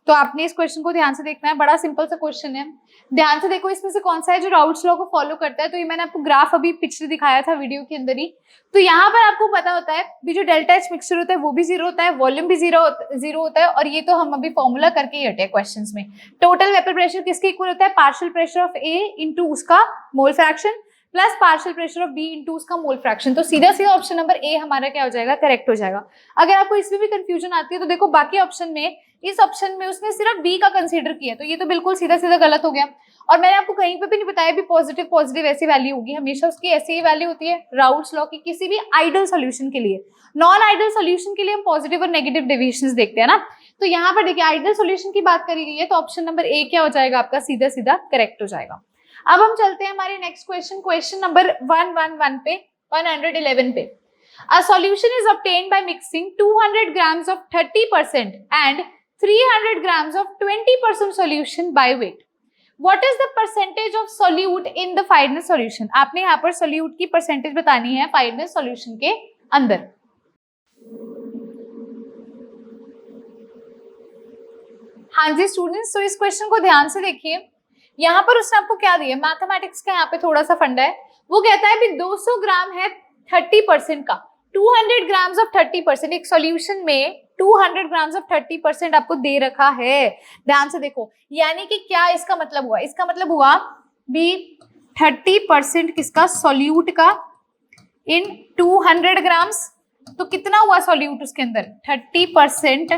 तो आपने इस क्वेश्चन को ध्यान से देखना है, बड़ा सिंपल सा क्वेश्चन है, ध्यान से देखो इसमें से कौन सा है जो राउल्ट्स लॉ को फॉलो करता है। तो ये मैंने आपको ग्राफ अभी पिछले दिखाया था वीडियो के अंदर ही। तो यहाँ पर आपको पता होता है भी जो डेल्टा एच मिक्सचर होता है वो भी 0 होता है, वॉल्यूम भी 0 होता है, और ये तो हम अभी फॉर्मूला करके ही हटे क्वेश्चन में। टोटल वेपर प्रेशर किसके इक्वल होता है, partial pressure of A into उसका mole fraction plus partial pressure of B into उसका मोल फ्रैक्शन। तो सीधा सीधा ऑप्शन नंबर ए हमारा क्या हो जाएगा, करेक्ट हो जाएगा। अगर आपको इसमें भी कंफ्यूजन आती है तो देखो बाकी ऑप्शन में, इस ऑप्शन में उसने सिर्फ बी का कंसीडर किया, तो ये तो बिल्कुल सीधा सीधा गलत हो गया। और मैंने आपको कहीं पे भी नहीं बताया भी पॉजिटिव पॉजिटिव ऐसी वैल्यू होगी, हमेशा उसकी ऐसी ही वैल्यू होती है राउल्ट्स लॉ की किसी भी आइडल सॉल्यूशन के लिए। नॉन आइडल सॉल्यूशन के लिए हम पॉजिटिव और नेगेटिव डेविएशंस देखते हैं ना। तो यहाँ पर देखिए आइडल सॉल्यूशन की बात करी गई है, तो ऑप्शन नंबर ए क्या हो जाएगा आपका, सीधा सीधा करेक्ट हो जाएगा। अब हम चलते हैं हमारे नेक्स्ट क्वेश्चन, क्वेश्चन नंबर 111 पे, 111 पे। A solution is obtained by mixing 200 grams of 30% and 300 grams of 20% solution by weight. What is the percentage of solute in the finite solution? आपने यहाँ पर solute की परसेंटेज बतानी है finite solution के अंदर। हाँ जी स्टूडेंट्स, तो इस क्वेश्चन को ध्यान से देखिए। यहाँ पर उसने आपको क्या दिया, मैथमेटिक्स का यहाँ पे थोड़ा सा फंडा है। वो कहता है भी 200 ग्राम है 30% का, 200 ग्राम्स ऑफ 30%, एक सॉल्यूशन में 200 ग्राम्स ऑफ 30% आपको दे रखा है। ध्यान से देखो, यानी कि क्या इसका मतलब हुआ, इसका मतलब हुआ भी 30% किसका, सॉल्यूट का इन 200 ग्राम्स। तो कितना हुआ सॉल्यूट उसके अंदर, 30%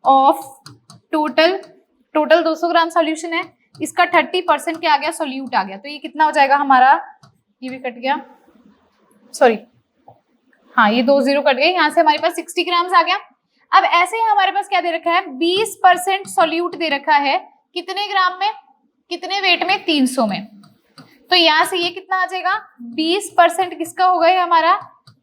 ऑफ टोटल 200 ग्राम सॉल्यूशन है, इसका 30% क्या आ गया, सॉल्यूट आ गया। तो ये कितना हो जाएगा हमारा, ये भी कट गया, सॉरी हाँ ये 2 0 कट गए, यहाँ से हमारे पास 60 ग्राम्स आ गया। अब ऐसे ही हमारे पास क्या दे रखा है, 20% सॉल्यूट दे रखा है, कितने ग्राम में, कितने वेट में, 300 में। तो यहाँ से ये कितना आ जाएगा, 20% किसका होगा ये हमारा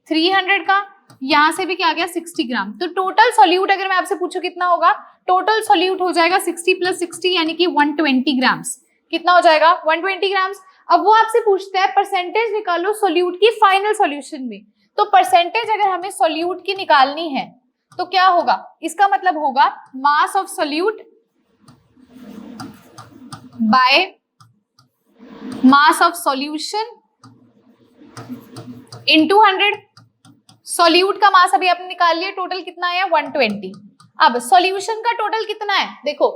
300 का, यहाँ से भी क्या आ गया 60 ग्राम। तो टोटल सॉल्यूट अगर मैं आपसे पूछूं कितना होगा, टोटल सॉल्यूट हो जाएगा 60 + 60 यानी कि 120 ग्राम्स। कितना हो जाएगा, 120 ग्राम्स। अब वो आपसे पूछता है परसेंटेज निकालो सॉल्यूट की फाइनल सॉल्यूशन में। तो परसेंटेज अगर हमें सॉल्यूट की निकालनी है तो क्या होगा, इसका मतलब होगा mass of solute by mass of solution into 100। Solute का मास अभी आपने निकाल लिया, टोटल कितना है 120। अब सॉल्यूशन का टोटल कितना है, देखो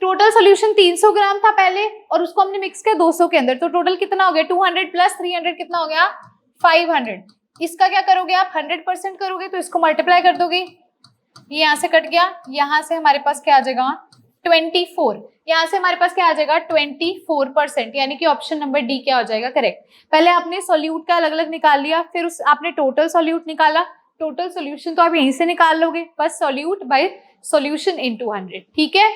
टोटल सॉल्यूशन 300 ग्राम था पहले और उसको हमने मिक्स किया 200 के अंदर, तो टोटल कितना हो गया 200 + 300 कितना हो गया 500। इसका क्या करोगे आप 100% करोगे तो इसको मल्टीप्लाई कर दोगे, ये यहाँ से कट गया, यहाँ से हमारे पास क्या आ जाएगा 24। यहाँ से हमारे पास क्या आ जाएगा 24%, यानी कि ऑप्शन नंबर डी क्या हो जाएगा करेक्ट। पहले आपने सॉल्यूट का अलग अलग निकाल लिया, फिर उस आपने टोटल सॉल्यूट निकाला, टोटल सॉल्यूशन तो आप यहीं से निकाल लोगे, बस सॉल्यूट बाय सॉल्यूशन इनटू 100। ठीक है,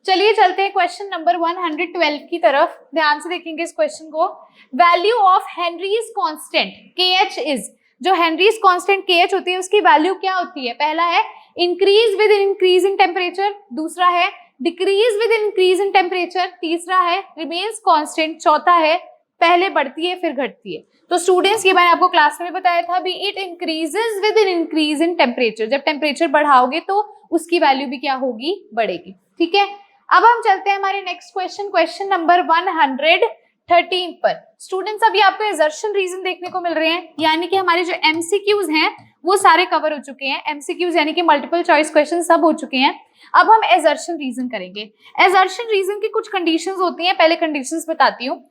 चलिए चलते हैं क्वेश्चन नंबर 112 की तरफ। ध्यान से देखेंगे इस क्वेश्चन को। Value of Henry's constant KH is, जो हेनरीज कांस्टेंट KH होती है उसकी वैल्यू क्या होती है? पहला है increase with increase in temperature, दूसरा है decrease with increase in temperature, तीसरा है रिमेन्स कांस्टेंट, चौथा है पहले बढ़ती है फिर घटती है। तो स्टूडेंट्स ये मैंने आपको क्लास में बताया था भी, it increases with increase in temperature, जब टेम्परेचर बढ़ाओगे तो उसकी वैल्यू भी क्या होगी? बढ़ेगी। ठीक है, अब हम चलते हैं हमारे नेक्स्ट क्वेश्चन, क्वेश्चन नंबर 113 पर। स्टूडेंट्स अभी आपको एजर्शन रीजन देखने को मिल रहे हैं, यानी कि हमारे जो एमसीक्यूज हैं वो सारे कवर हो चुके हैं। एमसीक्यूज यानी कि मल्टीपल चॉइस क्वेश्चन सब हो चुके हैं। अब हम एजर्शन रीजन करेंगे। एजर्शन रीजन की कुछ कंडीशंस होती हैं, पहले कंडीशंस बताती हूँ।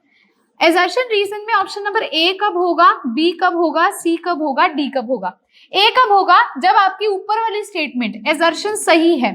एजर्शन रीजन में ऑप्शन नंबर ए कब होगा, बी कब होगा, सी कब होगा, डी कब होगा। ए कब होगा? जब आपकी ऊपर वाली स्टेटमेंट एजर्शन सही है,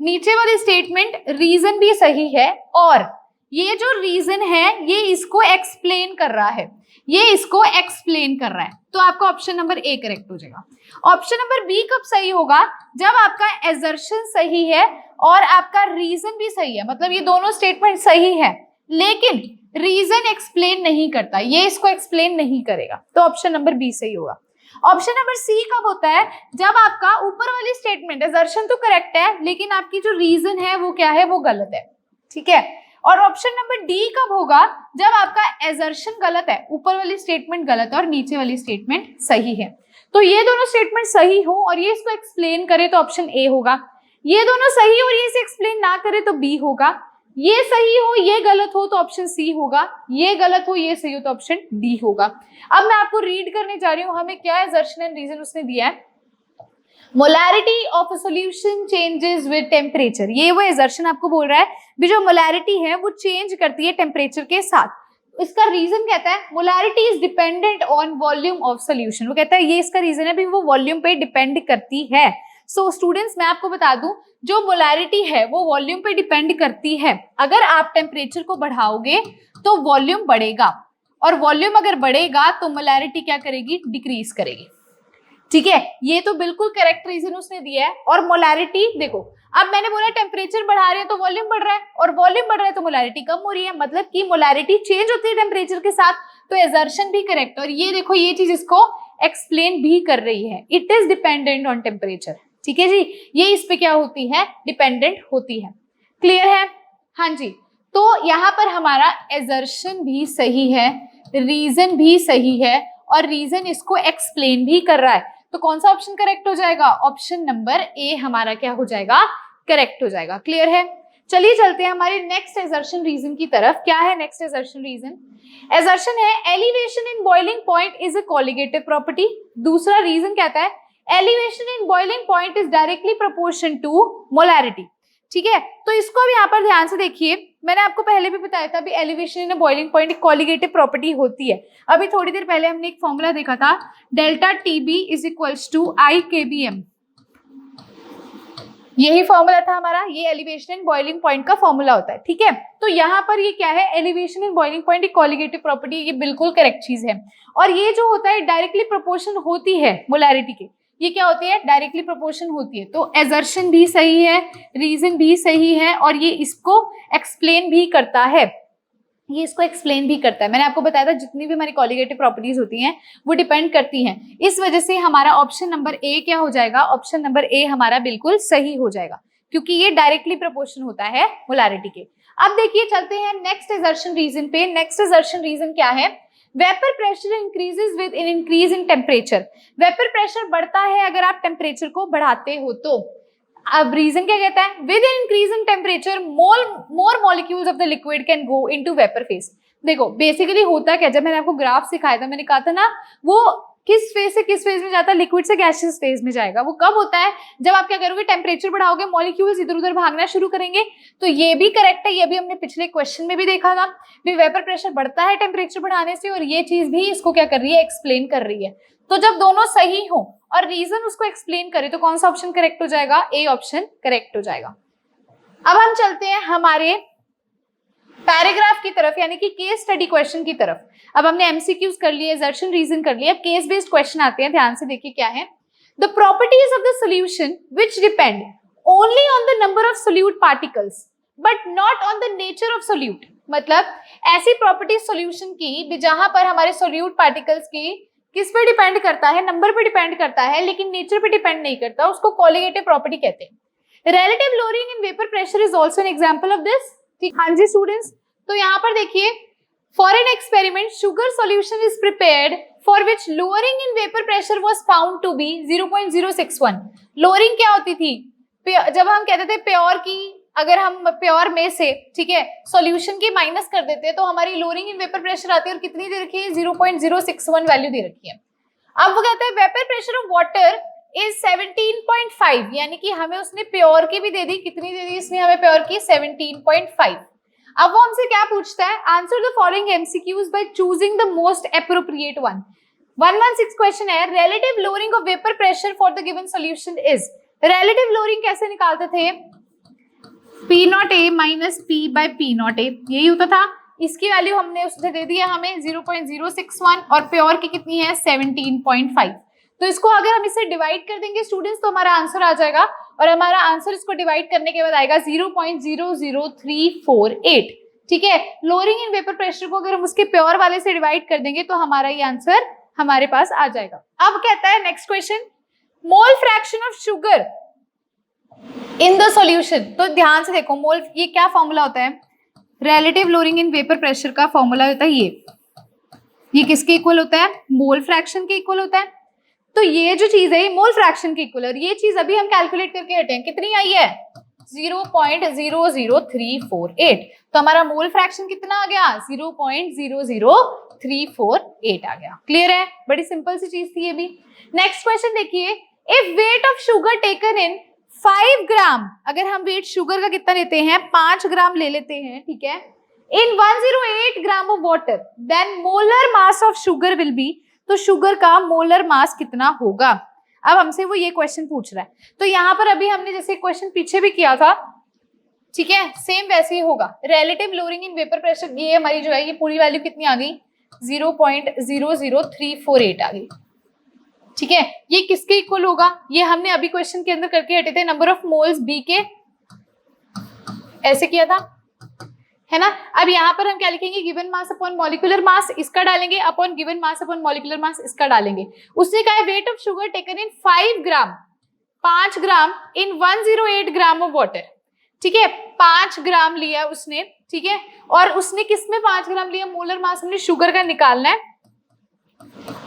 नीचे वाली स्टेटमेंट रीजन भी सही है, और ये जो रीजन है ये इसको एक्सप्लेन कर रहा है, ये इसको एक्सप्लेन कर रहा है, तो आपका ऑप्शन नंबर ए करेक्ट हो जाएगा। ऑप्शन नंबर बी कब सही होगा? जब आपका एजर्शन सही है और आपका रीजन भी सही है, मतलब ये दोनों स्टेटमेंट सही है लेकिन रीजन एक्सप्लेन नहीं करता, ये इसको एक्सप्लेन नहीं करेगा, तो ऑप्शन नंबर बी सही होगा। ऑप्शन नंबर सी कब होता है? जब आपका ऊपर वाली स्टेटमेंट एजर्शन तो करेक्ट है लेकिन आपकी जो रीजन है वो क्या है? वो गलत है। ठीक है, और ऑप्शन नंबर डी कब होगा? जब आपका एजर्शन गलत है, ऊपर वाली स्टेटमेंट गलत है और नीचे वाली स्टेटमेंट सही है। तो ये दोनों स्टेटमेंट सही हो और ये इसको एक्सप्लेन करे तो ऑप्शन ए होगा, ये दोनों सही और ये इसे एक्सप्लेन ना करे तो बी होगा, ये सही हो ये गलत हो तो ऑप्शन सी होगा, ये गलत हो ये सही हो तो ऑप्शन डी होगा। अब मैं आपको रीड करने जा रही हूँ, हमें क्या एजर्शन एंड रीजन उसने दिया है। Molarity of a solution changes with temperature, ये वो एजर्शन आपको बोल रहा है भी जो मोलैरिटी है वो चेंज करती है टेम्परेचर के साथ। इसका रीजन कहता है molarity is dependent on volume of solution, वो कहता है ये इसका रीजन है भी वो वॉल्यूम पे डिपेंड करती है। सो स्टूडेंट्स मैं आपको बता दूं, जो मोलैरिटी है वो वॉल्यूम पे डिपेंड करती है। अगर आप टेम्परेचर को बढ़ाओगे तो वॉल्यूम बढ़ेगा, और वॉल्यूम अगर बढ़ेगा तो मोलैरिटी क्या करेगी? डिक्रीज करेगी। ठीक है, ये तो बिल्कुल करेक्ट रीजन उसने दिया है। और मोलैरिटी देखो, अब मैंने बोला टेम्परेचर बढ़ा रहे हैं तो वॉल्यूम बढ़ रहा है, और वॉल्यूम बढ़ रहा है तो मोलैरिटी कम हो रही है, मतलब कि मोलैरिटी चेंज होती है टेम्परेचर के साथ, तो एजर्शन भी करेक्ट। और ये देखो ये चीज इसको एक्सप्लेन भी कर रही है, it is dependent on temperature. ठीक है जी, ये इस पे क्या होती है? डिपेंडेंट होती है। क्लियर है? हाँ जी, तो यहाँ पर हमारा एजर्शन भी सही है, रीजन भी सही है, और रीजन इसको एक्सप्लेन भी कर रहा है, तो कौन सा ऑप्शन करेक्ट हो जाएगा? ऑप्शन नंबर ए हमारा क्या हो जाएगा? करेक्ट हो जाएगा। क्लियर है? चलिए चलते हैं हमारे नेक्स्ट एजर्शन रीजन की तरफ। क्या है नेक्स्ट एजर्शन रीजन? एजर्शन है elevation in boiling point is a colligative property. दूसरा रीजन कहता है elevation in boiling point is directly proportion to molarity. ठीक है, तो इसको भी यहाँ पर ध्यान से देखिए, मैंने आपको पहले भी बताया था भी एलिवेशन इन बॉइलिंग पॉइंट एक कोलिगेटिव प्रॉपर्टी होती है। अभी थोड़ी देर पहले हमने एक फॉर्मूला देखा था, delta TB is equals to i KBM, यही फॉर्मूला था हमारा, ये एलिवेशन इन बॉइलिंग पॉइंट का फॉर्मूला होता है। ठीक है, तो यहाँ पर ये क्या है? एलिवेशन इन बॉइलिंग पॉइंट एक कोलिगेटिव प्रॉपर्टी, ये बिल्कुल करेक्ट चीज है। और ये जो होता है डायरेक्टली प्रोपोर्शन होती है मोलैरिटी के, ये क्या होती है? डायरेक्टली प्रोपोर्शन होती है। तो एजर्शन भी सही है, रीजन भी सही है, और ये इसको एक्सप्लेन भी करता है, ये इसको एक्सप्लेन भी करता है। मैंने आपको बताया था जितनी भी हमारी कोलिगेटिव प्रॉपर्टीज होती हैं वो डिपेंड करती हैं। इस वजह से हमारा ऑप्शन नंबर ए क्या हो जाएगा? ऑप्शन नंबर ए हमारा बिल्कुल सही हो जाएगा, क्योंकि ये डायरेक्टली प्रोपोर्शन होता है मोलैरिटी के। अब देखिए चलते हैं नेक्स्ट एजर्शन रीजन पे। नेक्स्ट एजर्शन रीजन क्या है? Vapour pressure increases with in increase in temperature. Vapour pressure बढ़ता है अगर आप टेम्परेचर को बढ़ाते हो तो। अब रीजन क्या कहता है? With increase in temperature more molecules of the liquid can go into vapour phase. देखो बेसिकली होता क्या, जब मैंने आपको ग्राफ सिखाया था मैंने कहा था ना वो किस फेज से किस फेज में जाता है? लिक्विड से गैसियस फेज में जाएगा। वो कब होता है? जब आप क्या करोगे? टेम्परेचर बढ़ाओगे, मॉलिक्यूल्स इधर उधर भागना शुरू करेंगे। तो ये भी करेक्ट है, ये भी हमने पिछले क्वेश्चन में भी देखा था, वेपर प्रेशर बढ़ता है टेम्परेचर बढ़ाने से, और ये चीज भी इसको क्या कर रही है? एक्सप्लेन कर रही है। तो जब दोनों सही हो और रीजन उसको एक्सप्लेन करे तो कौन सा ऑप्शन करेक्ट हो जाएगा? ए ऑप्शन करेक्ट हो जाएगा। अब हम चलते हैं हमारे पैराग्राफ की तरफ, यानी कि केस स्टडी क्वेश्चन की तरफ। अब हमने एमसीक्यूज कर लिए, असर्शन रीजन कर लिया, अब केस बेस्ड क्वेश्चन आते हैं। ध्यान से देखिए क्या है। The properties of the solution which depend only on the number of solute particles but not on the nature of solute. मतलब ऐसी प्रॉपर्टीज सॉल्यूशन की जहां पर हमारे सोल्यूट पार्टिकल्स की किस पे डिपेंड करता है, नंबर पे डिपेंड करता है, लेकिन नेचर पे डिपेंड नहीं करता, उसको कोलिगेटिव प्रॉपर्टी कहते हैं। Relative lowering in vapour pressure is also an example of this. ठीक, हाँ जी स्टूडेंट्स, तो यहाँ पर देखिए, for an experiment sugar solution is prepared for which lowering in vapour pressure was found to be 0.061। Lowering क्या होती थी? जब हम कहते थे प्योर की, अगर हम प्योर में से, ठीक है, सॉल्यूशन की माइनस कर देते हैं तो हमारी लोअरिंग इन वेपर प्रेशर आती है, और कितनी दे रखी है? 0.061 वैल्यू दे रखी है। अब वो कहते हैं vapour pressure of water is 17.5, यानी कि हमें उसने प्योर की भी दे दी, कितनी दे दी इसने हमें प्योर की? 17.5। अब वो हमसे क्या पूछता है? Answer the following MCQs by choosing the most appropriate one. 116 question है, relative lowering of vapour pressure for the given solution is. Relative lowering कैसे निकालते थे? P not A minus P by P not A, यही होता था। इसकी value हमने उसने दे दी है हमें 0.061, और प्योर की कितनी है? 17.5। तो इसको अगर हम इसे डिवाइड कर देंगे स्टूडेंट्स तो हमारा आंसर आ जाएगा, और हमारा आंसर इसको डिवाइड करने के बाद आएगा 0.00348। ठीक है, लोअरिंग इन वेपर प्रेशर को अगर हम उसके प्योर वाले से डिवाइड कर देंगे तो हमारा ये आंसर हमारे पास आ जाएगा। अब कहता है next question, mole fraction of sugar in the solution. तो ध्यान से देखो, मोल, ये क्या फॉर्मूला होता है? Relative lowering in vapour pressure का फॉर्मूला होता है ये किसके इक्वल होता है? मोल फ्रैक्शन के इक्वल होता है। तो ये जो चीज है ये मोल फ्रैक्शन के इक्वल है, और ये चीज अभी हम कैलकुलेट करके हटे हैं, कितनी आई है? 0.00348। तो हमारा मोल फ्रैक्शन कितना आ गया? 0.00348 आ गया। क्लियर है? बड़ी सिंपल सी चीज थी ये भी। नेक्स्ट क्वेश्चन देखिए, if weight of sugar taken in 5 ग्राम, अगर हम वेट शुगर का कितना लेते हैं? 5 ग्राम ले लेते हैं, ठीक है, in 108 gram of water, then molar mass of sugar will be. तो शुगर का मोलर मास कितना होगा? अब हमसे वो ये क्वेश्चन पूछ रहा है। तो यहाँ पर अभी हमने जैसे क्वेश्चन पीछे भी किया था, ठीक है, सेम वैसे ही होगा। Relative lowering in vapour pressure, ये हमारी जो है ये पूरी वैल्यू कितनी आ गई? 0.00348 आ गई। ठीक है, ये किसके इक्वल होगा? ये हमने अभी क्वेश्चन के अंदर करके हटे थे, नंबर ऑफ मोल्स बी के, ऐसे किया था, है ना। अब यहाँ पर हम क्या लिखेंगे? Given mass upon molecular mass, इसका डालेंगे, upon given mass upon molecular mass, इसका डालेंगे। उसने कहा है weight of sugar taken in 5 gram, 5 gram in 108 gram of water. ठीक है, 5 ग्राम लिया उसने, ठीक है, और उसने किसमें 5 ग्राम लिया? मोलर मास हमने शुगर का निकालना है,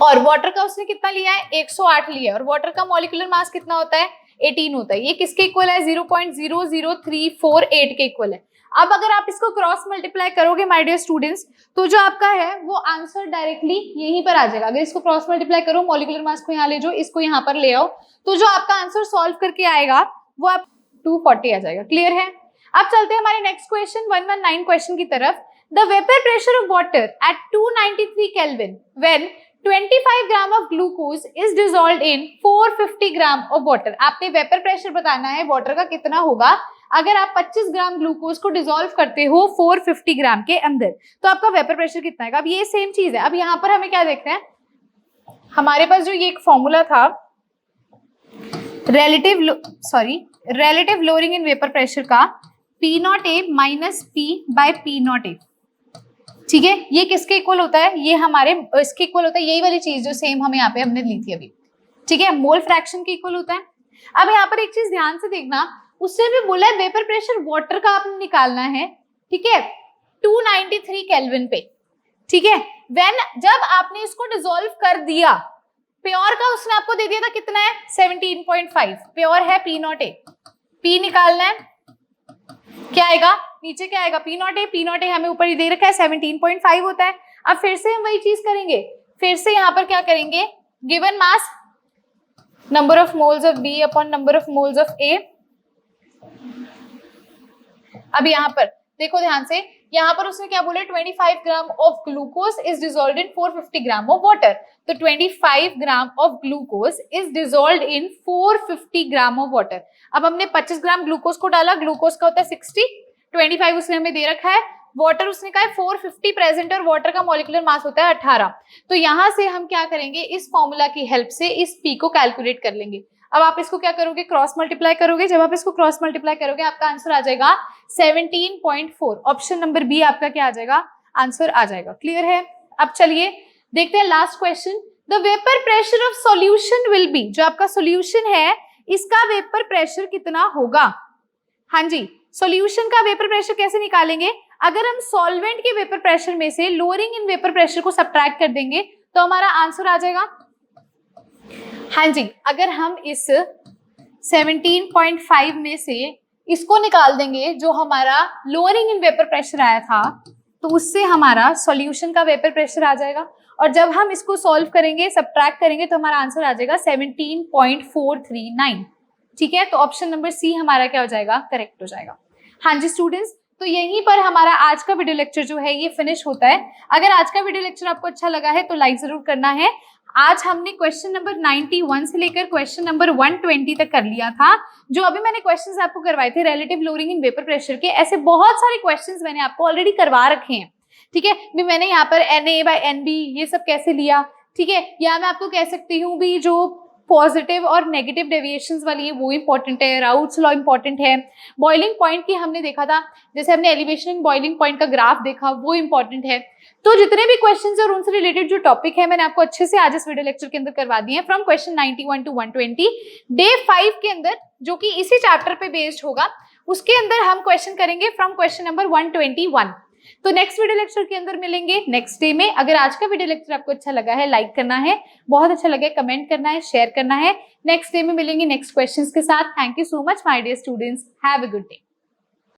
और वाटर का उसने कितना लिया है? 108 लिया है, और वाटर का मॉलिक्यूलर मास कितना होता है? 18 होता है। ये किसके इक्वल है? 0.00348 के इक्वल है। अब अगर आप इसको क्रॉस मल्टीप्लाई करोगे माय डियर स्टूडेंट्स, तो जो आपका है वो आंसर डायरेक्टली यहीं पर आ जाएगा। अगर इसको क्रॉस मल्टीप्लाई करो, मॉलिक्यूलर मास को यहाँ ले जाओ, इसको यहाँ पर ले आओ, तो जो आपका आंसर सॉल्व करके आएगा वो आप 240 आ जाएगा। क्लियर है? अब चलते हैं हमारे नेक्स्ट क्वेश्चन 119 क्वेश्चन की तरफ। The vapour pressure of water at 293 kelvin when 25 gram of glucose is dissolved in 450 gram of water. आपने वेपर प्रेशर बताना है वाटर का कितना होगा अगर आप 25 ग्राम ग्लूकोज को डिसॉल्व करते हो 450 ग्राम के अंदर, तो आपका वेपर प्रेशर कितना है? अब ये सेम चीज है। अब यहाँ पर हमें क्या देखना है? हमारे पास जो ये एक फॉर्मूला था relative lowering in vapour pressure का, P not A minus P by P not A. ठीक है, ये किसके इक्वल होता है? ये हमारे इसके इक्वल होता है, यही वाली चीज जो सेम हमें यहाँ पे हमने ली थी अभी। ठीक है, मोल फ्रैक्शन के इक्वल होता है। अब यहाँ पर एक चीज ध्यान से देखना, उससे भी बोला है वेपर प्रेशर वाटर का आपने निकालना है, ठीक है, 293 केल्विन पे। ठीक है, जब आपने इसको डिसॉल्व कर दिया, प्योर का उसने आपको दे दिया था कितना है? 17.5। प्योर है P नॉट ए, P निकालना है, क्या आएगा? नीचे क्या आएगा? P नॉट ए हमें ऊपर ही दे रखा है 17.5 होता है। अब फिर से हम वही चीज करेंगे, फिर से यहाँ पर क्या करेंगे? Given mass number of moles of B upon number of moles of A। अब यहाँ पर देखो ध्यान से, यहाँ पर उसने क्या बोला 25 gram of glucose is dissolved in 450 gram of water. तो 25 gram of glucose is dissolved in 450 gram of water. अब हमने 25 ग्राम ग्लूकोज को डाला, ग्लूकोज का होता है 60, 25 उसने हमें दे रखा है, वाटर उसने कहा है 450 प्रेजेंट और वाटर का मॉलिक्यूलर मास होता है 18। तो यहां से हम क्या करेंगे, इस फॉर्मूला की हेल्प से इस पी को कैलकुलेट कर लेंगे। अब आप इसको क्या करोगे, क्रॉस मल्टीप्लाई करोगे। जब आप इसको क्रॉस मल्टीप्लाई करोगे आपका आंसर आ जाएगा 17.4। ऑप्शन नंबर बी आपका क्या आ जाएगा, आंसर आ जाएगा। क्लियर है? अब चलिए देखते हैं last question. The vapour pressure of solution will be, जो आपका सॉल्यूशन है इसका वेपर प्रेशर कितना होगा। हाँ जी, सॉल्यूशन का वेपर प्रेशर कैसे निकालेंगे, अगर हम सॉल्वेंट के वेपर प्रेशर में से लोअरिंग इन वेपर प्रेशर को सब्ट्रैक्ट कर देंगे तो हमारा आंसर आ जाएगा। हाँ जी, अगर हम इस 17.5 में से इसको निकाल देंगे जो हमारा लोअरिंग इन वेपर प्रेशर आया था, तो उससे हमारा सॉल्यूशन का वेपर प्रेशर आ जाएगा। और जब हम इसको सॉल्व करेंगे, सब्ट्रैक्ट करेंगे, तो हमारा आंसर आ जाएगा 17.439। ठीक है, तो ऑप्शन नंबर सी हमारा क्या हो जाएगा, करेक्ट हो जाएगा। हाँ जी स्टूडेंट्स, तो यहीं पर हमारा आज का वीडियो लेक्चर जो है ये फिनिश होता है। अगर आज का वीडियो लेक्चर आपको अच्छा लगा है तो लाइक जरूर करना है। आज हमने क्वेश्चन नंबर 91 से लेकर क्वेश्चन नंबर 120 तक कर लिया था। जो अभी मैंने क्वेश्चंस आपको करवाए थे relative lowering in vapour pressure के, ऐसे बहुत सारे क्वेश्चंस मैंने आपको ऑलरेडी करवा रखे हैं। ठीक है, भी मैंने यहाँ पर Na/Nb ये सब कैसे लिया, ठीक है, या मैं आपको कह सकती हूँ भी जो पॉजिटिव और नेगेटिव डेविएशंस वाली है वो इंपॉर्टेंट है, राउट्स लॉ इंपॉर्टेंट है, बॉइलिंग पॉइंट की हमने देखा था, जैसे हमने एलिवेशन एंड बॉइलिंग पॉइंट का ग्राफ देखा वो इंपॉर्टेंट है। तो जितने भी क्वेश्चंस और उनसे रिलेटेड जो टॉपिक है मैंने आपको अच्छे से आज इस वीडियो लेक्चर के अंदर करवा दिए हैं, फ्रॉम क्वेश्चन 91 टू 120। डे 5 के अंदर जो कि इसी चैप्टर पे बेस्ड होगा, उसके अंदर हम क्वेश्चन करेंगे फ्रॉम क्वेश्चन नंबर 121। तो नेक्स्ट वीडियो लेक्चर के अंदर मिलेंगे नेक्स्ट डे में। अगर आज का वीडियो लेक्चर आपको अच्छा लगा है, लाइक करना है, बहुत अच्छा लगा है कमेंट करना है, शेयर करना है। नेक्स्ट डे में मिलेंगे नेक्स्ट क्वेश्चंस के साथ। Thank you so much my dear students, have a good day.